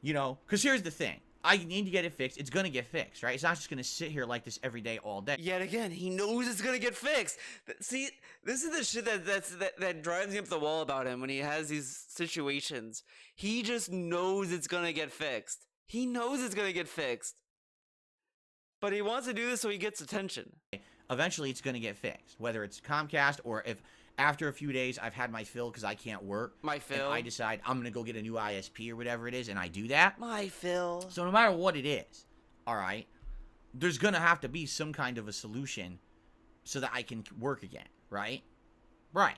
you know, because here's the thing. I need to get it fixed. It's going to get fixed, right? It's not just going to sit here like this every day, all day. Yet again, he knows it's gonna get fixed. See, this is the shit that drives me up the wall about him when he has these situations. He just knows it's gonna get fixed. He knows it's gonna get fixed. But he wants to do this so he gets attention. eventually it's going to get fixed. Whether it's Comcast or if after a few days I've had my fill because I can't work. My fill. And I decide I'm going to go get a new ISP or whatever it is, and I do that. My fill. So no matter what it is, all right, there's going to have to be some kind of a solution so that I can work again, right? Right.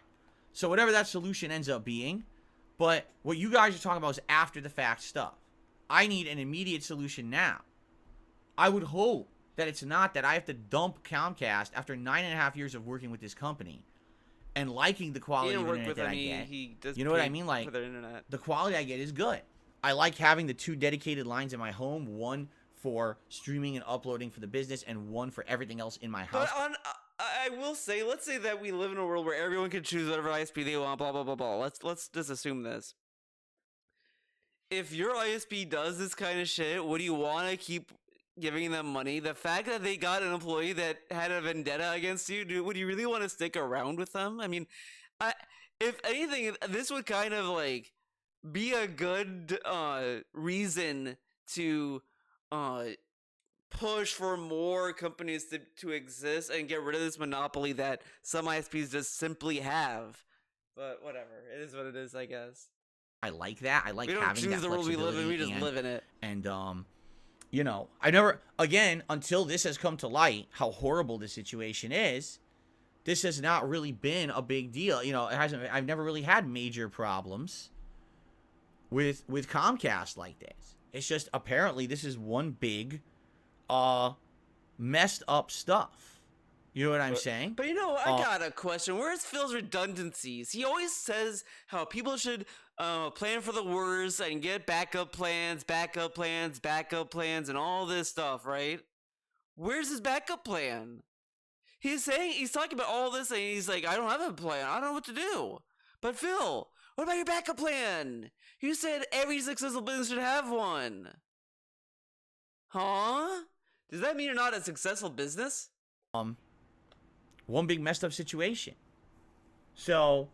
So whatever that solution ends up being, but what you guys are talking about is after the fact stuff. I need an immediate solution now. I would hope that it's not that I have to dump Comcast after 9.5 years of working with this company and liking the quality of internet that I get. He does you know what I mean? Like, for their internet. the quality I get is good. I like having the 2 dedicated lines in my home, one for streaming and uploading for the business and one for everything else in my house. But I will say, let's say that we live in a world where everyone can choose whatever ISP they want, blah, blah, blah, blah. Let's just assume this. If your ISP does this kind of shit, would you want to keep giving them money? The fact that they got an employee that had a vendetta against you, would you really want to stick around with them? I mean, if anything, this would kind of like be a good reason to push for more companies to exist and get rid of this monopoly that some ISPs just simply have. But whatever, it is what it is, I guess. I like that. I like we don't having choose that the world we live in. We just and, live in it. And you know, I never again until this has come to light how horrible the situation is. This has not really been a big deal. You know, it hasn't. I've never really had major problems with Comcast like this. It's just apparently this is one big messed up stuff. You know what I'm saying? But you know, I got a question. Where's Phil's redundancies? He always says how people should plan for the worst and get backup plans, and all this stuff, right? Where's his backup plan? He's talking about all this, and he's like, I don't have a plan. I don't know what to do. But Phil, what about your backup plan? You said every successful business should have one. Huh? Does that mean you're not a successful business? One big messed up situation. So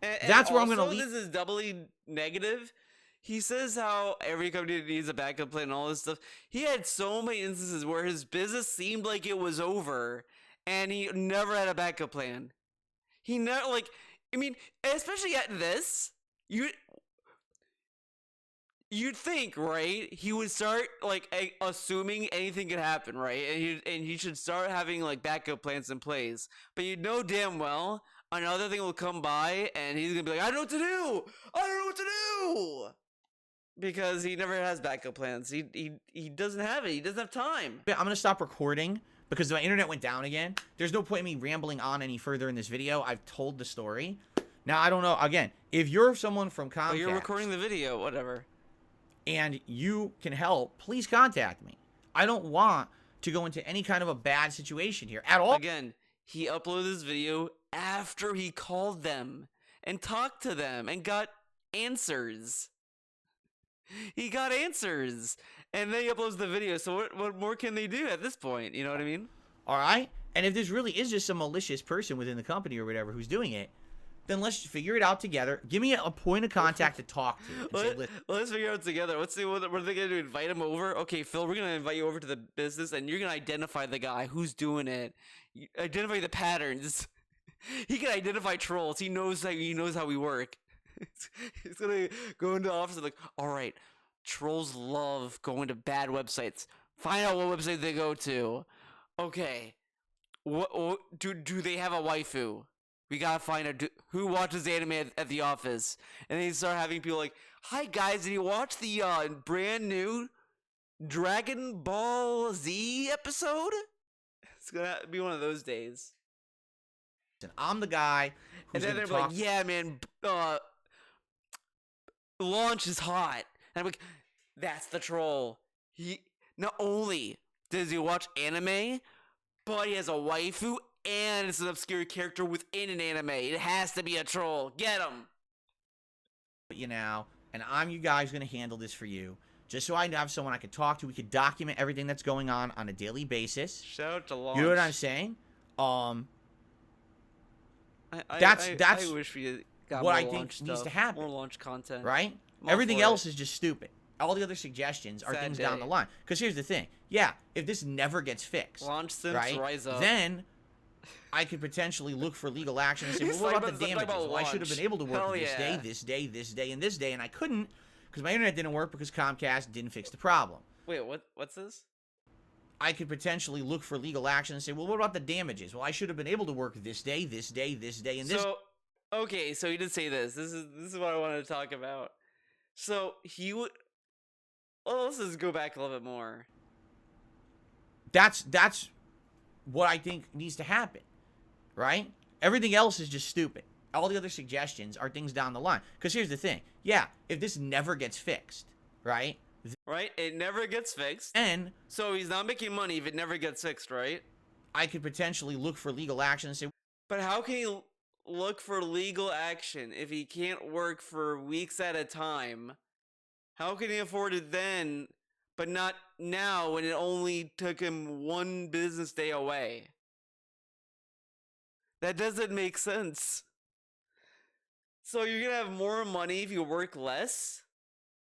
and that's where I'm also, going to leave. This is doubly negative. He says how every company needs a backup plan and all this stuff. He had so many instances where his business seemed like it was over, and he never had a backup plan. He never, like, I mean, especially at this, you'd think, right? He would start like assuming anything could happen, right? And he should start having like backup plans in place. But you know damn well another thing will come by, and he's gonna be like, I don't know what to do. I don't know what to do. Because he never has backup plans. He doesn't have it. He doesn't have time. I'm gonna stop recording because my internet went down again. There's no point in me rambling on any further in this video. I've told the story. Now I don't know. Again, if you're someone from Comcast, But you're recording the video, whatever. And you can help, please contact me. I don't want to go into any kind of a bad situation here at all. Again, he uploaded this video after he called them and talked to them and got answers. He got answers, and then he uploads the video. So what more can they do at this point? You know what I mean? All right. And if this really is just some malicious person within the company or whatever who's doing it, then let's figure it out together. Give me a point of contact to talk to. Let's figure it out together. Let's see what are they going to do? Invite him over? Okay, Phil, we're going to invite you over to the business, and you're going to identify the guy who's doing it. Identify the patterns. He can identify trolls. He knows how we work. He's going to go into the office and like, all right, trolls love going to bad websites. Find out what website they go to. Okay. What do they have a waifu? We gotta find out who watches anime at the office. And then you start having people like, hi guys, did you watch the brand new Dragon Ball Z episode? It's gonna be one of those days. And I'm the guy who's and then they're talk- like, yeah man, launch is hot. And I'm like, that's the troll. He not only does he watch anime, but he has a waifu and it's an obscure character within an anime. It has to be a troll. Get him. You know, and I'm you guys going to handle this for you. Just so I have someone I can talk to. We could document everything that's going on a daily basis. Shout out to Launch. You know what I'm saying? I wish we got what more I think Launch needs stuff, to happen. More Launch content. Right? I'm Everything all for else is just stupid. All the other suggestions are Sad things day. down the line. Because here's the thing. Yeah, if this never gets fixed, Launch Sims right, Rise Up. then I could potentially look for legal action and say, well, He's what talking about the about- he's talking damages? about Well, I should have launch. been able to work Hell this yeah. day, this day, this day, and this day, and I couldn't because my internet didn't work because Comcast didn't fix the problem. Wait, what's this? I could potentially look for legal action and say, well, what about the damages? Well, I should have been able to work this day, this day, this day, and this. So, okay, so he did say this. This is what I wanted to talk about. So he would. Well, let's just go back a little bit more. That's what I think needs to happen, right? Everything else is just stupid. All the other suggestions are things down the line. Because here's the thing. Yeah, if this never gets fixed, right? Right? It never gets fixed. Then So he's not making money if it never gets fixed, right? I could potentially look for legal action and say, But how can he look for legal action if he can't work for weeks at a time? How can he afford it then, but not now when it only took him one business day away? That doesn't make sense. So you're gonna have more money if you work less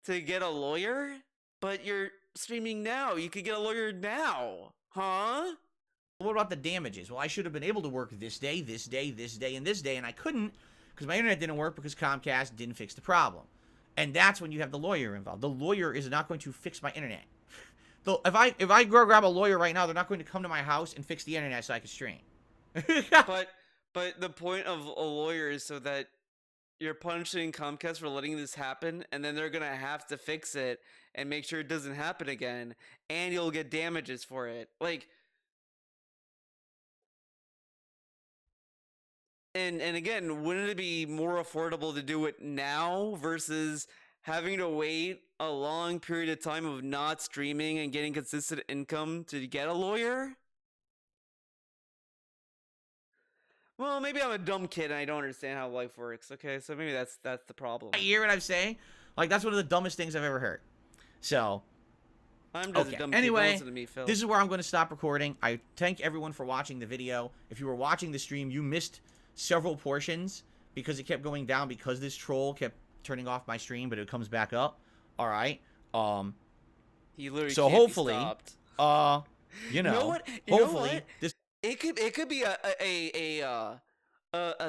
to get a lawyer, but you're streaming now. You could get a lawyer now, huh? what about the damages? Well, I should have been able to work this day, this day, this day, and this day, and I couldn't because my internet didn't work because Comcast didn't fix the problem. And that's when you have the lawyer involved. The lawyer is not going to fix my internet. Though if I go grab a lawyer right now, they're not going to come to my house and fix the internet so I can stream. But the point of a lawyer is so that you're punishing Comcast for letting this happen, and then they're gonna have to fix it and make sure it doesn't happen again, and you'll get damages for it. Like, and again, wouldn't it be more affordable to do it now versus having to wait a long period of time of not streaming and getting consistent income to get a lawyer? Well, maybe I'm a dumb kid and I don't understand how life works. Okay, so maybe that's the problem. You hear what I'm saying? Like, that's one of the dumbest things I've ever heard. So, I'm just okay. a dumb Anyway, kid. Don't listen to me, Phil. this is where I'm going to stop recording. I thank everyone for watching the video. If you were watching the stream, you missed several portions because it kept going down because this troll kept turning off my stream, but it comes back up. All right. He literally So can't be hopefully, stopped. you know, know what? You know hopefully what? this. It could be a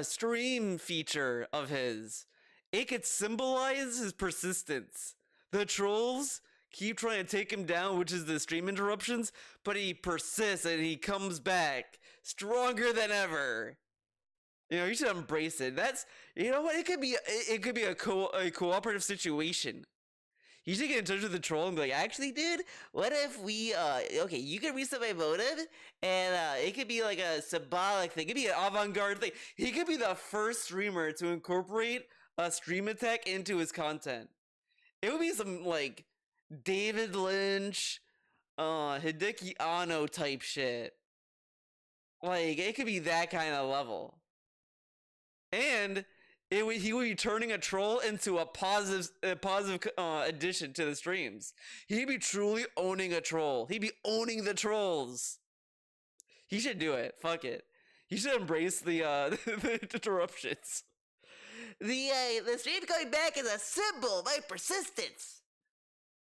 stream feature of his. It could symbolize his persistence. The trolls keep trying to take him down, which is the stream interruptions, but he persists and he comes back stronger than ever. You know, you should embrace it. That's, you know what? It could be a cooperative situation. You should get in touch with the troll and be like, actually, dude, what if we, okay, you can reset my modem, and it could be like a symbolic thing. It could be an avant-garde thing. He could be the first streamer to incorporate a stream attack into his content. It would be some, like, David Lynch, Hideki Anno type shit. Like, it could be that kind of level. And he would be turning a troll into a positive addition to the streams. He'd be truly owning a troll. He'd be owning the trolls. He should do it. Fuck it. He should embrace the the interruptions. The stream going back is a symbol of my persistence.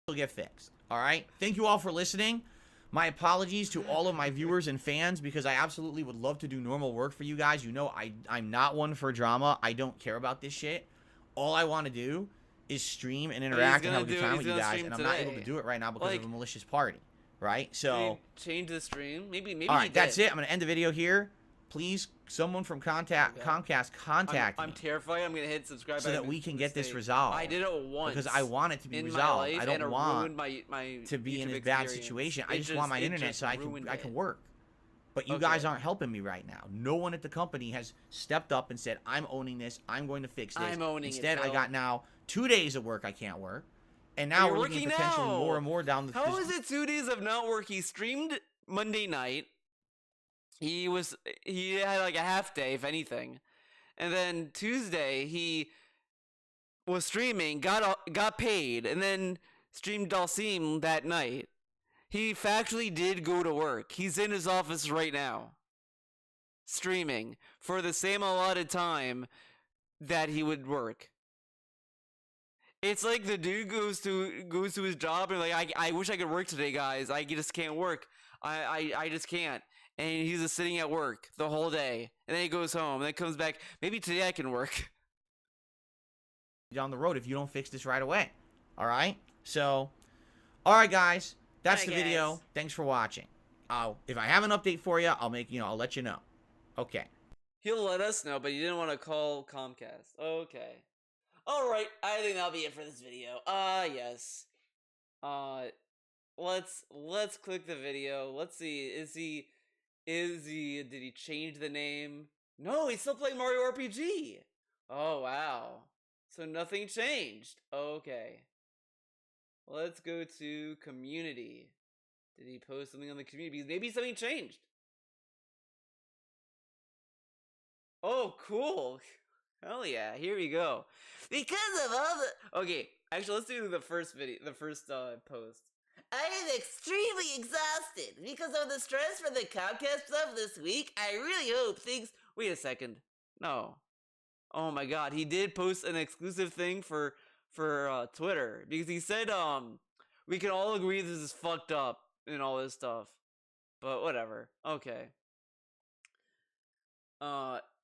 Will get fixed. All right. Thank you all for listening. My apologies to all of my viewers and fans because I absolutely would love to do normal work for you guys. You know, I'm not one for drama. I don't care about this shit. All I want to do is stream and interact and have a good time with you guys, and I'm not able to do it right now because of a malicious party. Right? So change the stream. Maybe. All right, that's it. I'm gonna end the video here. Please, someone from Comcast contact I'm me terrified. I'm gonna hit subscribe so that we can get this resolved. I did it once because I want it to be in resolved. my life, I don't and it want ruined my to be in YouTube this bad experience. situation. I It just want my it internet just so I ruined can it. work. But you Okay. guys aren't helping me right now. No one at the company has stepped up and said, "I'm owning this. I'm going to fix this." I'm owning it, Instead, I Phil. got now 2 days of work I can't work, and now You're we're looking working potentially now. more and more down the. How is it 2 days of not work? He streamed Monday night. He had like a half day, if anything, and then Tuesday he was streaming, got paid, and then streamed Dalsim that night. He factually did go to work. He's in his office right now, streaming for the same allotted time that he would work. It's like the dude goes to his job and like, I wish I could work today, guys. I just can't work. I just can't. And he's just sitting at work the whole day. And then he goes home and then comes back. Maybe today I can work. Down the road if you don't fix this right away. All right? So, all right, guys. That's the video. Thanks for watching. If I have an update for you, I'll let you know. Okay. He'll let us know, but he didn't want to call Comcast. Okay. Alright, I think that'll be it for this video. Yes. Let's click the video. Let's see, did he change the name? No, he's still playing Mario RPG! Oh, wow. So nothing changed. Okay. Let's go to community. Did he post something on the community? Maybe something changed. Oh, cool. Hell yeah, here we go. Because of all the... Okay, actually, let's do the first post. I am extremely exhausted because of the stress for the Comcast stuff this week. I really hope things... Wait a second. No. Oh my god, he did post an exclusive thing for Twitter. Because he said, we can all agree this is fucked up and all this stuff. But whatever. Okay.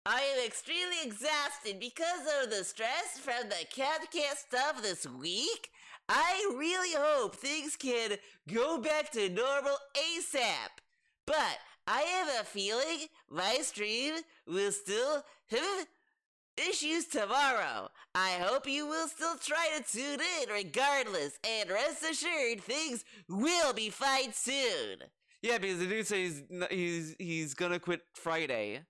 I am extremely exhausted because of the stress from the Comcast stuff this week. I really hope things can go back to normal ASAP. But I have a feeling my stream will still have issues tomorrow. I hope you will still try to tune in regardless, and rest assured things will be fine soon. Yeah, because the dude says he's gonna quit Friday.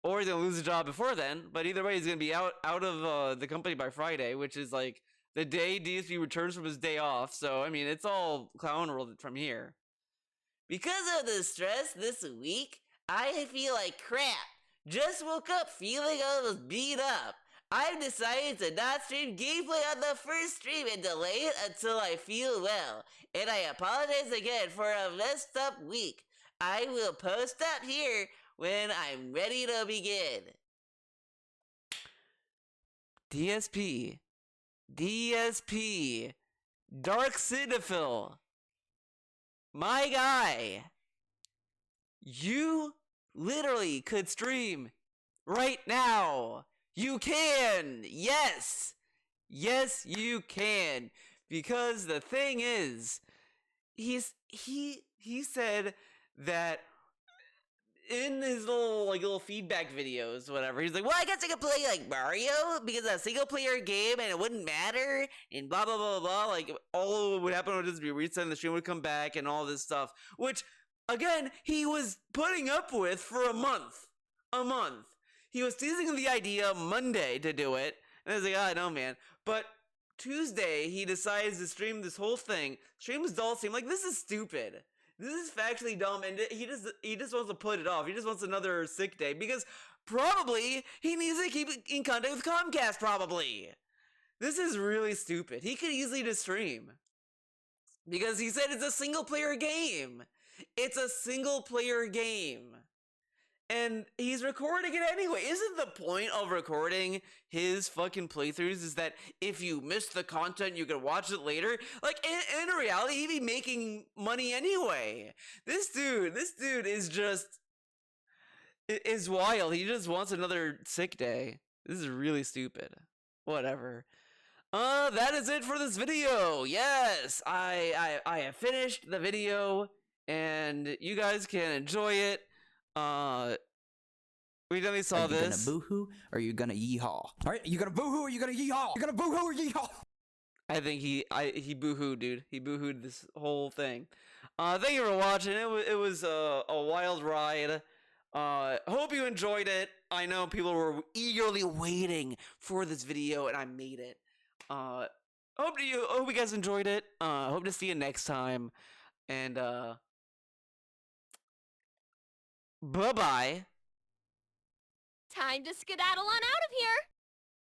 Or he's gonna lose a job before then, but either way, he's gonna be out of the company by Friday, which is like the day DSP returns from his day off. So I mean, it's all clown world from here. Because of the stress this week, I feel like crap. Just woke up feeling almost beat up. I've decided to not stream gameplay on the first stream and delay it until I feel well. And I apologize again for a messed up week. I will post up here when I'm ready to begin. DSP. Dark Cinephil. My guy. You literally could stream right now. You can. Yes. Yes, you can. Because the thing is, he said that in his little feedback videos, whatever, he's like, well, I guess I could play like Mario because it's a single player game and it wouldn't matter and blah blah blah blah. Like all would happen would just be reset and the stream would come back and all this stuff, which again he was putting up with for a month. He was teasing the idea Monday to do it, and I was like, I know, man. But Tuesday he decides to stream this whole thing. Streams dull seem like this is stupid. This is factually dumb, and he just wants to put it off. He just wants another sick day because probably he needs to keep in contact with Comcast. Probably this is really stupid. He could easily just stream because he said it's a single player game. It's a single player game. And he's recording it anyway. Isn't the point of recording his fucking playthroughs is that if you miss the content, you can watch it later? Like, in reality, he'd be making money anyway. This dude is just... is wild. He just wants another sick day. This is really stupid. Whatever. That is it for this video. Yes, I have finished the video, and you guys can enjoy it. We definitely saw this. Are you gonna boohoo or are you gonna yeehaw? All right, you gonna boohoo or you gonna yeehaw? You're gonna boohoo or yeehaw? I think he boohooed, dude. He boohooed this whole thing. Thank you for watching. It was a wild ride. Hope you enjoyed it. I know people were eagerly waiting for this video, and I made it. Hope you guys enjoyed it. Hope to see you next time. And bye-bye. Time to skedaddle on out of here!